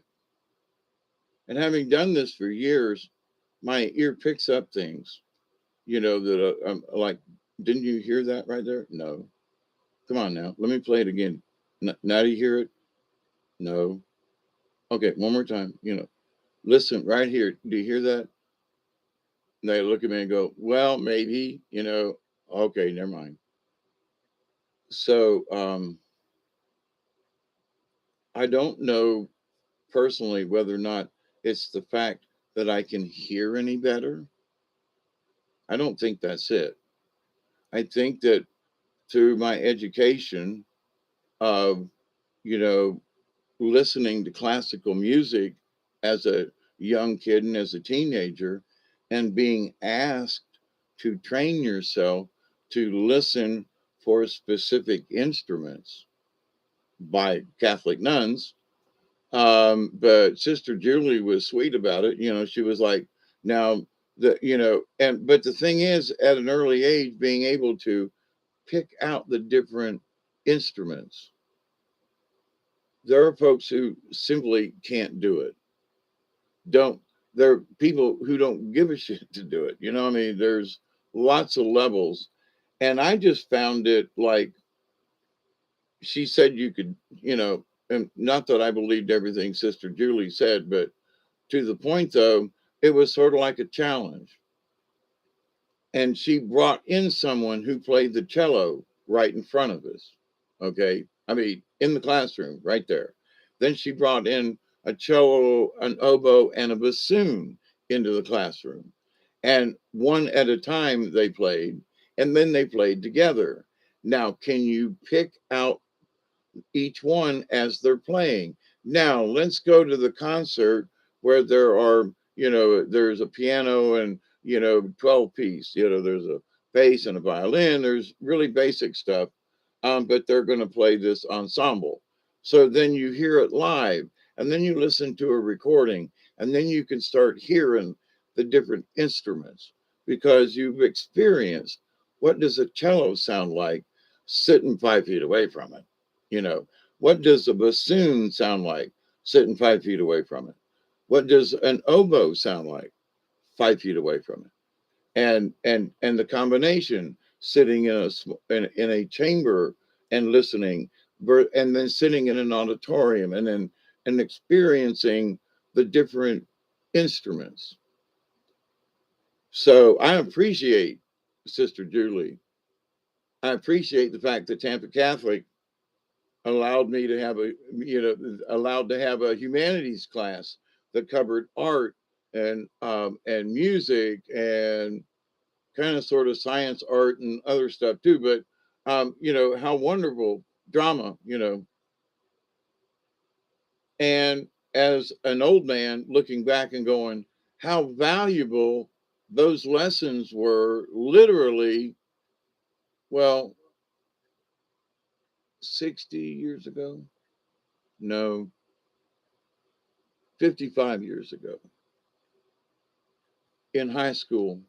and having done this for years, my ear picks up things, that like, didn't you hear that right there? No. Come on now, let me play it again. Now do you hear it? No. Okay, one more time. Listen right here. Do you hear that? And they look at me and go, well, maybe, okay, never mind. So I don't know personally whether or not it's the fact that I can hear any better. I don't think that's it. I think that through my education of, you know, listening to classical music as a young kid and as a teenager, and being asked to train yourself to listen for specific instruments by Catholic nuns. But Sister Julie was sweet about it. She was like, now, but the thing is, at an early age, being able to pick out the different instruments. There are folks who simply can't do it. Don't There are people who don't give a shit to do it. I mean, there's lots of levels. And I just found it like she said you could, and not that I believed everything Sister Julie said, but to the point though, it was sort of like a challenge. And she brought in someone who played the cello right in front of us. Okay. I mean, in the classroom, right there. Then she brought in a cello, an oboe, and a bassoon into the classroom. And one at a time they played, and then they played together. Now, can you pick out each one as they're playing? Now, let's go to the concert where there's a piano and, 12 piece, there's a bass and a violin, there's really basic stuff, but they're going to play this ensemble. So then you hear it live, and then you listen to a recording, and then you can start hearing the different instruments because you've experienced what does a cello sound like sitting 5 feet away from it. What does a bassoon sound like sitting 5 feet away from it? What does an oboe sound like 5 feet away from it? And the combination sitting in a chamber and listening, and then sitting in an auditorium, and then and experiencing the different instruments. So I appreciate Sister Julie. I appreciate the fact that Tampa Catholic allowed me to have allowed to have a humanities class that covered art and music and kind of sort of science, art, and other stuff too. But how wonderful drama, and as an old man looking back and going, how valuable those lessons were literally, well, 60 years ago? No, 55 years ago in high school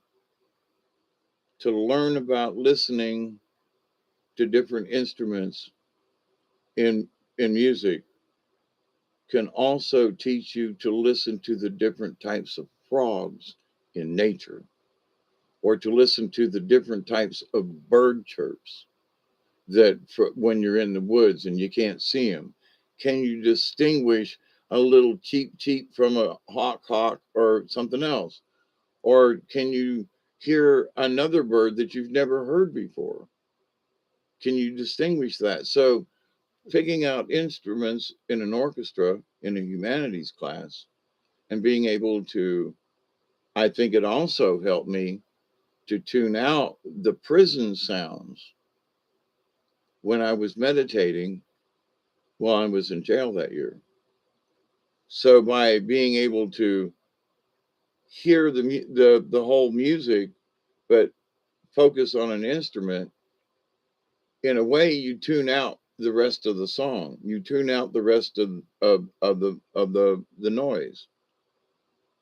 to learn about listening to different instruments in music can also teach you to listen to the different types of frogs in nature or to listen to the different types of bird chirps that when you're in the woods and you can't see them. Can you distinguish a little cheep cheep from a hawk hawk or something else? Or can you hear another bird that you've never heard before? Can you distinguish that? So picking out instruments in an orchestra in a humanities class and being able to, I think it also helped me to tune out the prison sounds when I was meditating while I was in jail that year. So by being able to hear the whole music, but focus on an instrument, in a way, you tune out the rest of the song. You tune out the rest of the noise.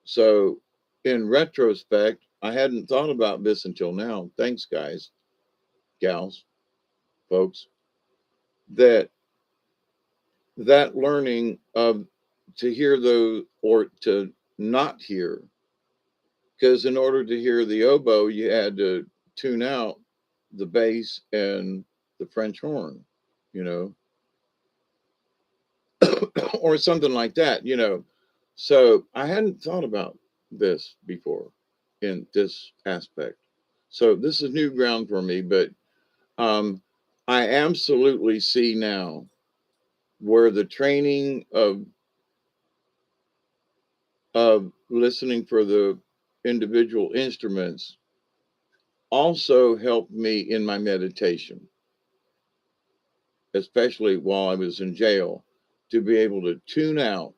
So, in retrospect, I hadn't thought about this until now. Thanks, guys, gals, folks. That learning of to hear those or to not hear, because in order to hear the oboe, you had to tune out the bass and the French horn, you know, or something like that. So I hadn't thought about this before in this aspect. So this is new ground for me, but um, I absolutely see now where the training of listening for the individual instruments also helped me in my meditation, especially while I was in jail, to be able to tune out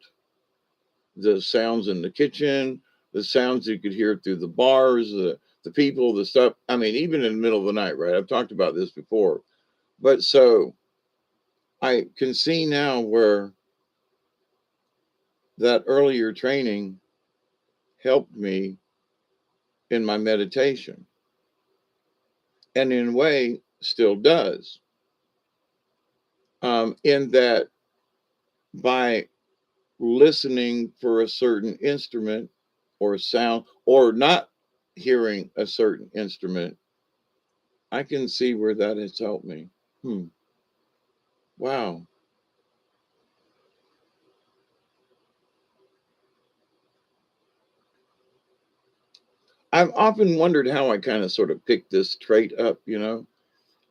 the sounds in the kitchen, the sounds you could hear through the bars, the people, the stuff. I mean, even in the middle of the night, right? I've talked about this before. But so I can see now where that earlier training helped me in my meditation, and in a way still does. In that by listening for a certain instrument or sound or not hearing a certain instrument, I can see where that has helped me. Hmm. Wow. I've often wondered how I kind of sort of picked this trait up.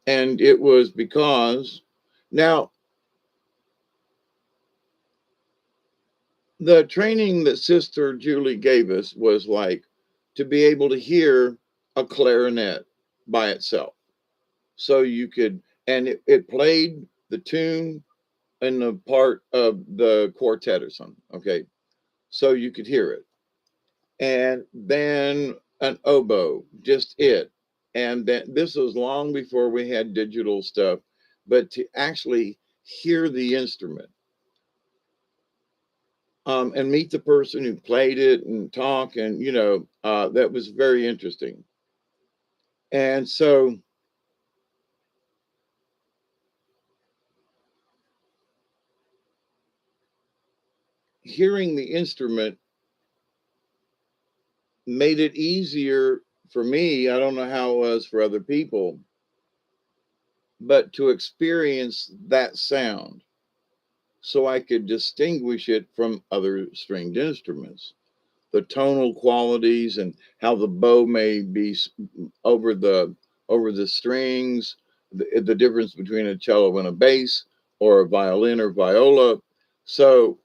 And it was because now the training that Sister Julie gave us was like to be able to hear a clarinet by itself. So you could, and it played the tune in the part of the quartet or something. Okay. So you could hear it. And then an oboe, just it. And then this was long before we had digital stuff, but to actually hear the instrument and meet the person who played it and talk, and that was very interesting. And so hearing the instrument made it easier for me. I don't know how it was for other people, but to experience that sound. so I could distinguish it from other stringed instruments. The tonal qualities and how the bow may be over the strings, the difference between a cello and a bass, or a violin or viola. So,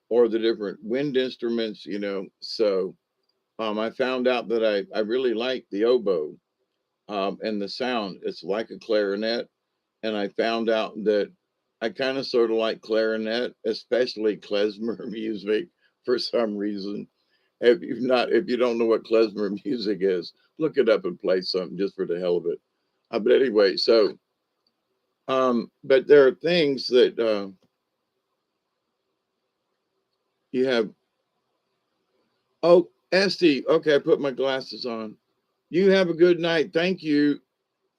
or the different wind instruments, So, I found out that I really like the oboe, and the sound. It's like a clarinet, and I found out that I kind of sort of like clarinet, especially klezmer music for some reason. If you don't know what klezmer music is, look it up and play something just for the hell of it. But anyway, so but there are things that you have. Oh, Esty, okay, I put my glasses on. You have a good night. Thank you.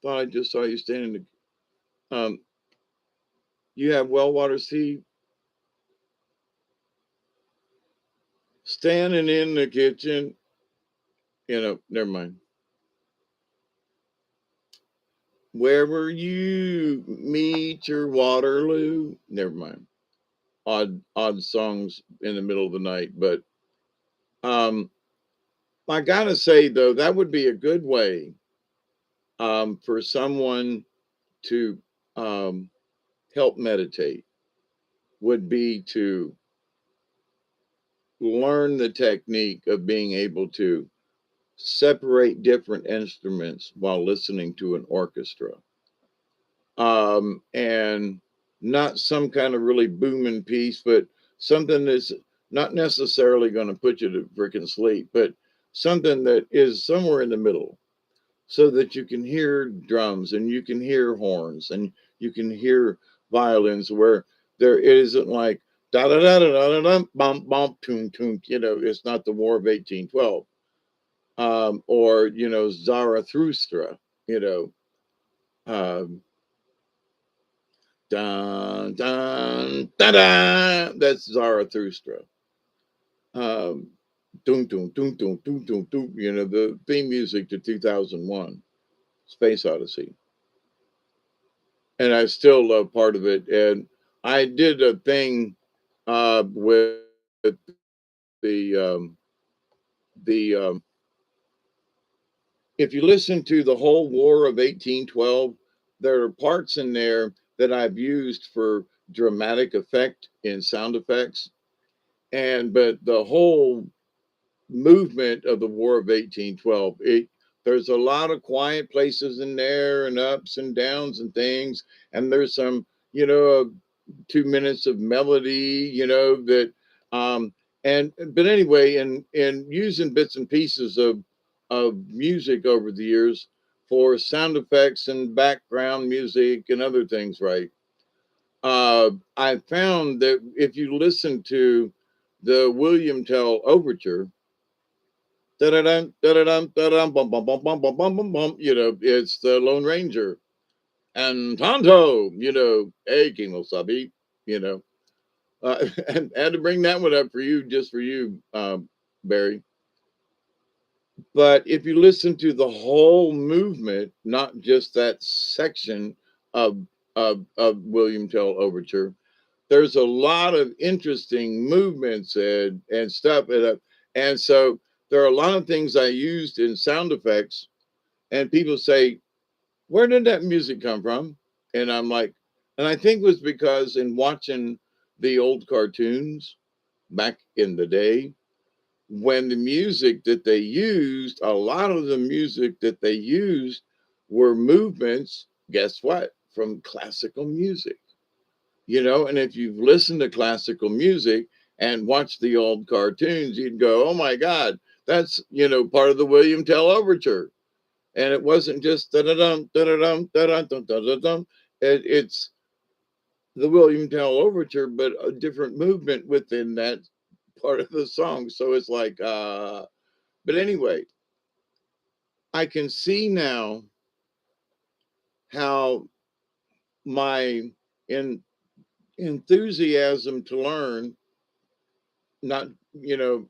Thought I just saw you standing. Um, you have well water sea standing in the kitchen. Never mind. Where were you meet your Waterloo? Never mind. Odd songs in the middle of the night, but um, I gotta say though that would be a good way for someone to um, help meditate. Would be to learn the technique of being able to separate different instruments while listening to an orchestra, and not some kind of really booming piece, but something that's not necessarily going to put you to freaking sleep, but something that is somewhere in the middle, so that you can hear drums and you can hear horns and you can hear violins where there it isn't like da da da da da da bump bump toom toom. It's not the War of 1812, or Zarathustra. You know, um, Dun, dun, da, da. That's Zarathustra. Um, Doom, doom, doom, doom, doom, doom, doom. The theme music to 2001 Space Odyssey. And I still love part of it. And I did a thing with the, if you listen to the whole War of 1812, there are parts in there that I've used for dramatic effect in sound effects. But the whole movement of the War of 1812, there's a lot of quiet places in there and ups and downs and things. And there's some, 2 minutes of melody, that, but anyway, and using bits and pieces of music over the years for sound effects and background music and other things, right? I found that if you listen to the William Tell Overture, da-da-dum, da-da-dum, da-dum, bum, bum, bum, bum, bum, bum, bum, bum, it's the Lone Ranger. And Tonto, hey, Kimosabi, you know. And I had to bring that one up for you, just for you, Barry. But if you listen to the whole movement, not just that section of of William Tell Overture, there's a lot of interesting movements and stuff. And so there are a lot of things I used in sound effects, and people say, "Where did that music come from?" And I'm like, and I think it was because in watching the old cartoons back in the day, when the music that they used, a lot of the music that they used were movements, guess what? From classical music. And if you've listened to classical music and watched the old cartoons, you'd go, "Oh my God, that's part of the William Tell Overture." And it wasn't just da da dum da da dum da da dum da da dum. It's the William Tell Overture, but a different movement within that part of the song. So it's like, but anyway, I can see now how my in, enthusiasm to learn, not you know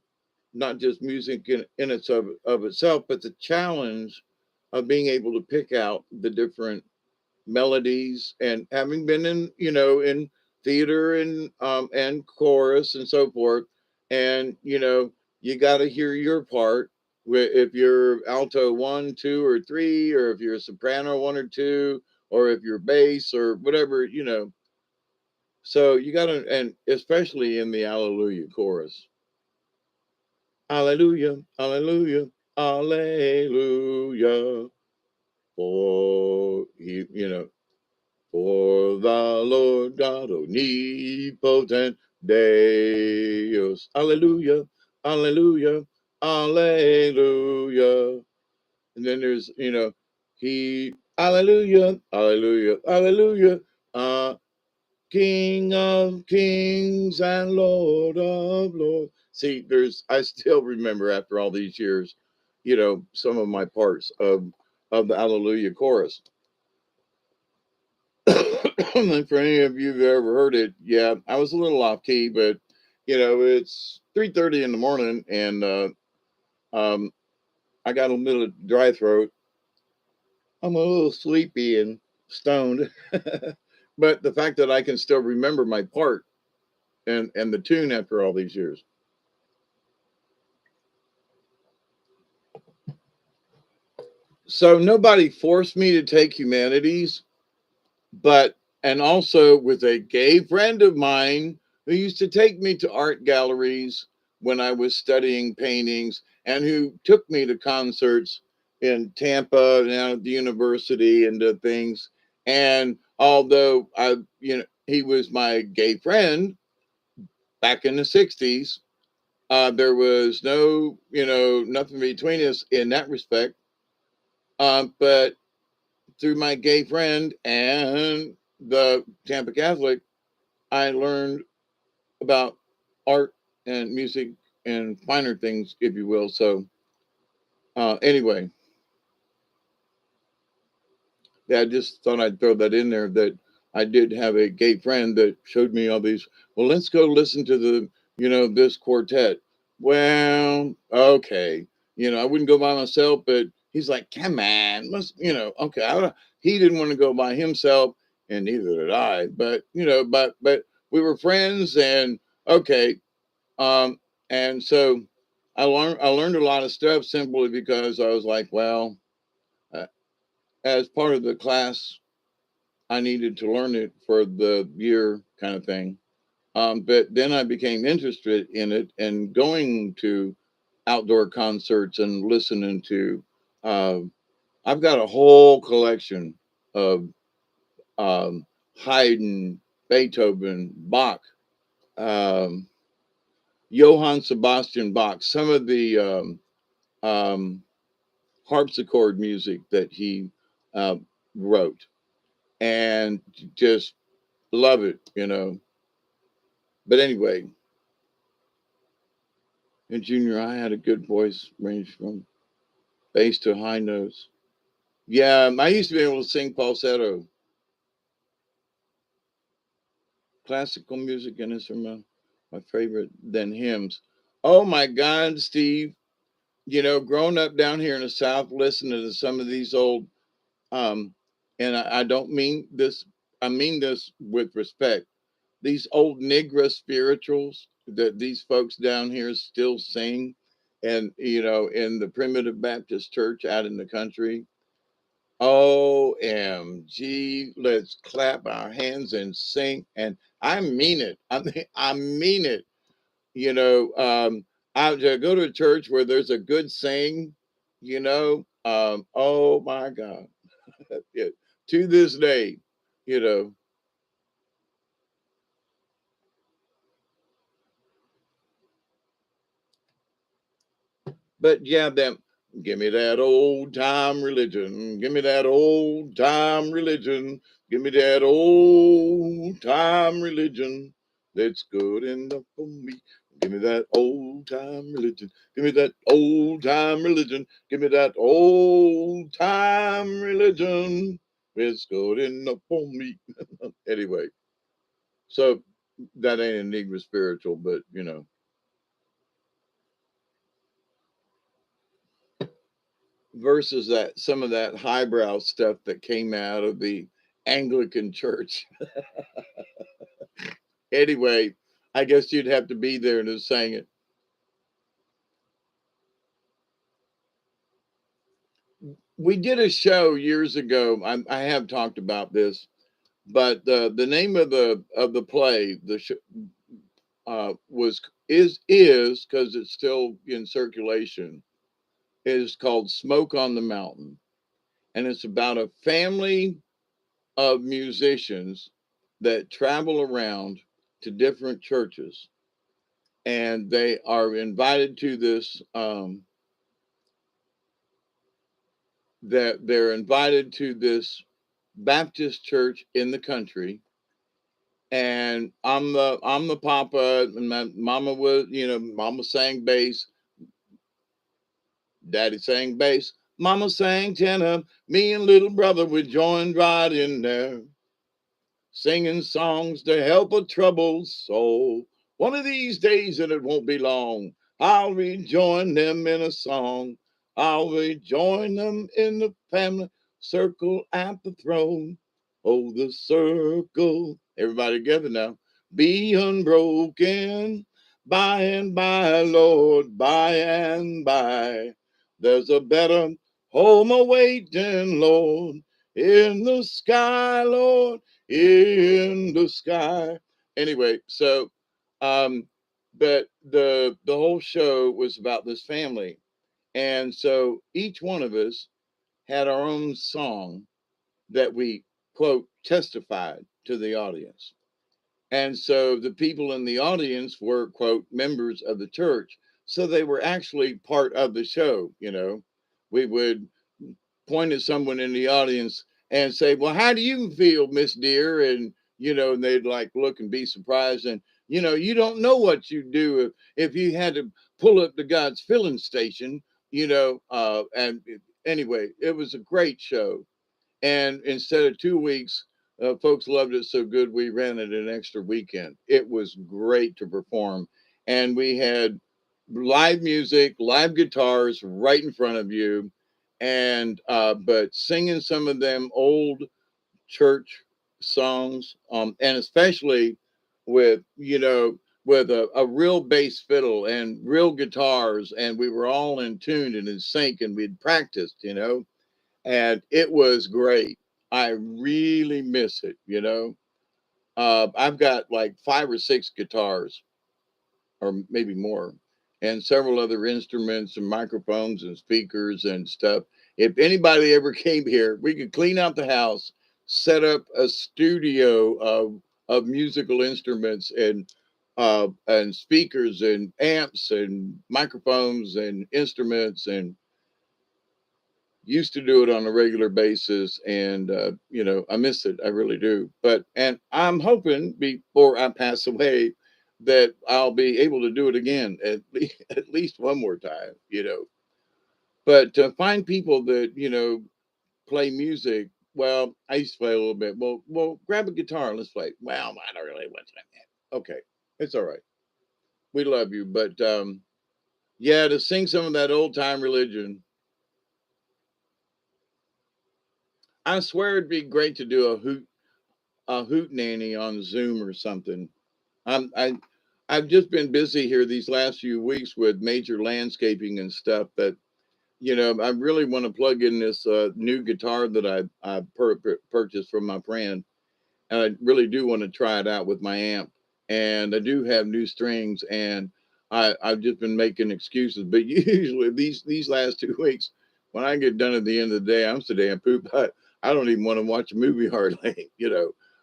not just music in its of itself, but the challenge of being able to pick out the different melodies, and having been in theater and chorus and so forth. And you got to hear your part. If you're alto one, two, or three, or if you're a soprano one or two, or if you're bass or whatever. So you got to, and especially in the Alleluia chorus, Alleluia, Alleluia, Alleluia, for for the Lord God omnipotent Deus. Alleluia, Alleluia, Alleluia. And then there's, he, Alleluia, Alleluia, Alleluia. King of kings and Lord of lords. See, I still remember after all these years, some of my parts of the Alleluia chorus. And for any of you who've ever heard it, yeah, I was a little off key, but it's 3:30 in the morning, and um, I got a little dry throat. I'm a little sleepy and stoned, but the fact that I can still remember my part and the tune after all these years. So nobody forced me to take humanities, but and also with a gay friend of mine who used to take me to art galleries when I was studying paintings and who took me to concerts in Tampa and out at the university and to things. And although he was my gay friend back in the 60s, there was nothing between us in that respect. But through my gay friend and the Tampa Catholic, I learned about art and music and finer things, if you will. So, anyway, yeah, I just thought I'd throw that in there that I did have a gay friend that showed me all these. Well, let's go listen to this quartet. Well, okay. I wouldn't go by myself, but he's like, come on, okay. He didn't want to go by himself, and neither did I. But, but we were friends, and okay. Um, and so I learned a lot of stuff simply because I was like, well, uh, as part of the class I needed to learn it for the year kind of thing. But then I became interested in it and going to outdoor concerts and listening to. Uh, I've got a whole collection of um, Haydn, Beethoven, Bach, um, Johann Sebastian Bach, some of the um, harpsichord music that he uh, wrote, and just love it. But anyway, in junior high, I had a good voice range from bass to high notes. Yeah, I used to be able to sing falsetto. Classical music and instrumental, my favorite, then hymns. Oh my God, Steve! Growing up down here in the South, listening to some of these old, um, and I don't mean this. I mean this with respect. These old Negro spirituals that these folks down here still sing, and in the primitive Baptist church out in the country. OMG, let's clap our hands and sing. And I mean it. I mean it. I go to a church where there's a good sing, oh my God. Yeah, to this day, you know, but yeah, them. Give me that old time religion. Give me that old time religion. Give me that old time religion. That's good enough for me. Give me that old time religion. Give me that old time religion. Give me that old time religion. It's good enough for me. Anyway, so that ain't a Negro spiritual, but versus that some of that highbrow stuff that came out of the Anglican Church. Anyway, I guess you'd have to be there to sing it. We did a show years ago. I have talked about this, but the name of the play was is because it's still in circulation. Is called Smoke on the Mountain, and it's about a family of musicians that travel around to different churches, and they are invited to this. That they're invited to this Baptist church in the country, and I'm the papa, and my mama was, mama sang bass, daddy sang bass, mama sang tenor, me and little brother we joined right in there, singing songs to help a troubled soul. One of these days, and it won't be long, I'll rejoin them in a song. I'll rejoin them in the family circle at the throne. Oh, the circle. Everybody together now. Be unbroken by and by, Lord, by and by. There's a better home awaiting, Lord, in the sky, Lord, in the sky. Anyway, so um but the whole show was about this family. And so each one of us had our own song that we quote testified to the audience. And so the people in the audience were quote members of the church. So they were actually part of the show. We would point at someone in the audience and say, "Well, how do you feel, Miss Dear?" And they'd like look and be surprised. And you don't know what you'd do if you had to pull up to God's filling station. And anyway, it was a great show. And instead of 2 weeks, folks loved it so good we ran it an extra weekend. It was great to perform, and we had live music, live guitars right in front of you, and but singing some of them old church songs, and especially with with a real bass fiddle and real guitars, and we were all in tune and in sync, and we'd practiced, and it was great. I really miss it. I've got like 5 or 6 guitars, or maybe more, and several other instruments and microphones and speakers and stuff. If anybody ever came here, we could clean out the house, set up a studio of musical instruments and speakers and amps and microphones and instruments, and used to do it on a regular basis. And I miss it, I really do. And I'm hoping before I pass away that I'll be able to do it again at least one more time. But to find people that play music, well, I used to play a little bit. Well, grab a guitar and let's play. Well, I don't really want to. Okay, it's all right, we love you. But yeah, to sing some of that old time religion, I swear it'd be great to do a hoot nanny on Zoom or something. I'm I I've just been busy here these last few weeks with major landscaping and stuff, but I really want to plug in this new guitar that I purchased from my friend, and I really do want to try it out with my amp. And I do have new strings, and I've just been making excuses. But usually these last 2 weeks, when I get done at the end of the day, I'm so damn pooped. I don't even want to watch a movie hardly.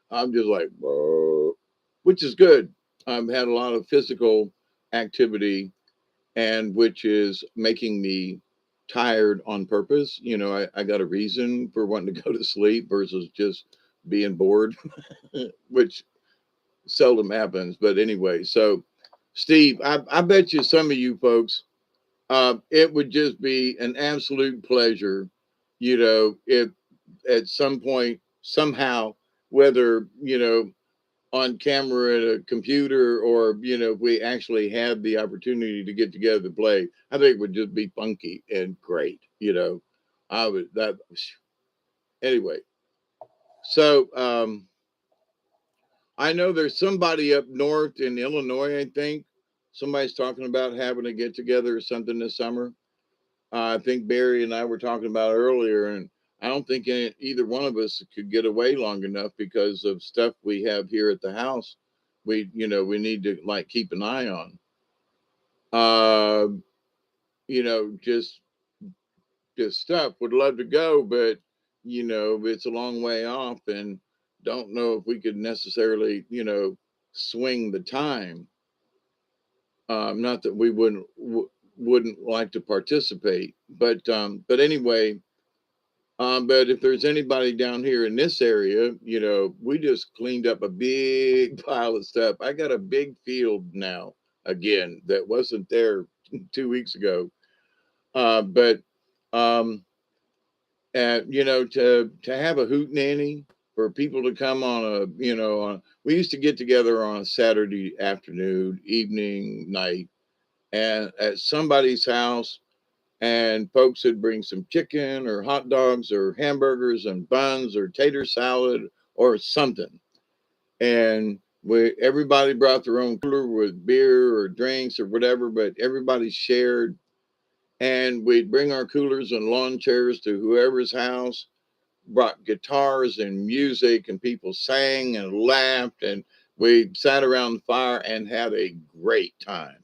I'm just like, whoa, which is good. I've had a lot of physical activity, and which is making me tired on purpose. I got a reason for wanting to go to sleep versus just being bored, which seldom happens. But anyway, so Steve, I bet you some of you folks, it would just be an absolute pleasure, if at some point, somehow, whether, on camera at a computer, or, if we actually had the opportunity to get together to play, I think it would just be funky and great. I would, that, anyway. So, I know there's somebody up north in Illinois, I think. Somebody's talking about having a get together or something this summer. I think Barry and I were talking about earlier, and I don't think either one of us could get away long enough because of stuff we have here at the house. We need to like keep an eye on. Uh, just stuff. Would love to go, but it's a long way off, and don't know if we could necessarily, swing the time. Not that we wouldn't like to participate, but anyway. But if there's anybody down here in this area, we just cleaned up a big pile of stuff. I got a big field now again that wasn't there 2 weeks ago. But um, to have a hoot nanny for people to come on we used to get together on a Saturday afternoon, evening, night, and at somebody's house, and folks would bring some chicken or hot dogs or hamburgers and buns or tater salad or something. And everybody brought their own cooler with beer or drinks or whatever, but everybody shared. And we'd bring our coolers and lawn chairs to whoever's house, brought guitars and music, and people sang and laughed, and we sat around the fire and had a great time.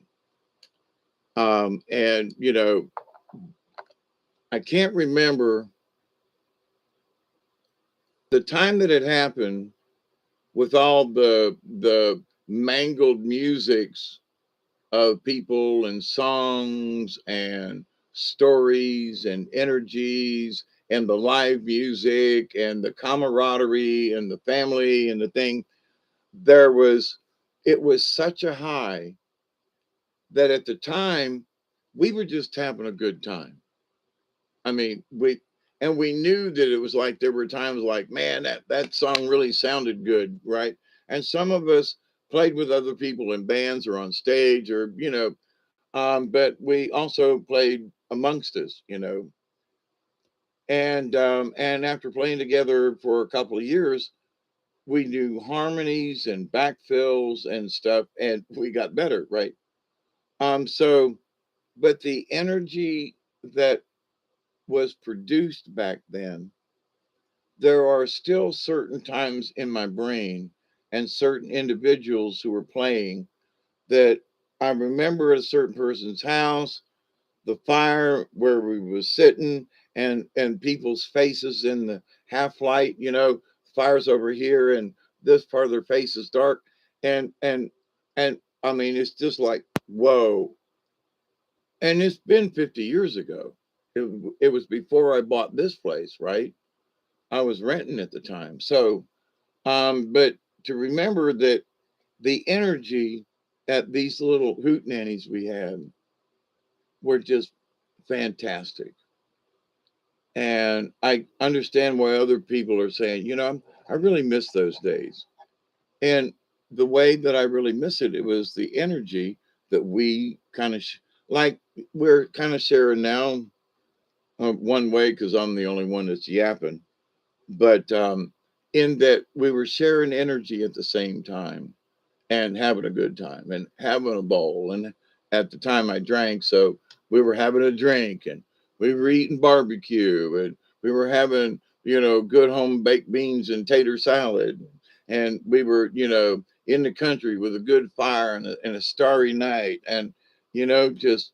And I can't remember the time that it happened with all the mangled musics of people and songs and stories and energies and the live music and the camaraderie and the family and the thing. there was it was such a high that at the time we were just having a good time. I mean, we knew that it was like there were times like, man, that song really sounded good, right? And some of us played with other people in bands or on stage, or but we also played amongst us, and after playing together for a couple of years, we knew harmonies and backfills and stuff, and we got better, right? So, but the energy that was produced back then, there are still certain times in my brain and certain individuals who were playing that I remember at a certain person's house, the fire where we was sitting, and people's faces in the half light, fire's over here and this part of their face is dark, and I mean, it's just like, whoa. And it's been 50 years ago. It was before I bought this place, right? I was renting at the time. So, but to remember that the energy at these little hoot nannies we had were just fantastic. And I understand why other people are saying, I really miss those days. And the way that I really miss it, it was the energy that we kind of like we're kind of sharing now, one way, because I'm the only one that's yapping, but in that we were sharing energy at the same time and having a good time and having a bowl. And at the time I drank, so we were having a drink, and we were eating barbecue, and we were having, good home baked beans and tater salad. And we were, in the country with a good fire and a starry night. And, just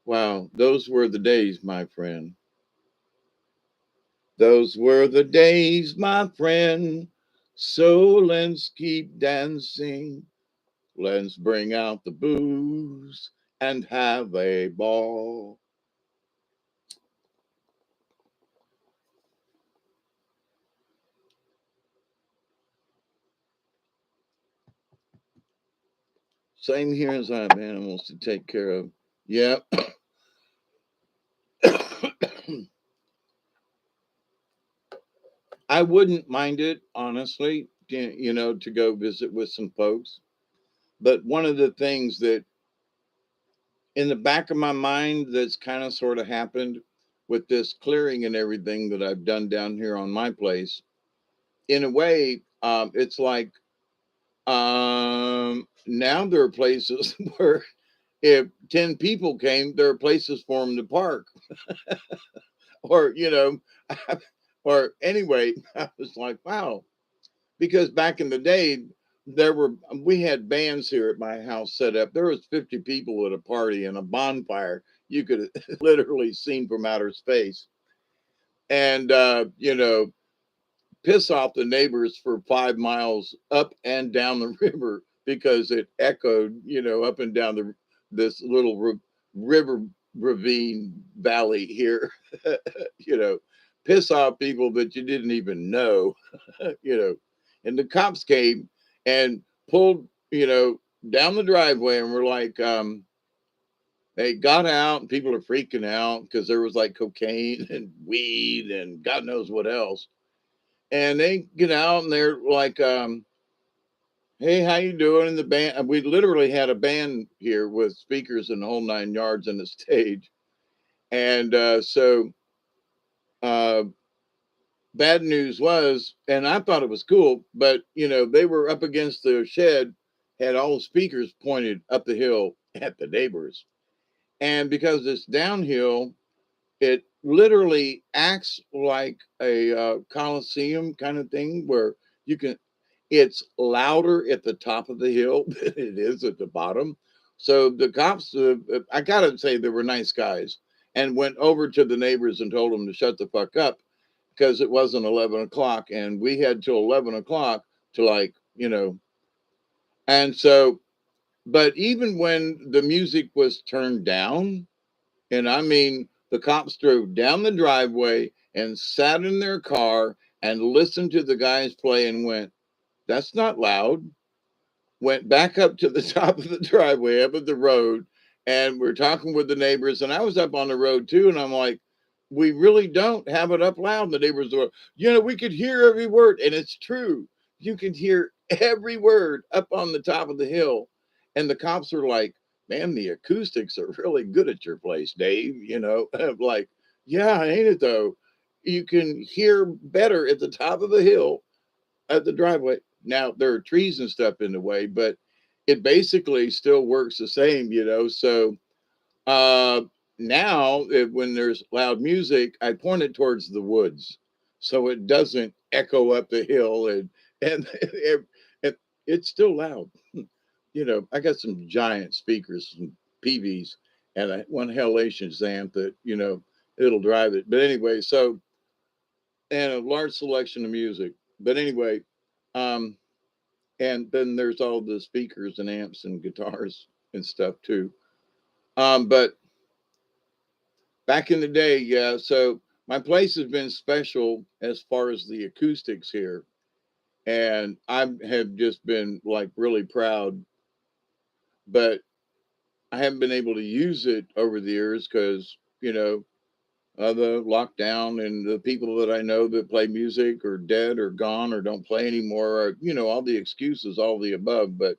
wow, those were the days, my friend. Those were the days, my friend. So let's keep dancing. Let's bring out the booze and have a ball. Same here, as I have animals to take care of. Yeah. I wouldn't mind it, honestly, to go visit with some folks. But one of the things that in the back of my mind that's kind of sort of happened with this clearing and everything that I've done down here on my place, in a way, it's like Now there are places where if 10 people came, there are places for them to park, or, or anyway, I was like, wow, because back in the day, we had bands here at my house set up. There was 50 people at a party and a bonfire. You could literally seen from outer space. And, piss off the neighbors for 5 miles up and down the river because it echoed, up and down this little river ravine valley here, you know, piss off people that you didn't even know, you know. And the cops came and pulled, down the driveway and were like, they got out and people are freaking out because there was like cocaine and weed and God knows what else. And they get out and they're like, hey, how you doing? In the band, we literally had a band here with speakers and the whole 9 yards on the stage. And uh, bad news was, and I thought it was cool, but they were up against the shed, had all the speakers pointed up the hill at the neighbors. And because it's downhill, it literally acts like a coliseum kind of thing where you can it's louder at the top of the hill than it is at the bottom. So the cops, I gotta say, they were nice guys and went over to the neighbors and told them to shut the fuck up because it wasn't 11 o'clock and we had till 11 o'clock to and so, but even when the music was turned down, and I mean, the cops drove down the driveway and sat in their car and listened to the guys play and went, that's not loud. Went back up to the top of the driveway, up at the road, and we're talking with the neighbors. And I was up on the road too, and I'm like, we really don't have it up loud. And the neighbors were, we could hear every word. And it's true. You can hear every word up on the top of the hill. And the cops are like, man, the acoustics are really good at your place, Dave. I'm like, yeah, ain't it though? You can hear better at the top of the hill at the driveway. Now there are trees and stuff in the way, but it basically still works the same. So uh, now when there's loud music, I point it towards the woods so it doesn't echo up the hill and it, it's still loud. I got some giant speakers, some PVs, and one Hellation amp that it'll drive it. But anyway, so and a large selection of music. But anyway, um, and then there's all the speakers and amps and guitars and stuff too. But back in the day, yeah. So my place has been special as far as the acoustics here, and I have just been like really proud. But I haven't been able to use it over the years because the lockdown and the people that I know that play music are dead or gone or don't play anymore. Or, all the excuses, all the above. But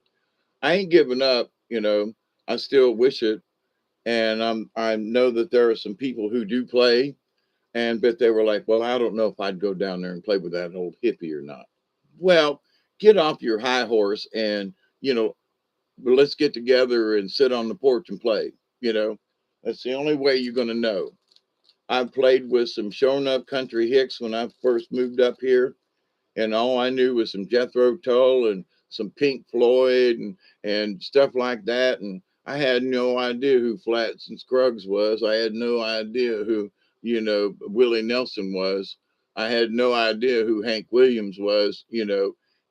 I ain't giving up. I still wish it. And I know that there are some people who do play, but they were like, well, I don't know if I'd go down there and play with that old hippie or not. Well, get off your high horse and, you know, let's get together and sit on the porch and play. You know, that's the only way you're going to know. I played with some showing up country hicks when I first moved up here, and all I knew was some Jethro Tull and some Pink Floyd and stuff like that. And I had no idea who Flats and Scruggs was. I had no idea who Willie Nelson was. I had no idea who Hank Williams was.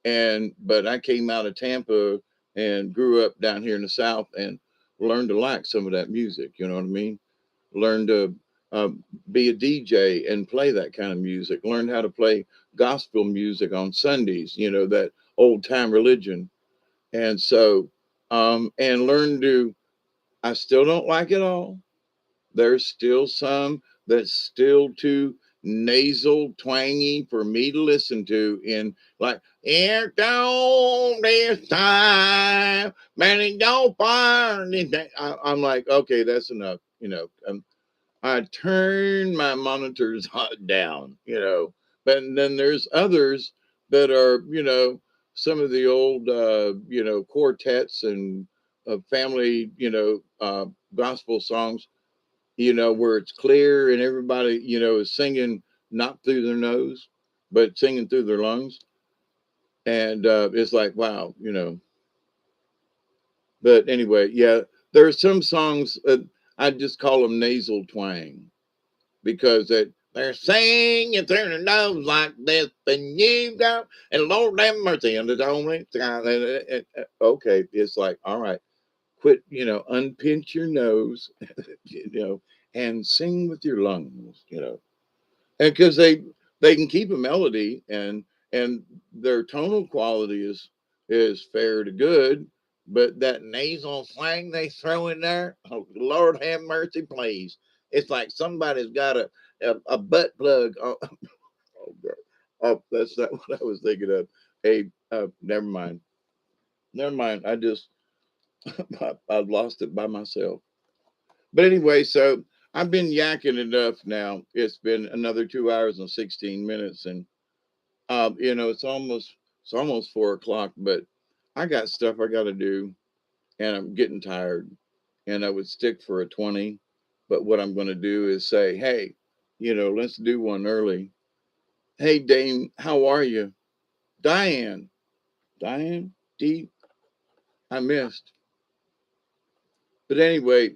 But I came out of Tampa and grew up down here in the South and learned to like some of that music. You know what I mean? Learned to be a DJ and play that kind of music. Learned how to play gospel music on Sundays, that old time religion. And so, and learned to, I still don't like it all. There's still some that's still too nasal, twangy for me to listen to in like, here don't this time, man, it don't fire. I'm like, okay, that's enough. I turn my monitors down. But then there's others that are, some of the old, quartets and family, gospel songs, where it's clear and everybody, is singing not through their nose, but singing through their lungs. And it's like, wow, But anyway, yeah, there are some songs, I just call them nasal twang because they're singing through their nose like this, and you go, and Lord have mercy, and it's only, okay, it's like, all right, quit, unpinch your nose, you know, and sing with your lungs, and because they can keep a melody and their tonal quality is fair to good, but that nasal slang they throw in there, oh Lord have mercy, please. It's like somebody's got a butt plug. Oh, oh, God. Oh, that's not what I was thinking of. Hey, never mind. Never mind. I just I've lost it by myself. But anyway, so I've been yakking enough now. It's been another 2 hours and 16 minutes, and it's almost 4 o'clock, but I got stuff I got to do, and I'm getting tired. And I would stick for a 20, but what I'm going to do is say, hey, let's do one early. Hey, Dane, how are you? Diane, Diane, D, I missed. But anyway,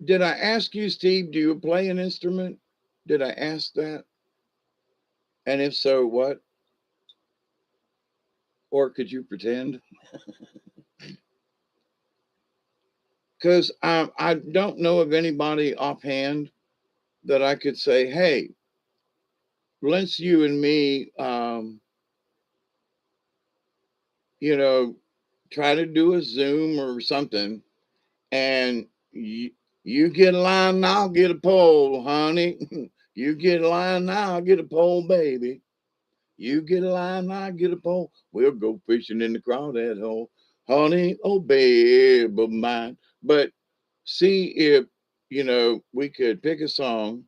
did I ask you, Steve? Do you play an instrument? Did I ask that? And if so, what? Or could you pretend? Because I don't know of anybody offhand that I could say, hey, let's you and me, you know, try to do a Zoom or something, and you get a line, and I'll get a pole, honey. You get a line, and I'll get a pole, baby. You get a line, I get a pole. We'll go fishing in the crawdad hole, honey, oh babe of mine. But see if we could pick a song,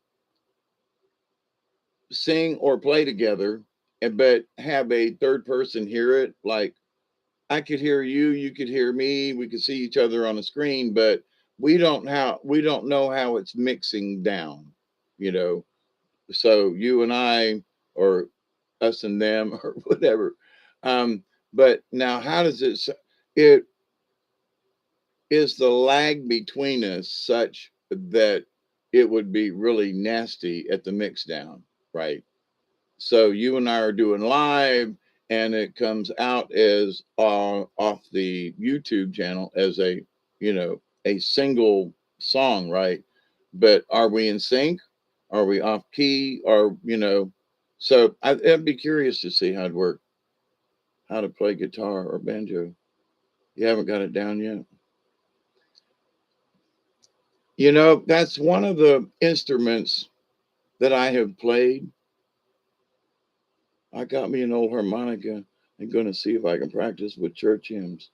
sing or play together, and but have a third person hear it. Like I could hear you, you could hear me, we could see each other on the screen, but we don't know how it's mixing down, you know. So you and I, or us and them, or whatever. But now, how does it is the lag between us such that it would be really nasty at the mix down, right? So you and I are doing live, and it comes out as off the YouTube channel as a single song, right? But are we in sync? Are we off key? Or So I'd be curious to see how it work, how to play guitar or banjo. You haven't got it down yet. That's one of the instruments that I have played. I got me an old harmonica and going to see if I can practice with church hymns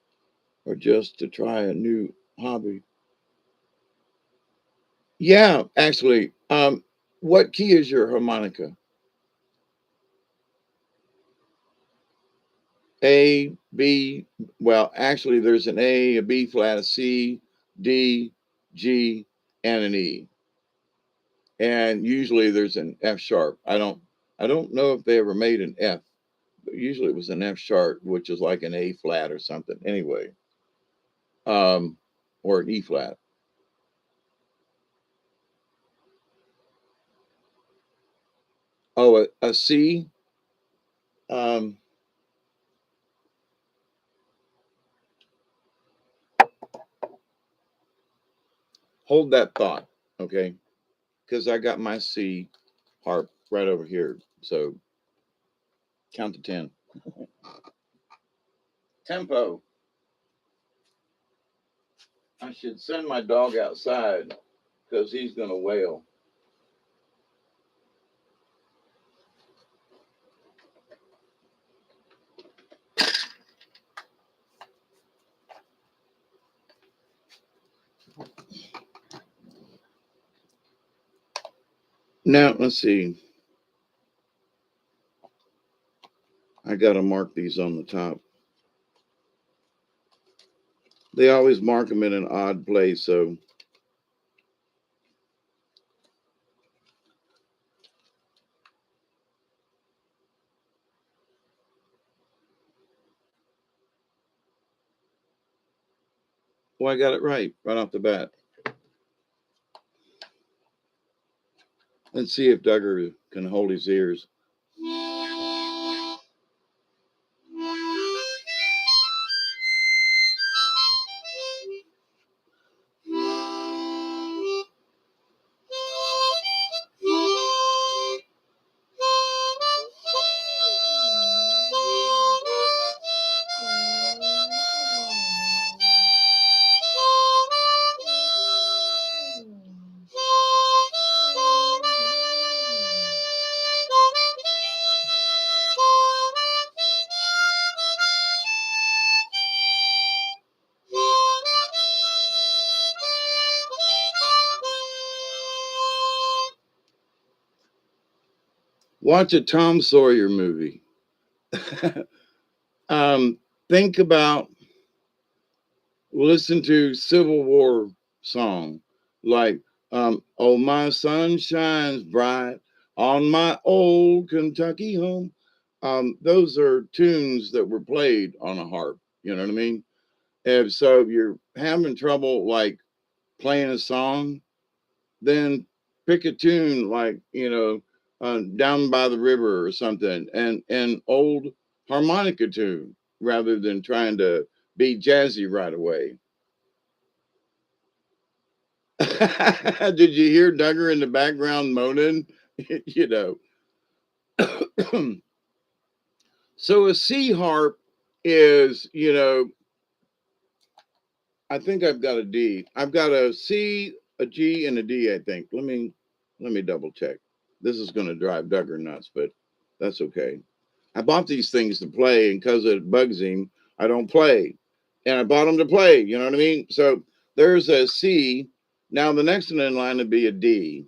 or just to try a new hobby. Yeah, actually, what key is your harmonica? A, B. Well, actually, there's an A, a B flat, a C, D, G, and an E. And usually there's an F sharp. I don't know if they ever made an F, but usually it was an F sharp, which is like an A flat or something. Anyway, um, or an E flat. Oh, a C. Um, hold that thought, okay? Because I got my C harp right over here. So count to 10. Tempo. I should send my dog outside because he's going to wail. Now, let's see. I got to mark these on the top. They always mark them in an odd place, so well, I got it right off the bat. Let's see if Duggar can hold his ears. Watch a Tom Sawyer movie. um, think about, listen to Civil War song like "Oh My Sun Shines Bright on My Old Kentucky Home." Those are tunes that were played on a harp. You know what I mean? And so if you're having trouble like playing a song, then pick a tune like "Down by the River" or something, and an old harmonica tune rather than trying to be jazzy right away. Did you hear Duggar in the background moaning? you know. So a C harp is, I think I've got a D. I've got a C, a G, and a D, I think. Let me double check. This is gonna drive Duggar nuts, but that's okay. I bought these things to play, and because it bugs him, I don't play. And I bought them to play, you know what I mean? So there's a C. Now the next one in line would be a D.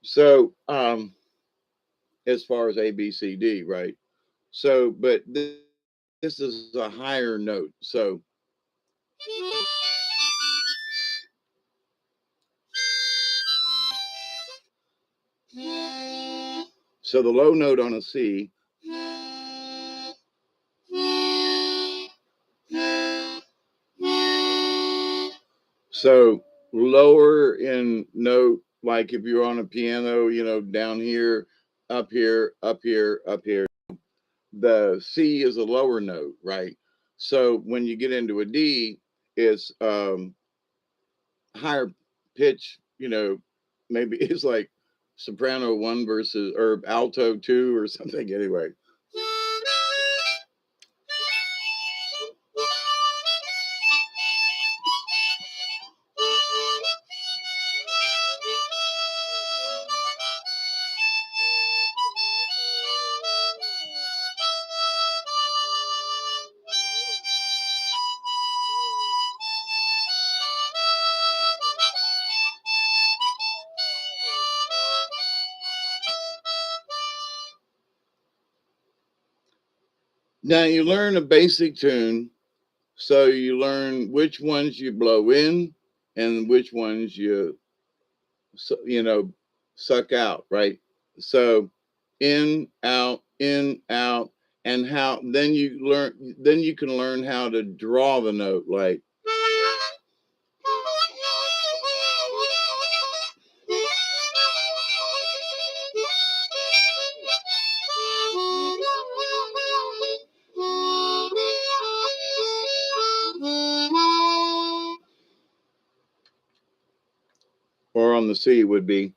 So as far as A, B, C, D, right? So, but this is a higher note. So, so the low note on a C. So lower in note, like if you're on a piano, down here, up here, up here, up here. The C is a lower note, right? So when you get into a D, it's higher pitch, maybe it's like soprano one versus or alto two or something anyway. Now you learn a basic tune, so you learn which ones you blow in and which ones you suck out, right? So in, out, and how then you can learn how to draw the note like or on the C would be.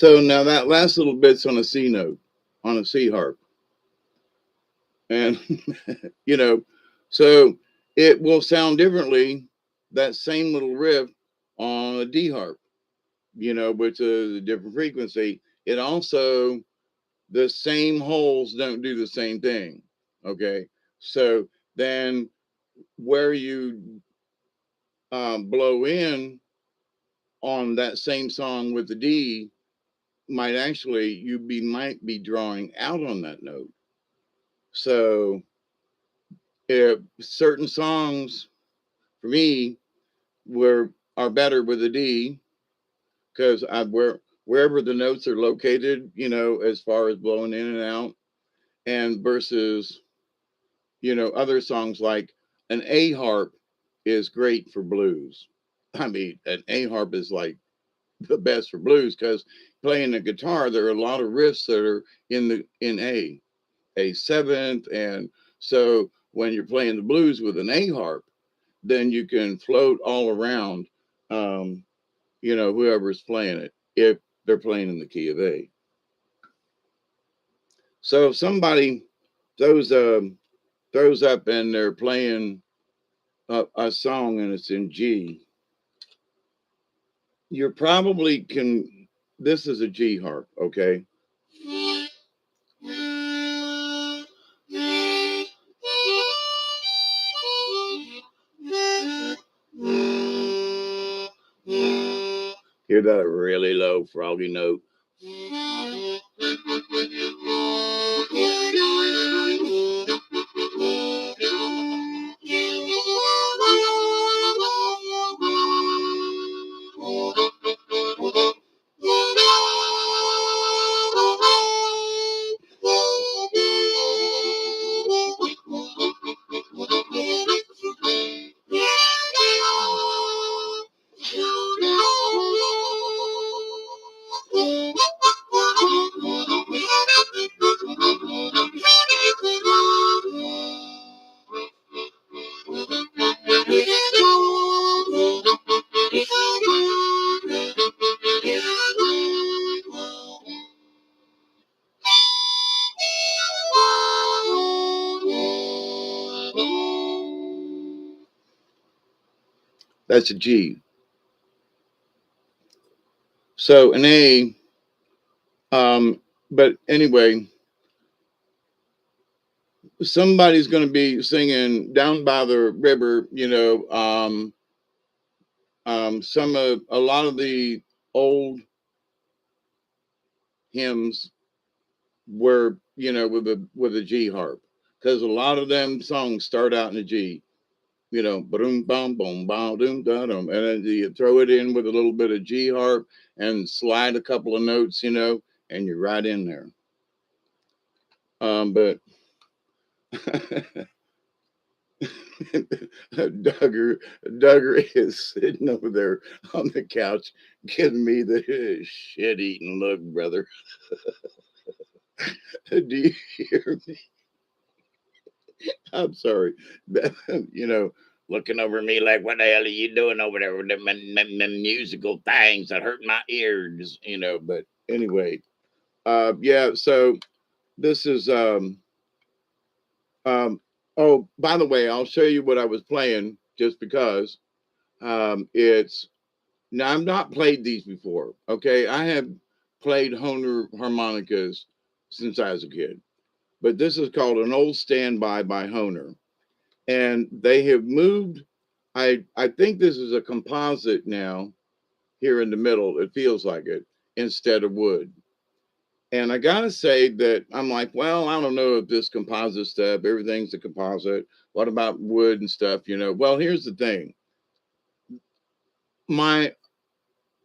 So now that last little bit's on a C note, on a C harp, and you know, so it will sound differently. That same little riff on a D harp, which is a different frequency. It also, the same holes don't do the same thing. Okay, so then where you blow in on that same song with the D might actually might be drawing out on that note. So if certain songs for me were are better with a D because wherever the notes are located, as far as blowing in and out, and versus other songs like an A harp is great for blues. I mean, an A harp is like the best for blues because playing the guitar, there are a lot of riffs that are in A seventh, and so when you're playing the blues with an A harp, then you can float all around, um, whoever's playing it if they're playing in the key of A. So if somebody throws throws up and they're playing a song and it's in G, you're probably can. This is a G harp, okay? Hear that really low froggy note. That's a G. So an A, but anyway, somebody's going to be singing down by the river, some of a lot of the old hymns were, with a G harp, because a lot of them songs start out in a G, boom, bum, boom, bum, doom, da, dum, and then you throw it in with a little bit of G harp and slide a couple of notes, and you're right in there. But Duggar is sitting over there on the couch giving me the shit eating look, brother. Do you hear me? I'm sorry. Looking over me like, what the hell are you doing over there with them musical things that hurt my ears, but anyway, yeah, so this is, oh, by the way, I'll show you what I was playing just because, it's, now I've not played these before. Okay. I have played Hohner harmonicas since I was a kid, but this is called an old standby by Hohner. And they have moved. I think this is a composite now here in the middle. It feels like it instead of wood. And I gotta say that I'm like, well, I don't know if this composite stuff, everything's a composite. What about wood and stuff? Well, here's the thing. My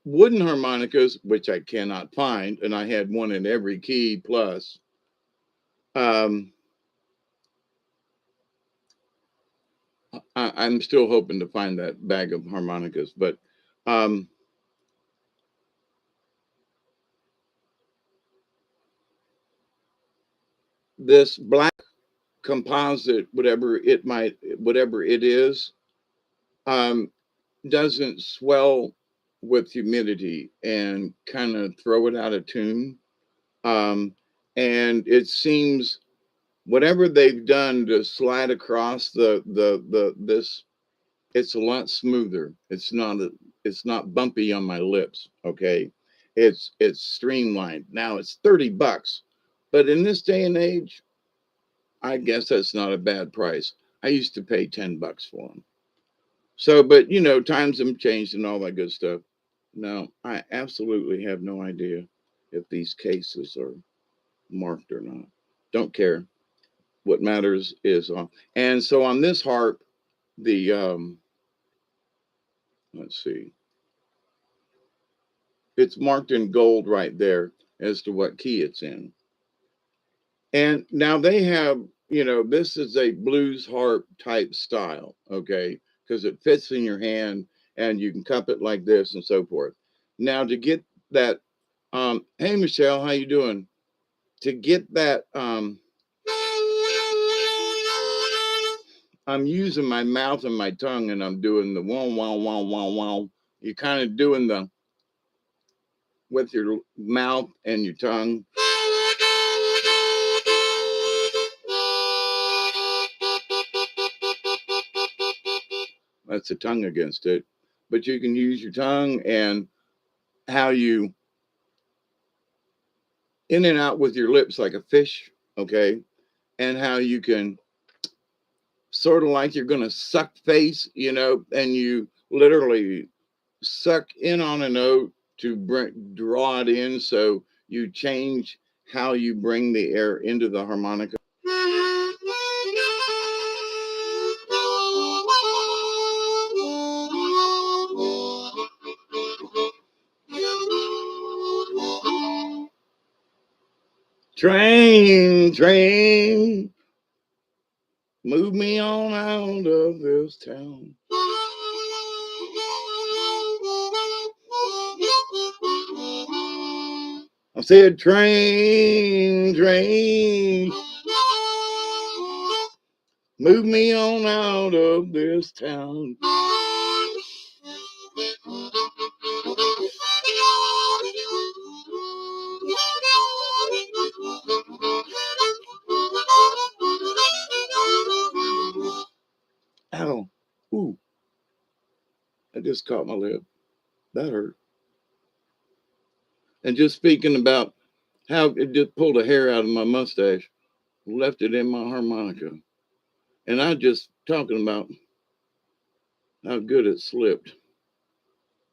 wooden harmonicas, which I cannot find, and I had one in every key plus. Um, I'm still hoping to find that bag of harmonicas, but um, this black composite, whatever it is, um, doesn't swell. with humidity and kind of throw it out of tune. Um, and it seems whatever they've done to slide across the this, it's a lot smoother. It's not bumpy on my lips. Okay, it's streamlined. Now it's $30, but in this day and age, I guess that's not a bad price. I used to pay $10 for them. So, but times have changed and all that good stuff. No, I absolutely have no idea if these cases are marked or not. Don't care. What matters is on. And so on this harp, the let's see, it's marked in gold right there as to what key it's in. And now they have, this is a blues harp type style, okay, because it fits in your hand and you can cup it like this and so forth. Now to get that, hey Michelle, how you doing? To get that, I'm using my mouth and my tongue and I'm doing the wow, wow, wow, wow, wow. You're kind of doing the with your mouth and your tongue. That's the tongue against it. But you can use your tongue and how you in and out with your lips like a fish, okay? And how you can sort of like you're going to suck face, and you literally suck in on a note to draw it in. So you change how you bring the air into the harmonica. Train, train, move me on out of this town. I said, train, train, move me on out of this town. Ow. Ooh, I just caught my lip. That hurt. And just speaking about how it just pulled a hair out of my mustache, left it in my harmonica. And I just talking about how good it slipped.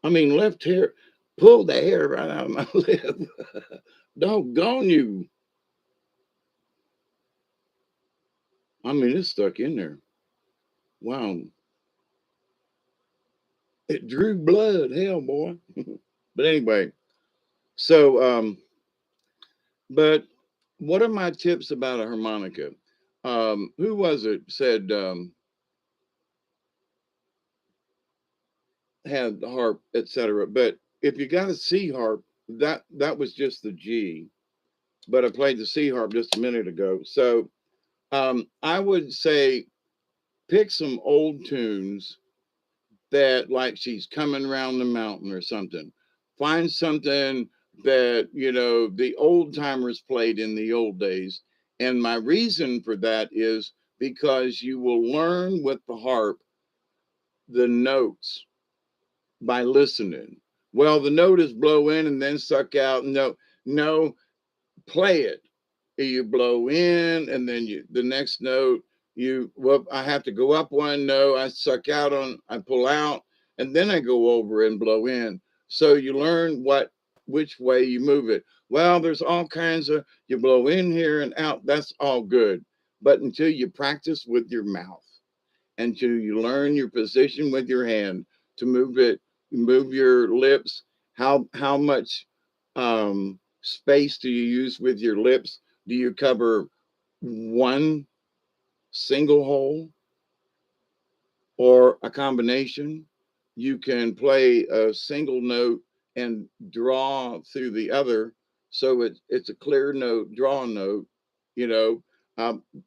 I mean, left hair, pulled the hair right out of my lip. Doggone you. I mean, it's stuck in there. Wow. It drew blood. Hell, boy. But anyway, so, but what are my tips about a harmonica? Who was it said had the harp, etc. But if you got a C harp, that was just the G. But I played the C harp just a minute ago. So I would say pick some old tunes that like she's coming around the mountain or something. Find something that, the old timers played in the old days. And my reason for that is because you will learn with the harp the notes by listening. Well, the note is blow in and then suck out. No, no, play it. You blow in and then the next note I have to go up one. No, I suck out on, I pull out, and then I go over and blow in. So you learn which way you move it. Well, there's all kinds of, you blow in here and out. That's all good. But until you practice with your mouth, until you learn your position with your hand to move it, move your lips, how much space do you use with your lips? Do you cover one single hole or a combination? You can play a single note and draw through the other, so it's a clear note, draw note, you know,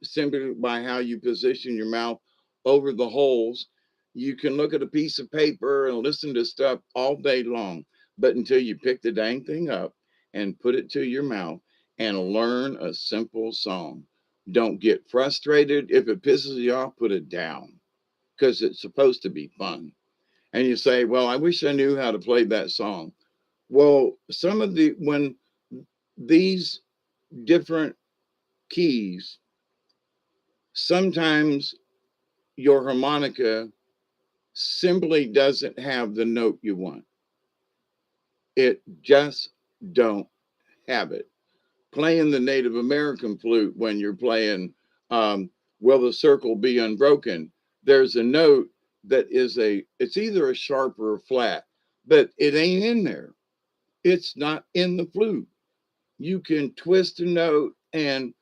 simply by how you position your mouth over the holes. You can look at a piece of paper and listen to stuff all day long, but until you pick the dang thing up and put it to your mouth and learn a simple song, don't get frustrated. If it pisses you off, put it down because it's supposed to be fun. And you say, well, I wish I knew how to play that song. Well, some of the, when these different keys, sometimes your harmonica simply doesn't have the note you want. It just don't have it. Playing the Native American flute when you're playing Will the Circle Be Unbroken, there's a note that is it's either a sharp or a flat, but it ain't in there. It's not in the flute. You can twist a note, and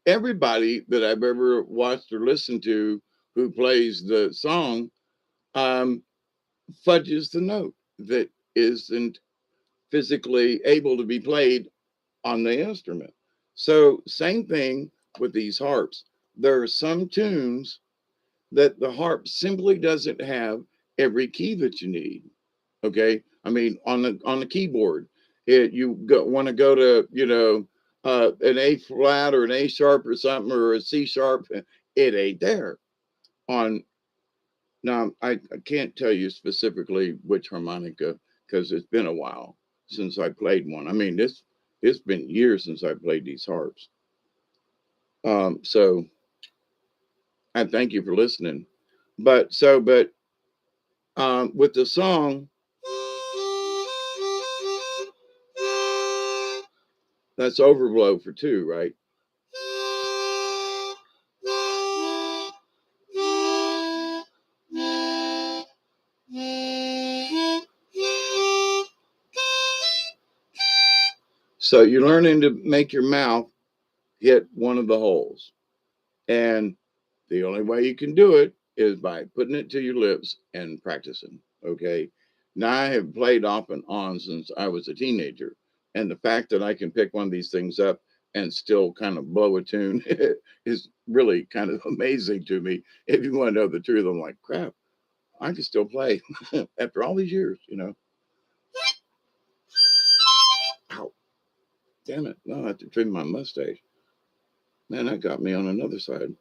everybody that I've ever watched or listened to who plays the song um, fudges the note that isn't physically able to be played on the instrument. So, same thing with these harps. There are some tunes that the harp simply doesn't have every key that you need. Okay, I mean on the keyboard, you want to go to an A flat or an A sharp or something or a C sharp, it ain't there on. Now I can't tell you specifically which harmonica because it's been a while since I played one. I mean it's been years since I played these harps. So I thank you for listening. But with the song, that's overblow for two, right? So you're learning to make your mouth hit one of the holes. And the only way you can do it is by putting it to your lips and practicing. Okay. Now I have played off and on since I was a teenager. And the fact that I can pick one of these things up and still kind of blow a tune is really kind of amazing to me. If you want to know the truth, I'm like, crap, I can still play after all these years. Ow, damn it. No, I have to trim my mustache. Man, that got me on another side.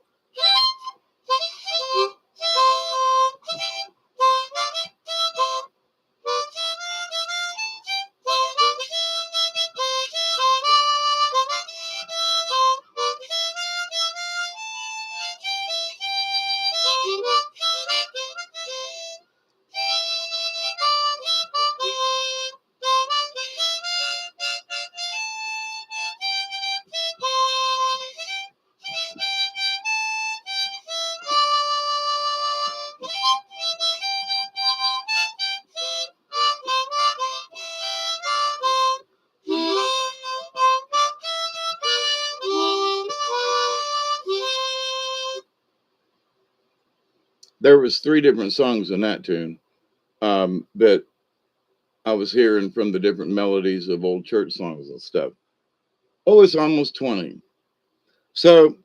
There was three different songs in that tune that I was hearing from the different melodies of old church songs and stuff. Oh, it's almost 20. So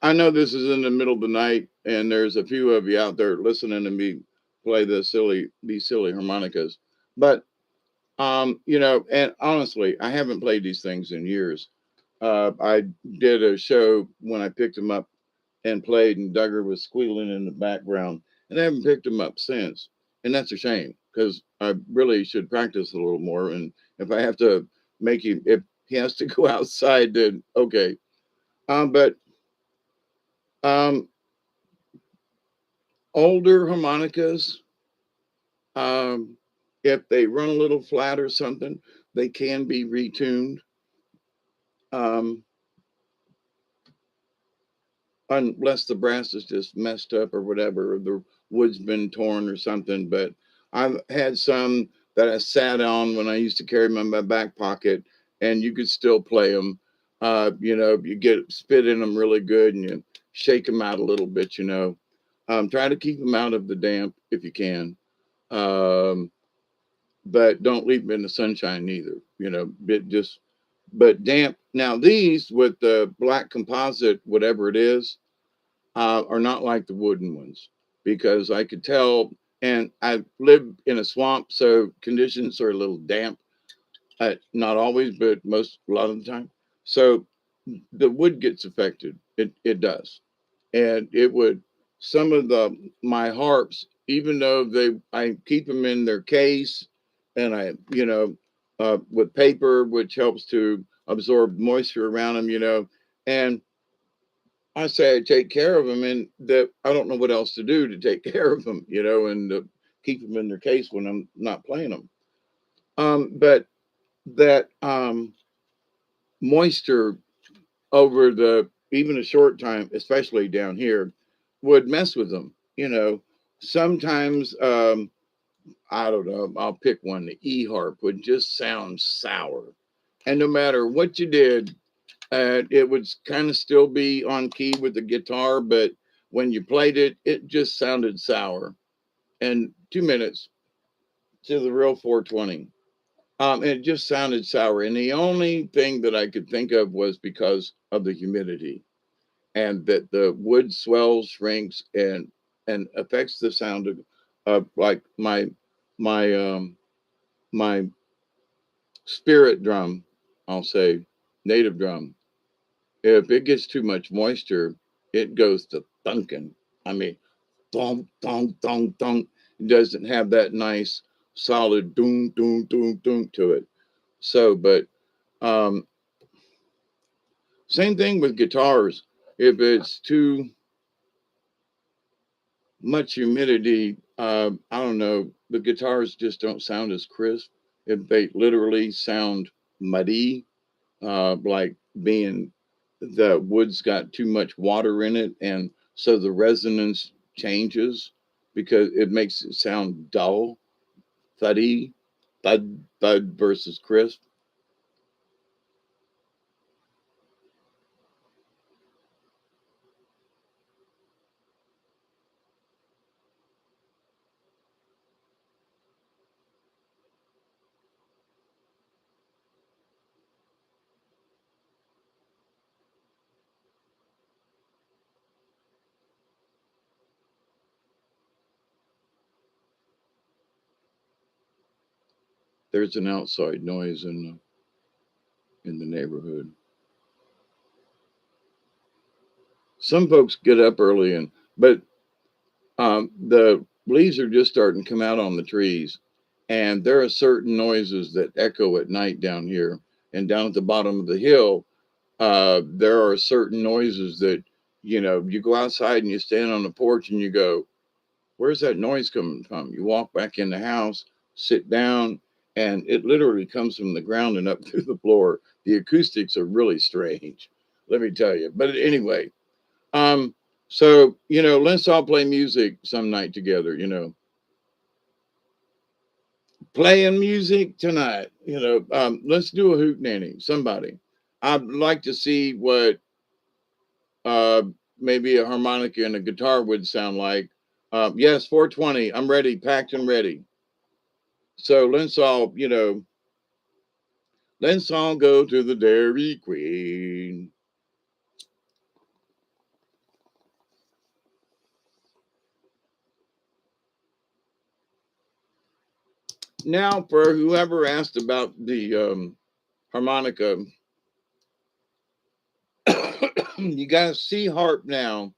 I know this is in the middle of the night, and there's a few of you out there listening to me play these silly harmonicas. But and honestly, I haven't played these things in years. I did a show when I picked them up and played, and Duggar was squealing in the background, and I haven't picked them up since. And that's a shame because I really should practice a little more. And if I have to make him, if he has to go outside, then okay. But um, older harmonicas, um, if they run a little flat or something, they can be retuned. Um, unless the brass is just messed up or whatever, or the wood's been torn or something. But I've had some that I sat on when I used to carry them in my back pocket, and you could still play them. You get spit in them really good, and you shake them out a little bit. Try to keep them out of the damp if you can, um, but don't leave them in the sunshine either. But damp. Now these with the black composite, whatever it is, are not like the wooden ones because I could tell. And I live in a swamp, so conditions are a little damp. Not always, but a lot of the time. So the wood gets affected. It does, and it would some of the my harps, even though I keep them in their case, and I with paper, which helps to absorb moisture around them, and I say I take care of them, and that I don't know what else to do to take care of them, and keep them in their case when I'm not playing them. But that moisture over the even a short time, especially down here, would mess with them. Sometimes I don't know. I'll pick one. The E harp would just sound sour, and no matter what you did, it would kind of still be on key with the guitar, but when you played it, it just sounded sour. And 2 minutes to the real 420. It just sounded sour. And the only thing that I could think of was because of the humidity and that the wood swells, shrinks, and affects the sound of like my spirit drum, I'll say native drum. If it gets too much moisture, it goes to thunking. I mean, thunk, thunk, thunk, thunk. It doesn't have that nice solid doom, doom, doom, doom to it. So, but um, same thing with guitars. If it's too much humidity, I don't know, the guitars just don't sound as crisp. If they literally sound muddy, like being the wood's got too much water in it, and so the resonance changes because it makes it sound dull, thuddy, thud, thud versus crisp. There's an outside noise in the neighborhood. Some folks get up early, but the leaves are just starting to come out on the trees, and there are certain noises that echo at night down here. And down at the bottom of the hill, there are certain noises that you go outside and you stand on the porch and you go, "Where's that noise coming from?" You walk back in the house, sit down, and it literally comes from the ground and up through the floor. The acoustics are really strange, let me tell you. But anyway, um, so let's all play music some night together. Playing music tonight. Let's do a hoot nanny. Somebody. I'd like to see what uh maybe a harmonica and a guitar would sound like. Yes, 420. I'm ready, packed and ready. So let's all go to the Dairy Queen. Now, for whoever asked about the harmonica, you got a C harp now.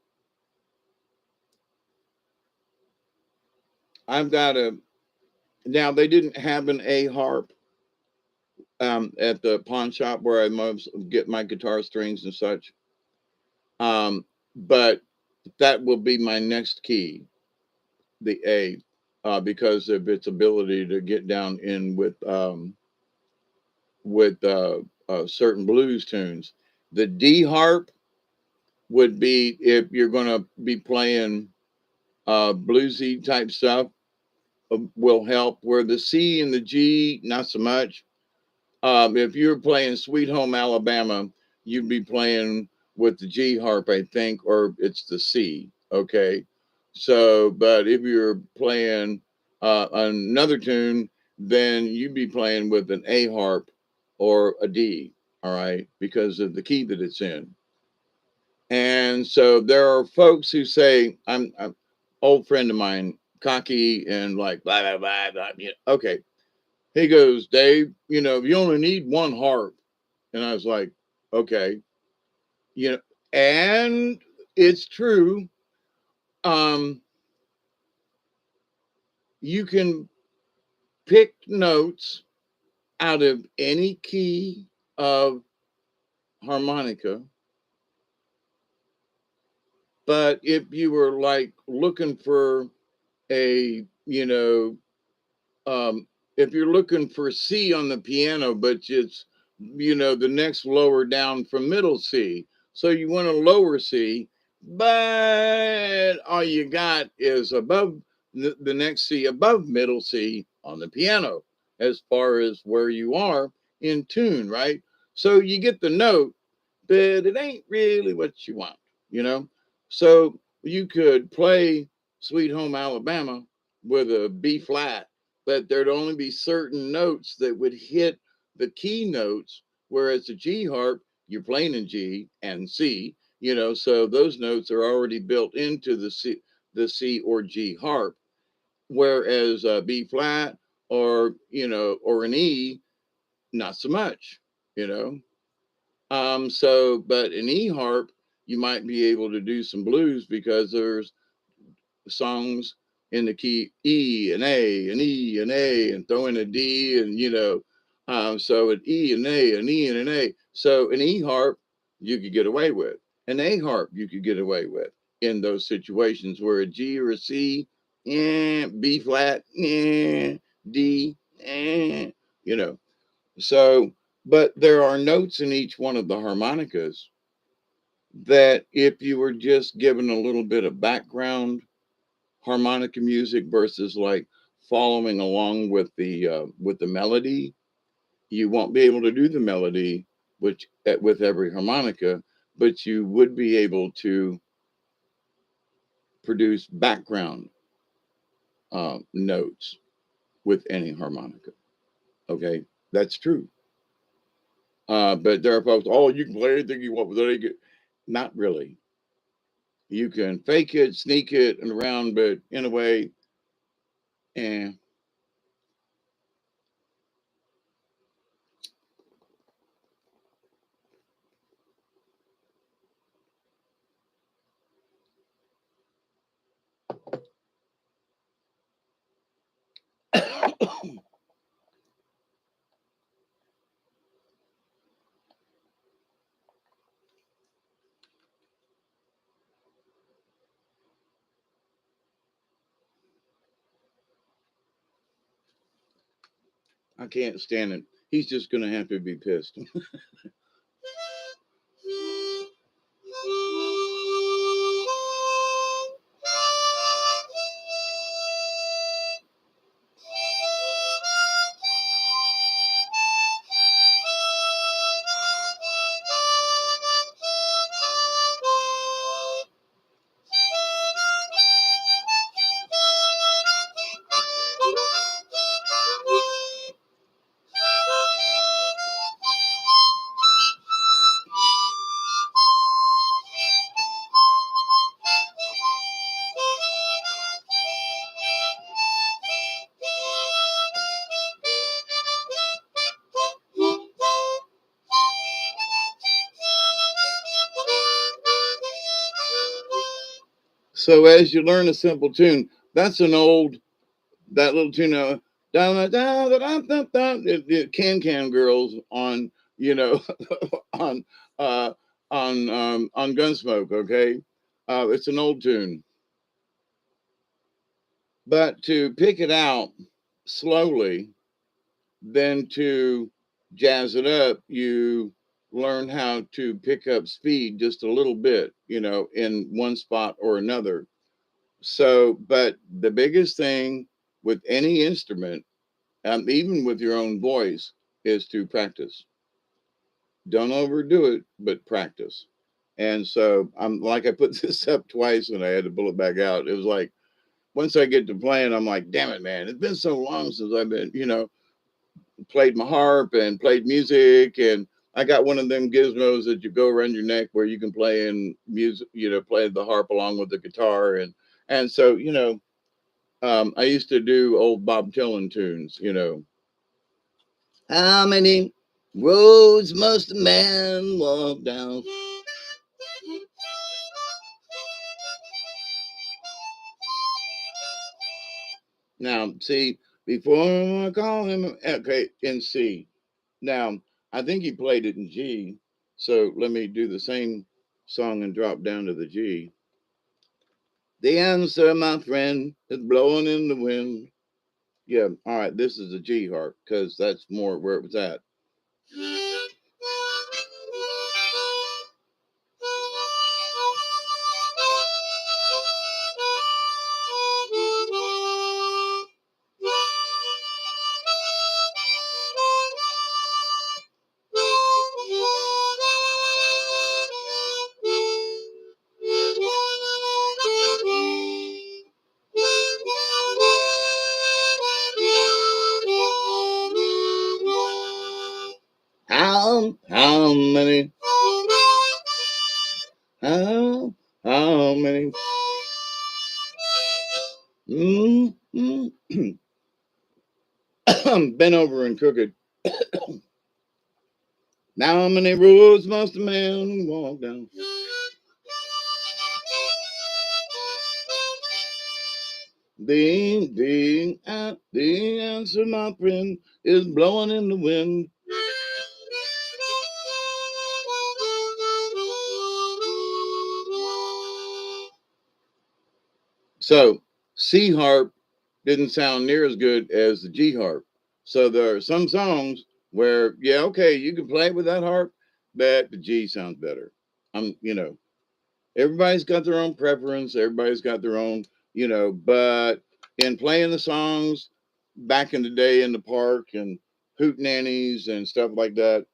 I've got a now. They didn't have an A harp at the pawn shop where I most get my guitar strings and such. But that will be my next key, the A, because of its ability to get down in with certain blues tunes. The D harp would be if you're going to be playing bluesy type stuff, will help. Where the C and the G, not so much. If you're playing Sweet Home Alabama, you'd be playing with the G harp, I think, or it's the C. Okay. So, but if you're playing another tune, then you'd be playing with an A harp or a D. All right. Because of the key that it's in. And so there are folks who say, I'm old friend of mine, cocky and like blah blah blah blah. Okay, he goes, Dave, you only need one harp, and I was like, okay, you know, and it's true. Um, you can pick notes out of any key of harmonica, but if you were like looking for a, um, if you're looking for C on the piano, but it's, the next lower down from middle C. So you want a lower C, but all you got is above the next C above middle C on the piano as far as where you are in tune, right? So you get the note, but it ain't really what you want, you know? So you could play Sweet Home Alabama with a B flat, but there'd only be certain notes that would hit the key notes, whereas the G harp, you're playing in G and C, so those notes are already built into the C or G harp, whereas B flat or an E, not so much, you know. But an E harp, you might be able to do some blues because there's songs in the key E and A and E and A and throw in a D and so an E and A and E and an A. So an E harp you could get away with. An A harp you could get away with in those situations where a G or a C, B flat, D, you know. So, but there are notes in each one of the harmonicas that if you were just given a little bit of background harmonica music versus like following along with the melody, you won't be able to do the melody which with every harmonica, but you would be able to produce background notes with any harmonica. Okay, that's true. But there are folks, oh, you can play anything you want with it. Not really. You can fake it, sneak it, and around, but in a way, eh. I can't stand it. He's just going to have to be pissed. So as you learn a simple tune, that's that little tune da da da da da da the Can Girls on on uh on Gunsmoke, okay? It's an old tune. But to pick it out slowly, then to jazz it up, you learn how to pick up speed just a little bit, in one spot or another. So, but the biggest thing with any instrument, even with your own voice, is to practice. Don't overdo it, but practice. And so I'm like, I put this up twice and I had to pull it back out. It was like, once I get to playing, I'm like, damn it, man, it's been so long since I've been, played my harp and played music. And I got one of them gizmos that you go around your neck where you can play in music, play the harp along with the guitar. And And so, I used to do old Bob Dylan tunes, How many roads must a man walk down? Now, see, before I call him, okay, in C. Now, I think he played it in G. So let me do the same song and drop down to the G. The answer, my friend, is blowing in the wind. Yeah, all right, this is a G harp because that's more where it was at. How many? How many? Bent over and cook it. Now how many roads must a man walk down? The answer, my friend, is blowing in the wind. So C harp didn't sound near as good as the G harp. So there are some songs where, yeah, okay, you can play with that harp, but the G sounds better. Everybody's got their own preference. Everybody's got their own, but in playing the songs back in the day in the park and hoot nannies and stuff like that,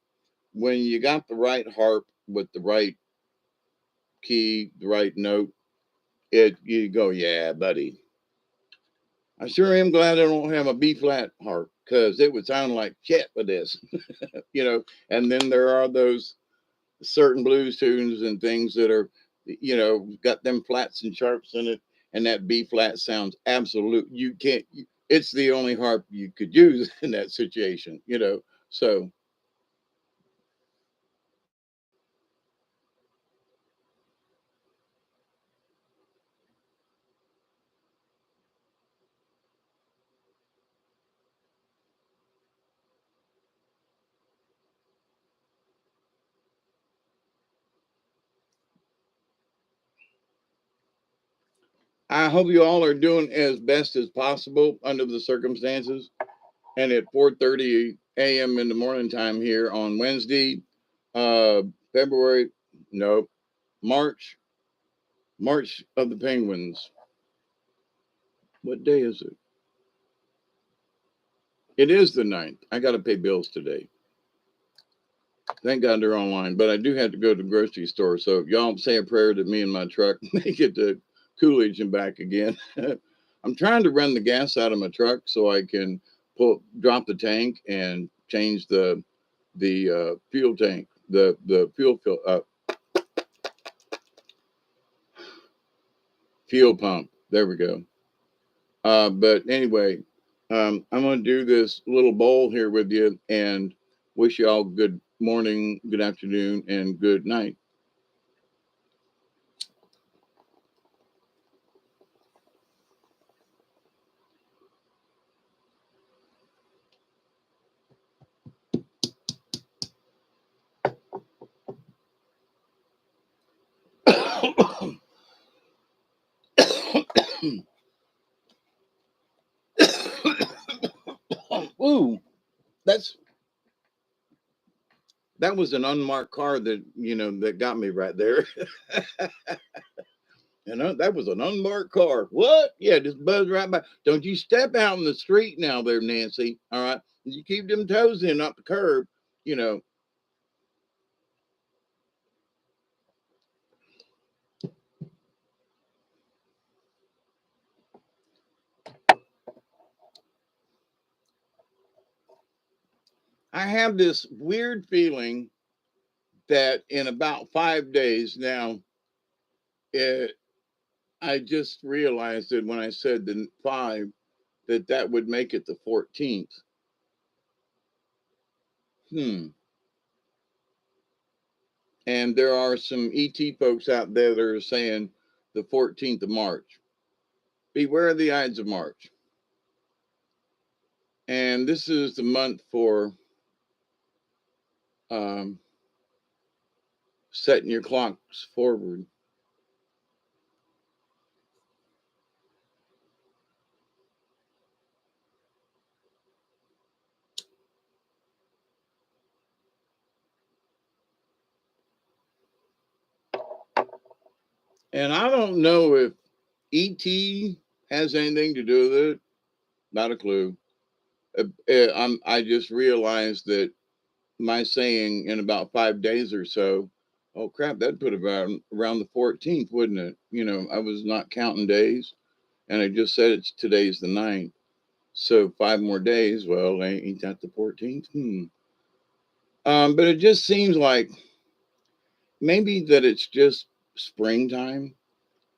when you got the right harp with the right key, the right note, you go, yeah, buddy. I sure am glad I don't have a B flat harp because it would sound like shit with this, And then there are those certain blues tunes and things that are, got them flats and sharps in it, and that B flat sounds absolute. You can't. It's the only harp you could use in that situation. So I hope you all are doing as best as possible under the circumstances. And at 4:30 a.m. in the morning time here on Wednesday, uh, February, no, March, March of the Penguins. What day is it? It is the 9th. I got to pay bills today. Thank God they're online, but I do have to go to the grocery store. So y'all say a prayer that me and my truck make it to Coolidge and back again. I'm trying to run the gas out of my truck so I can drop the tank and change the fuel tank, the fuel pump. There we go. But anyway, I'm going to do this little bowl here with you and wish you all good morning, good afternoon, and good night. Ooh, that's that was an unmarked car that got me right there. That was an unmarked car. What? Yeah, just buzz right by. Don't you step out in the street now, there, Nancy. All right, you keep them toes in, not the curb. You know. I have this weird feeling that in about 5 days now, it, I just realized that when I said the 5, that that would make it the 14th. Hmm. And there are some ET folks out there that are saying the 14th of March. Beware of the Ides of March. And this is the month for um, setting your clocks forward. And I don't know if ET has anything to do with it. Not a clue. I just realized that my saying in about 5 days or so, oh crap, that'd put about around the 14th, wouldn't it? I was not counting days, and I just said it's today's the 9th. So 5 more days. Well, ain't that the 14th? But it just seems like maybe that it's just springtime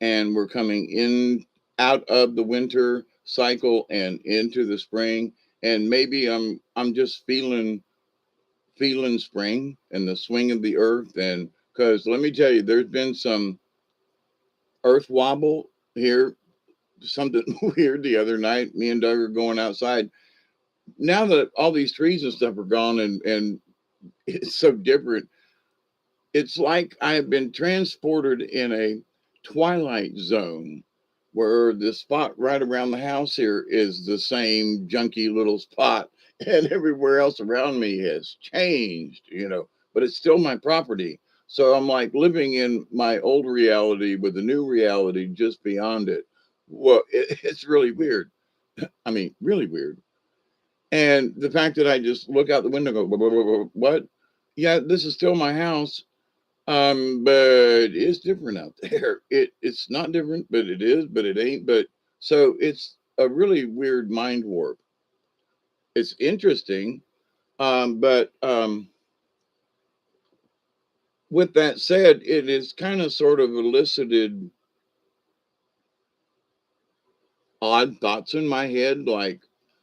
and we're coming in out of the winter cycle and into the spring. And maybe I'm just feeling spring and the swing of the earth. And because let me tell you, there's been some earth wobble here, something weird the other night. Me and Doug are going outside. Now that all these trees and stuff are gone and it's so different, it's like I have been transported in a twilight zone where the spot right around the house here is the same junky little spot, and everywhere else around me has changed, but it's still my property. So I'm like living in my old reality with the new reality just beyond it. Well, it's really weird. I mean, really weird. And the fact that I just look out the window and go, what? Yeah, this is still my house, but it's different out there. It's not different, but it is, but it ain't. But so it's a really weird mind warp. It's interesting, but with that said, it is kind of sort of elicited odd thoughts in my head. Like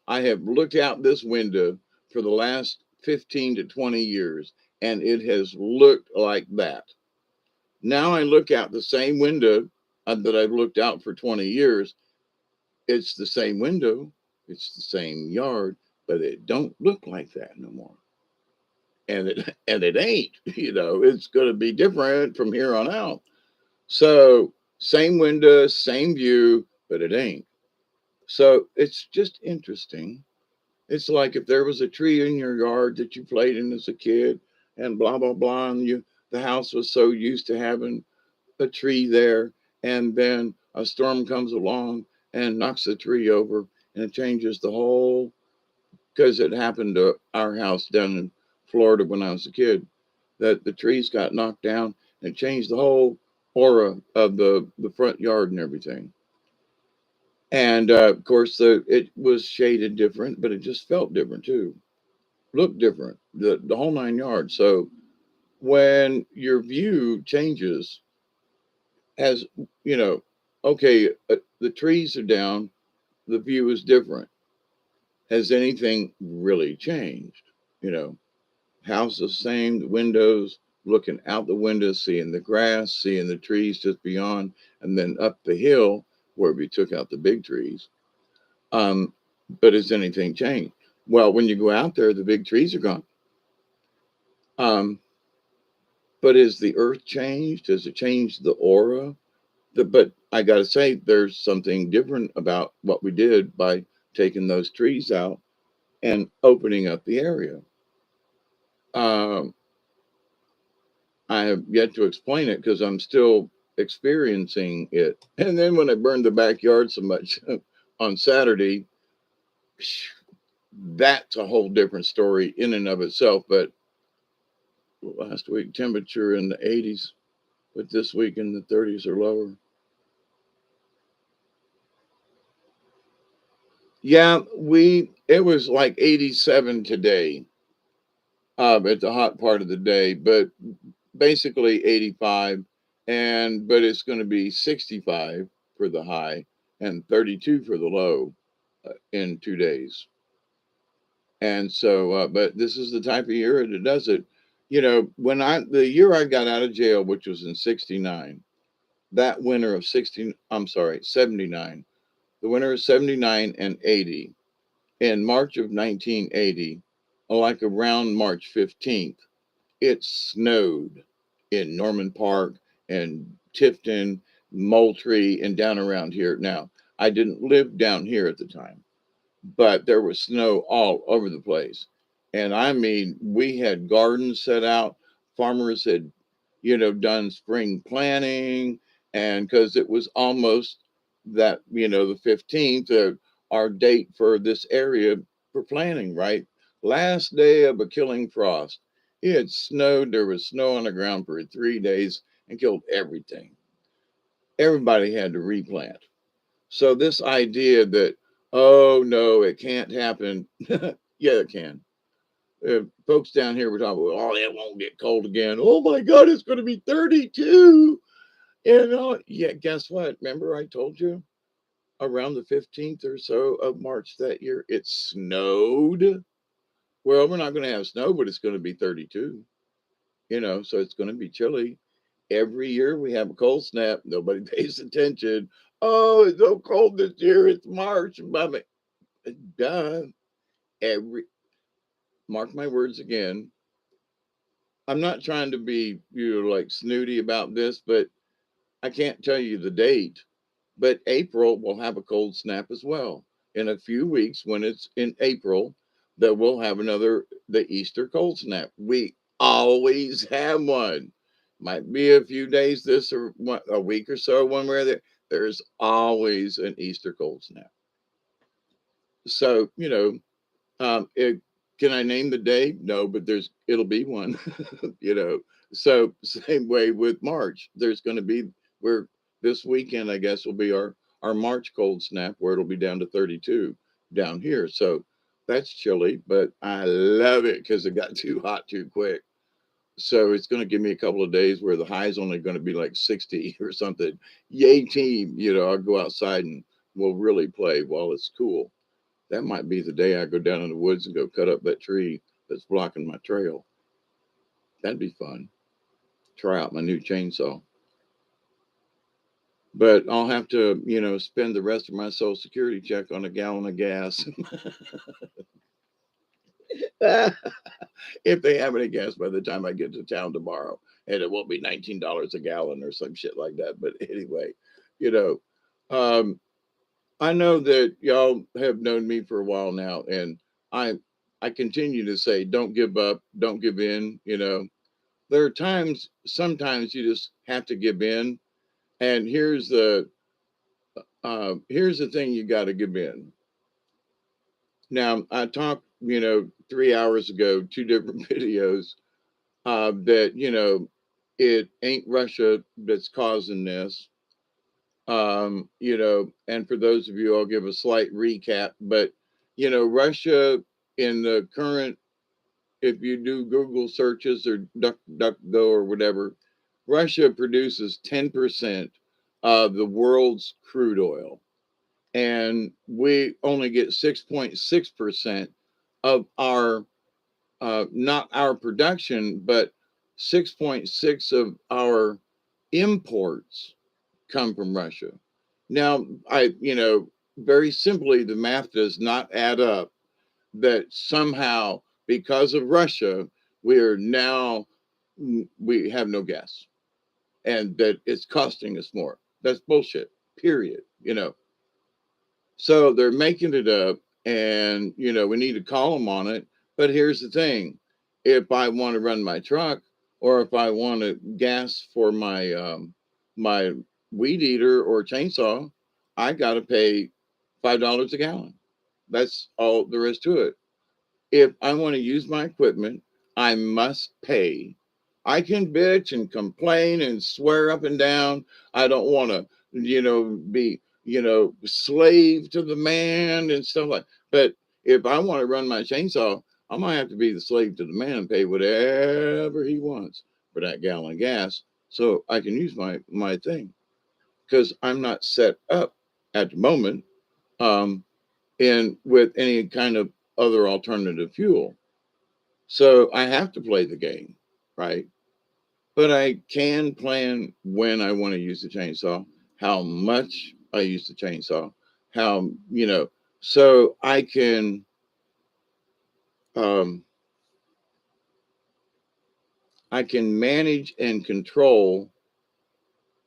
I have looked out this window for the last 15 to 20 years, and it has looked like that. Now I look out the same window that I've looked out for 20 years. It's the same window, it's the same yard, but it don't look like that no more. And it ain't, it's going to be different from here on out. So same window, same view, but it ain't. So it's just interesting. It's like if there was a tree in your yard that you played in as a kid and blah blah blah, and the house was so used to having a tree there, and then a storm comes along and knocks the tree over, and it changes the whole. Because it happened to our house down in Florida when I was a kid, that the trees got knocked down and it changed the whole aura of the front yard and everything. And of course, it was shaded different, but it just felt different too, looked different, the whole 9 yards. So when your view changes, as you know, okay, the trees are down, the view is different. Has anything really changed? You know, house the same, the windows, looking out the windows, seeing the grass, seeing the trees just beyond, and then up the hill where we took out the big trees. Um, but has anything changed? Well, when you go out there, the big trees are gone. Um, but has the earth changed? Has it changed the aura? But I got to say, there's something different about what we did by taking those trees out and opening up the area. Um, I have yet to explain it because I'm still experiencing it. And then when I burned the backyard so much on Saturday, that's a whole different story in and of itself. But last week, temperature in the 80s, but this week in the 30s or lower. Yeah, it was like 87 today at the hot part of the day, but basically 85, but it's going to be 65 for the high and 32 for the low in 2 days. And so, but this is the type of year it does it. You know, the year I got out of jail, which was in 69, that winter of 16, I'm sorry, 79, the winter of 79 and 80, in March of 1980, like around March 15th, it snowed in Norman Park and Tifton, Moultrie, and down around here. Now, I didn't live down here at the time, but there was snow all over the place. And I mean, we had gardens set out. Farmers had, done spring planting. And because it was almost that, the 15th, our date for this area for planting, right? Last day of a killing frost. It had snowed. There was snow on the ground for 3 days and killed everything. Everybody had to replant. So this idea that, oh no, it can't happen. Yeah, it can. Folks down here were talking about, oh, it won't get cold again. Oh my God, it's going to be 32. And yeah, guess what? Remember I told you around the 15th or so of March that year, it snowed. Well, we're not going to have snow, but it's going to be 32. So it's going to be chilly. Every year we have a cold snap. Nobody pays attention. Oh, it's so cold this year. It's March. Duh. Every Mark my words again. I'm not trying to be like snooty about this, but I can't tell you the date. But April will have a cold snap as well. In a few weeks, when it's in April, that we'll have the Easter cold snap. We always have one. Might be a few days this or a week or so, one way or the there's always an Easter cold snap. So, it, can I name the day? No, but it'll be one, you know. So same way with March. There's going to be where this weekend, I guess, will be our March cold snap where it'll be down to 32 down here. So that's chilly, but I love it because it got too hot too quick. So it's going to give me a couple of days where the high is only going to be like 60 or something. Yay, team! I'll go outside and we'll really play while it's cool. That might be the day I go down in the woods and go cut up that tree that's blocking my trail. That'd be fun. Try out my new chainsaw. But I'll have to, spend the rest of my Social Security check on a gallon of gas. If they have any gas by the time I get to town tomorrow. And it won't be $19 a gallon or some shit like that. But anyway, you know, um, I know that y'all have known me for a while now, and I I continue to say, don't give up, don't give in. There are sometimes you just have to give in, and here's the thing: you got to give in. Now, I talked, 3 hours ago, two different videos, that it ain't Russia that's causing this. And for those of you, I'll give a slight recap. But Russia in the current, if you do Google searches or DuckDuckGo or whatever, Russia produces 10% of the world's crude oil, and we only get 6.6% of our, not our production, but 6.6 of our imports come from Russia. Now, very simply, the math does not add up that somehow because of Russia, we have no gas and that it's costing us more. That's bullshit, period. So they're making it up, and we need to call them on it. But here's the thing: if I want to run my truck, or if I want to gas for my weed eater or chainsaw, I got to pay $5 a gallon. That's all there is to it. If I want to use my equipment, I must pay. I can bitch and complain and swear up and down. I don't want to, be, slave to the man and stuff like. But if I want to run my chainsaw, I might have to be the slave to the man and pay whatever he wants for that gallon of gas, so I can use my thing. because I'm not set up at the moment um, in with any kind of other alternative fuel. So I have to play the game, right? But I can plan when I want to use the chainsaw, how much I use the chainsaw, how, so um, I can manage and control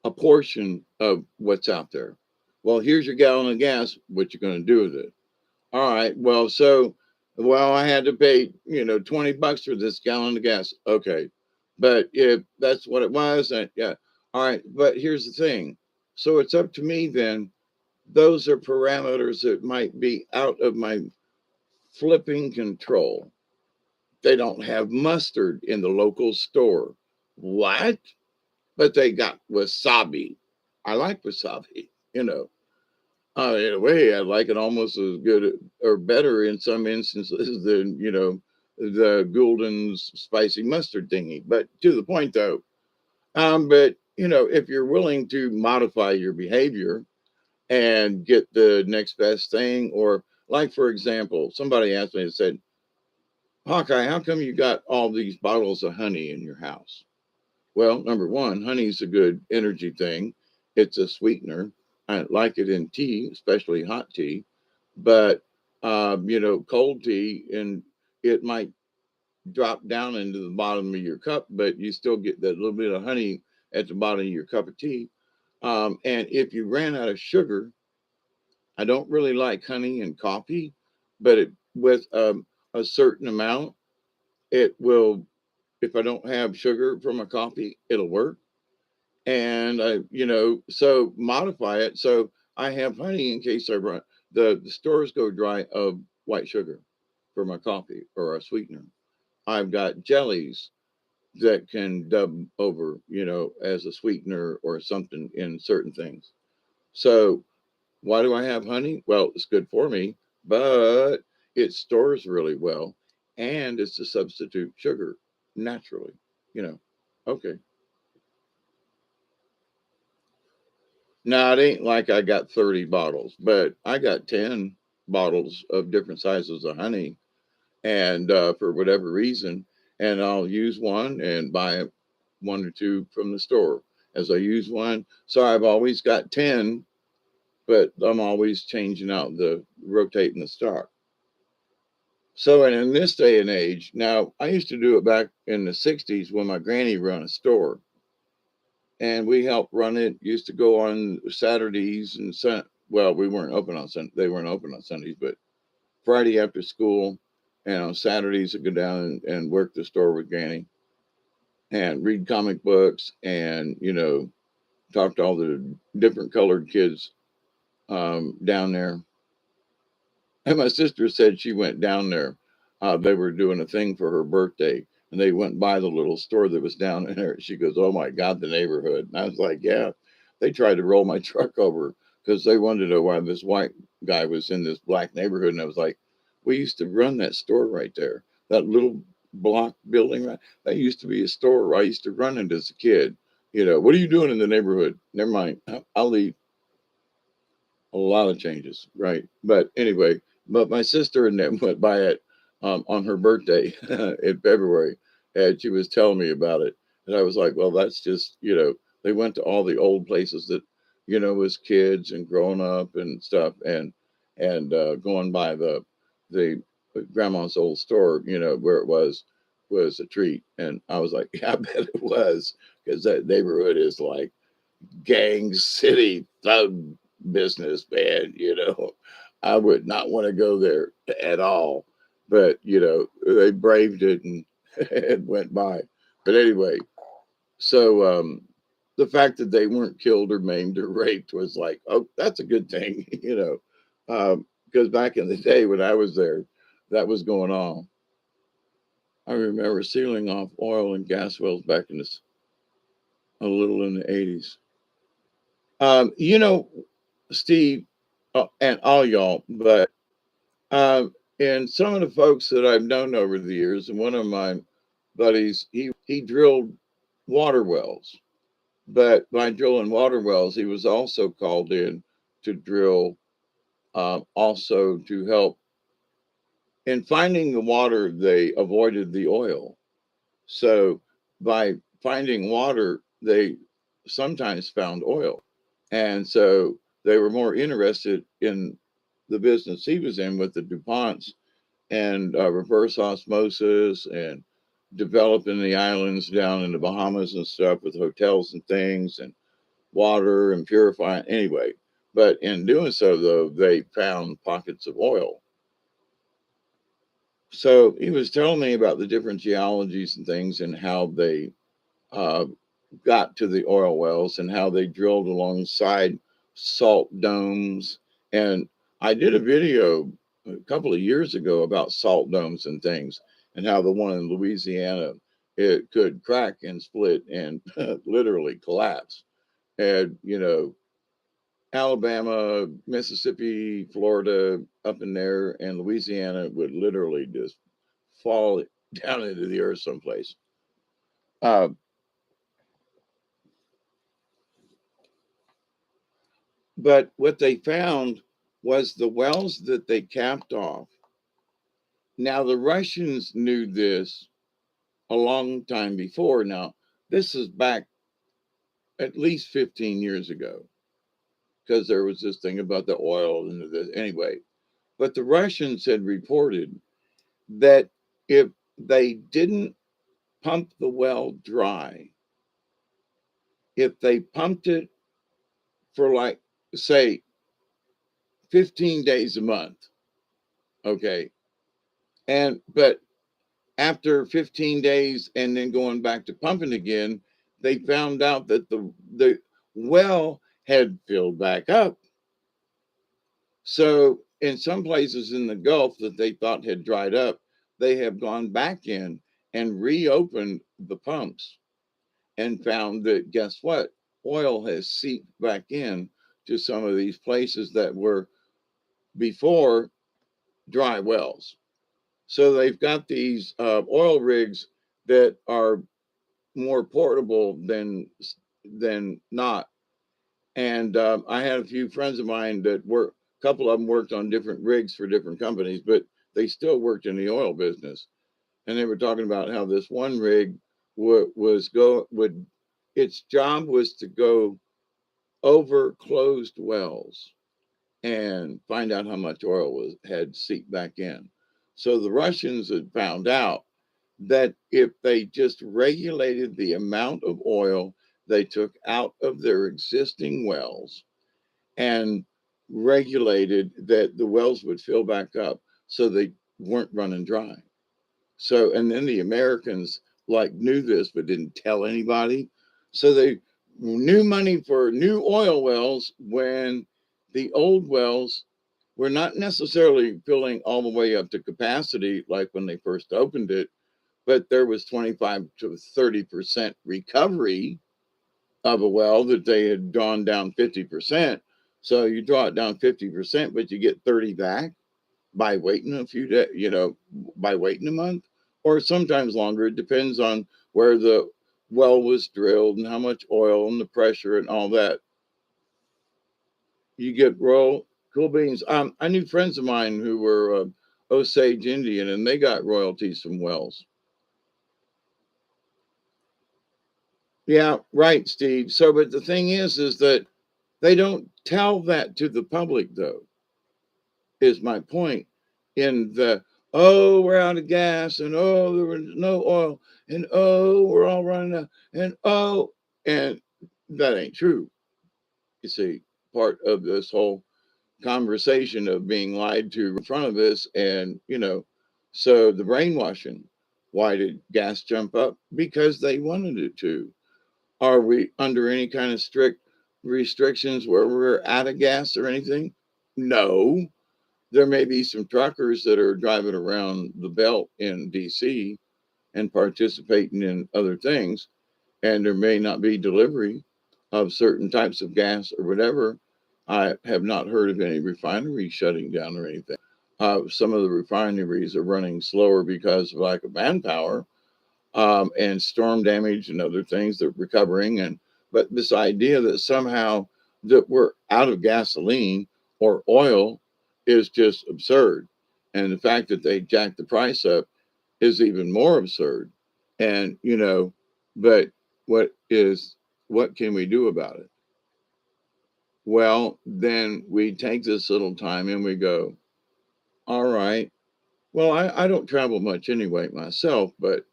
a portion of what's out there. Well, here's your gallon of gas. What you going to do with it? All right. Well, I had to pay, $20 for this gallon of gas. Okay. But if that's what it was, then yeah. All right. But here's the thing. So it's up to me then. Those are parameters that might be out of my flipping control. They don't have mustard in the local store. What? But they got wasabi. I like wasabi, in a way, I like it almost as good or better in some instances than, the Gulden's spicy mustard thingy. But to the point though, but if you're willing to modify your behavior and get the next best thing, or like for example, somebody asked me and said, Hawkeye, how come you got all these bottles of honey in your house? Well, number one, honey's a good energy thing. It's a sweetener. I like it in tea, especially hot tea. But cold tea, and it might drop down into the bottom of your cup, but you still get that little bit of honey at the bottom of your cup of tea. And if you ran out of sugar, I don't really like honey and coffee, but with a certain amount, it will. If I don't have sugar from a coffee, it'll work. And so modify it. So I have honey in case I run. The stores go dry of white sugar for my coffee or a sweetener. I've got jellies that can dub over, as a sweetener or something in certain things. So why do I have honey? Well, it's good for me, but it stores really well, and it's a substitute sugar naturally, you know. Okay. Now it ain't like I got 30 bottles, but I got 10 bottles of different sizes of honey, and for whatever reason, and I'll use one and buy one or two from the store as I use one. So I've always got 10, but I'm always changing out the rotating the stock. So, and in this day and age, now I used to do it back in the 60s when my granny run a store, and we helped run it. Used to go on Saturdays and well, we weren't open on they weren't open on Sundays, but Friday after school and on Saturdays I go down and work the store with Granny and read comic books and talk to all the different colored kids down there. And my sister said she went down there. They were doing a thing for her birthday, and they went by the little store that was down there. She goes, "Oh my God, the neighborhood!" And I was like, "Yeah." They tried to roll my truck over because they wanted to know why this white guy was in this black neighborhood. And I was like, "We used to run that store right there. That little block building, right? That used to be a store. I used to run it as a kid. What are you doing in the neighborhood? Never mind. I'll leave." A lot of changes, right? But anyway, but my sister and them went by it on her birthday in February, and she was telling me about it, and I was like, well, that's just they went to all the old places that as kids and growing up and stuff, and going by the grandma's old store, where it was a treat, and I was like, yeah, I bet it was because that neighborhood is like gang city thug business, man. I would not want to go there at all. But they braved it and and went by. But anyway, so the fact that they weren't killed or maimed or raped was like, oh, that's a good thing, because back in the day when I was there, that was going on. I remember sealing off oil and gas wells back in this a little in the 80s. You know, Steve, and all y'all, but and some of the folks that I've known over the years, and one of my buddies, he drilled water wells, But by drilling water wells, he was also called in to drill, also to help in finding the water. They avoided the oil. So by finding water, they sometimes found oil. And so they were more interested in the business he was in with the DuPonts and reverse osmosis and developing the islands down in the Bahamas and stuff with hotels and things and water and purifying anyway. But in doing so, though, they found pockets of oil. So he was telling me about the different geologies and things and how they uh, got to the oil wells and how they drilled alongside salt domes. And I did a video a couple of years ago about salt domes and things and how the one in Louisiana, it could crack and split and literally collapse. And, Alabama, Mississippi, Florida, up in there, and Louisiana would literally just fall down into the earth someplace. Uh, But what they found was the wells that they capped off. Now, the Russians knew this a long time before. Now, this is back at least 15 years ago because there was this thing about the oil and the, anyway. But the Russians had reported that if they didn't pump the well dry, if they pumped it for like, say, 15 days a month, okay, but after 15 days and then going back to pumping again, they found out that the well had filled back up. So in some places in the Gulf that they thought had dried up, they have gone back in and reopened the pumps and found that guess what? Oil has seeped back in to some of these places that were before dry wells. So they've got these oil rigs that are more portable than not. And I had a few friends of mine that work. A couple of them worked on different rigs for different companies, but they still worked in the oil business. And they were talking about how this one rig would its job was to go over closed wells and find out how much oil had seeped back in. So the Russians had found out that if they just regulated the amount of oil they took out of their existing wells and regulated that the wells would fill back up so they weren't running dry. So, and then the Americans like knew this but didn't tell anybody. So they knew money for new oil wells when the old wells were not necessarily filling all the way up to capacity like when they first opened it, but there was 25 to 30% recovery of a well that they had drawn down 50%. So you draw it down 50%, but you get 30 back by waiting a few days, by waiting a month or sometimes longer. It depends on where the well was drilled and how much oil and the pressure and all that. You get royal cool beans. I knew friends of mine who were Osage Indian and they got royalties from wells. Yeah, right, Steve. So, but the thing is that they don't tell that to the public, though, is my point. In the, oh, we're out of gas, and oh, there was no oil, and oh, we're all running out, and that ain't true. You see, part of this whole conversation of being lied to in front of us, and, so the brainwashing. Why did gas jump up? Because they wanted it to. Are we under any kind of strict restrictions where we're out of gas or anything? No. There may be some truckers that are driving around the belt in DC and participating in other things, and there may not be delivery of certain types of gas or whatever. I have not heard of any refineries shutting down or anything. Some of the refineries are running slower because of lack of manpower, and storm damage and other things. They're recovering, and But this idea that somehow that we're out of gasoline or oil is just absurd. And the fact that they jacked the price up is even more absurd. And, but what is, what can we do about it? Well, then we take this little time and we go, all right, well, I don't travel much anyway myself, but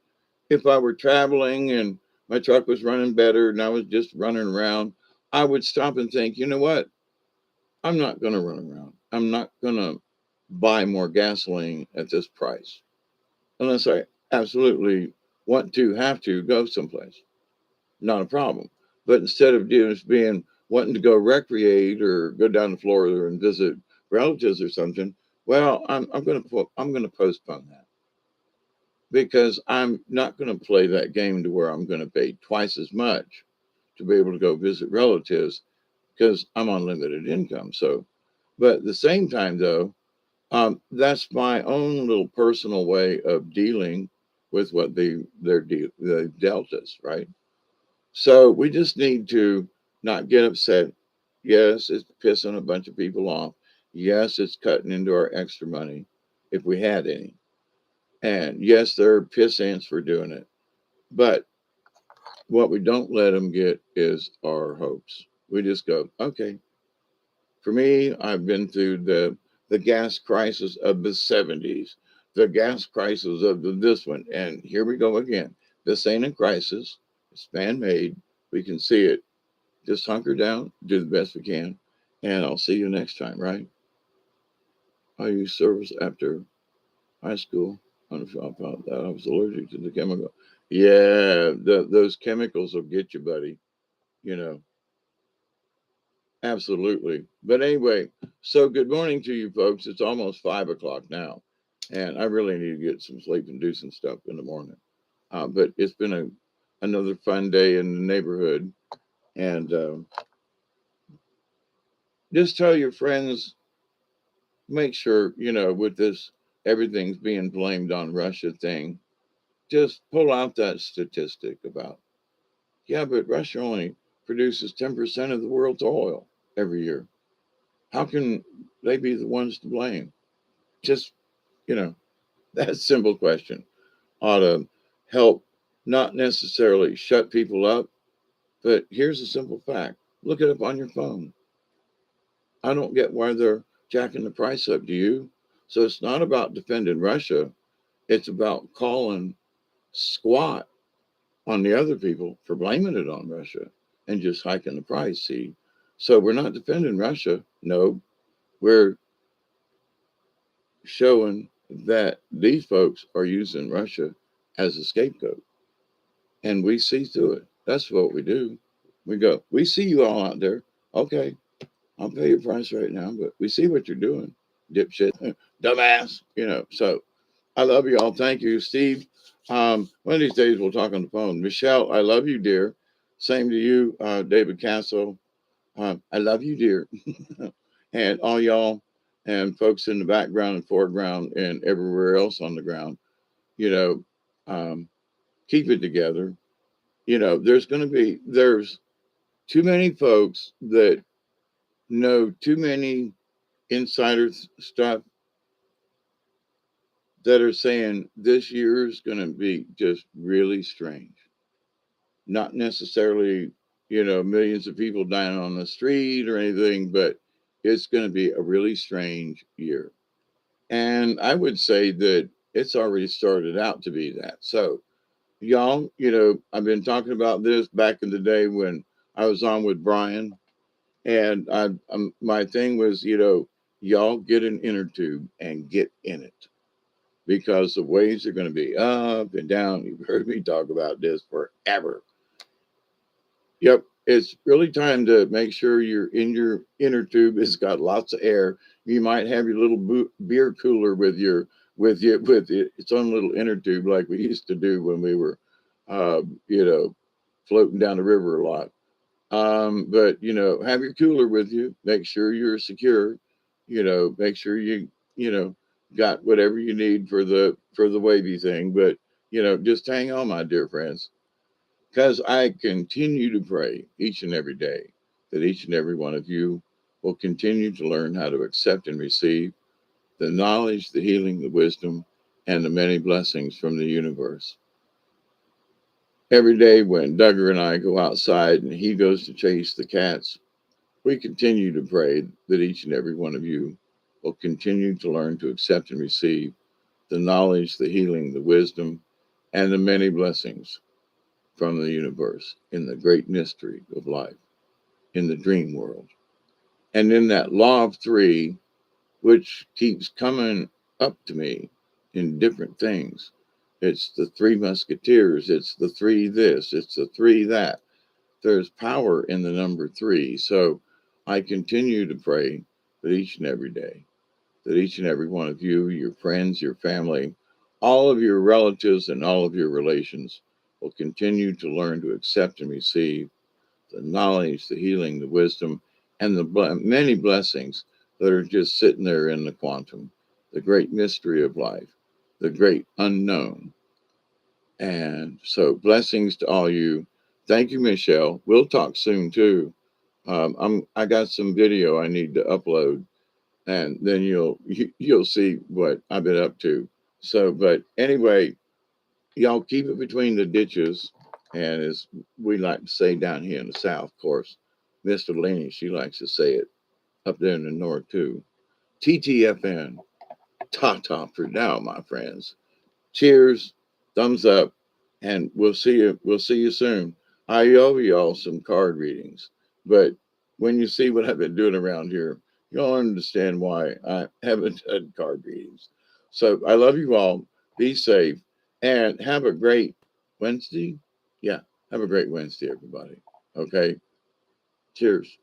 if I were traveling and my truck was running better and I was just running around, I would stop and think, you know what? I'm not going to run around. I'm not going to buy more gasoline at this price unless I absolutely want to, have to go someplace. Not a problem. But instead of just being wanting to go recreate or go down to Florida and visit relatives or something, well, I'm going to postpone that because I'm not going to play that game to where I'm going to pay twice as much to be able to go visit relatives because I'm on limited income. So, but at the same time, though, that's my own little personal way of dealing with what they dealt us, right? So we just need to not get upset. Yes, it's pissing a bunch of people off. Yes, it's cutting into our extra money if we had any. And yes, they're piss ants for doing it. But what we don't let them get is our hopes. We just go, okay. For me, I've been through the gas crisis of the 70s, the gas crisis of this one, and here we go again. This ain't a crisis. It's man made. We can see it. Just hunker down, do the best we can, and I'll see you next time, right? I used service after high school. I don't know about that. I was allergic to the chemical. Yeah, those chemicals will get you, buddy. You know, absolutely. But anyway, so good morning to you folks. It's almost 5 o'clock now, and I really need to get some sleep and do some stuff in the morning. But it's been another fun day in the neighborhood, and just tell your friends, make sure, with this everything's being blamed on Russia thing, just pull out that statistic about, yeah, but Russia only produces 10% of the world's oil every year. How can they be the ones to blame? Just, you know, that simple question ought to help not necessarily shut people up, but here's a simple fact. Look it up on your phone. I don't get why they're jacking the price up, do you? So it's not about defending Russia. It's about calling squat on the other people for blaming it on Russia and just hiking the price. See, so we're not defending Russia. No, we're showing that these folks are using Russia as a scapegoat, and we see through it. That's what we do. We go, we see you all out there. Okay, I'll pay your price right now, but we see what you're doing, dipshit, dumbass. So I love you all. Thank you, Steve. One of these days we'll talk on the phone. Michelle, I love you, dear. Same to you, David Castle. I love you, dear. And all y'all and folks in the background and foreground and everywhere else on the ground, you know, um, keep it together. There's too many folks that know too many insider stuff that are saying this year is going to be just really strange. Not necessarily, millions of people dying on the street or anything, but it's going to be a really strange year. And I would say that it's already started out to be that. So, y'all, I've been talking about this back in the day when I was on with Brian, and my thing was, y'all get an inner tube and get in it because the waves are going to be up and down. You've heard me talk about this forever. Yep, it's really time to make sure you're in your inner tube. It's got lots of air. You might have your little beer cooler with its own little inner tube, like we used to do when we were, uh, you know, floating down the river a lot. But have your cooler with you. Make sure you're secure. Make sure you know got whatever you need for the wavy thing. But just hang on, my dear friends. because I continue to pray each and every day that each and every one of you will continue to learn how to accept and receive the knowledge, the healing, the wisdom, and the many blessings from the universe. Every day when Duggar and I go outside and he goes to chase the cats, we continue to pray that each and every one of you will continue to learn to accept and receive the knowledge, the healing, the wisdom, and the many blessings from the universe in the great mystery of life, in the dream world. And in that law of three, which keeps coming up to me in different things. It's the three musketeers, it's the three this, it's the three that. There's power in the number three. So I continue to pray that each and every day, that each and every one of you, your friends, your family, all of your relatives, and all of your relations will continue to learn to accept and receive the knowledge, the healing, the wisdom, and the many blessings that are just sitting there in the quantum, the great mystery of life, the great unknown. And so, blessings to all you. Thank you, Michelle. We'll talk soon too. I got some video I need to upload, and then you'll see what I've been up to. So, but anyway, y'all keep it between the ditches, and as we like to say down here in the South, of course, Miss Delaney, she likes to say it up there in the North too. TTFN, ta ta for now, my friends. Cheers, thumbs up, and we'll see you. We'll see you soon. I owe y'all some card readings, but when you see what I've been doing around here, you'll understand why I haven't done card readings. So I love you all. Be safe and have a great Wednesday. Yeah, have a great Wednesday, everybody. Okay, cheers.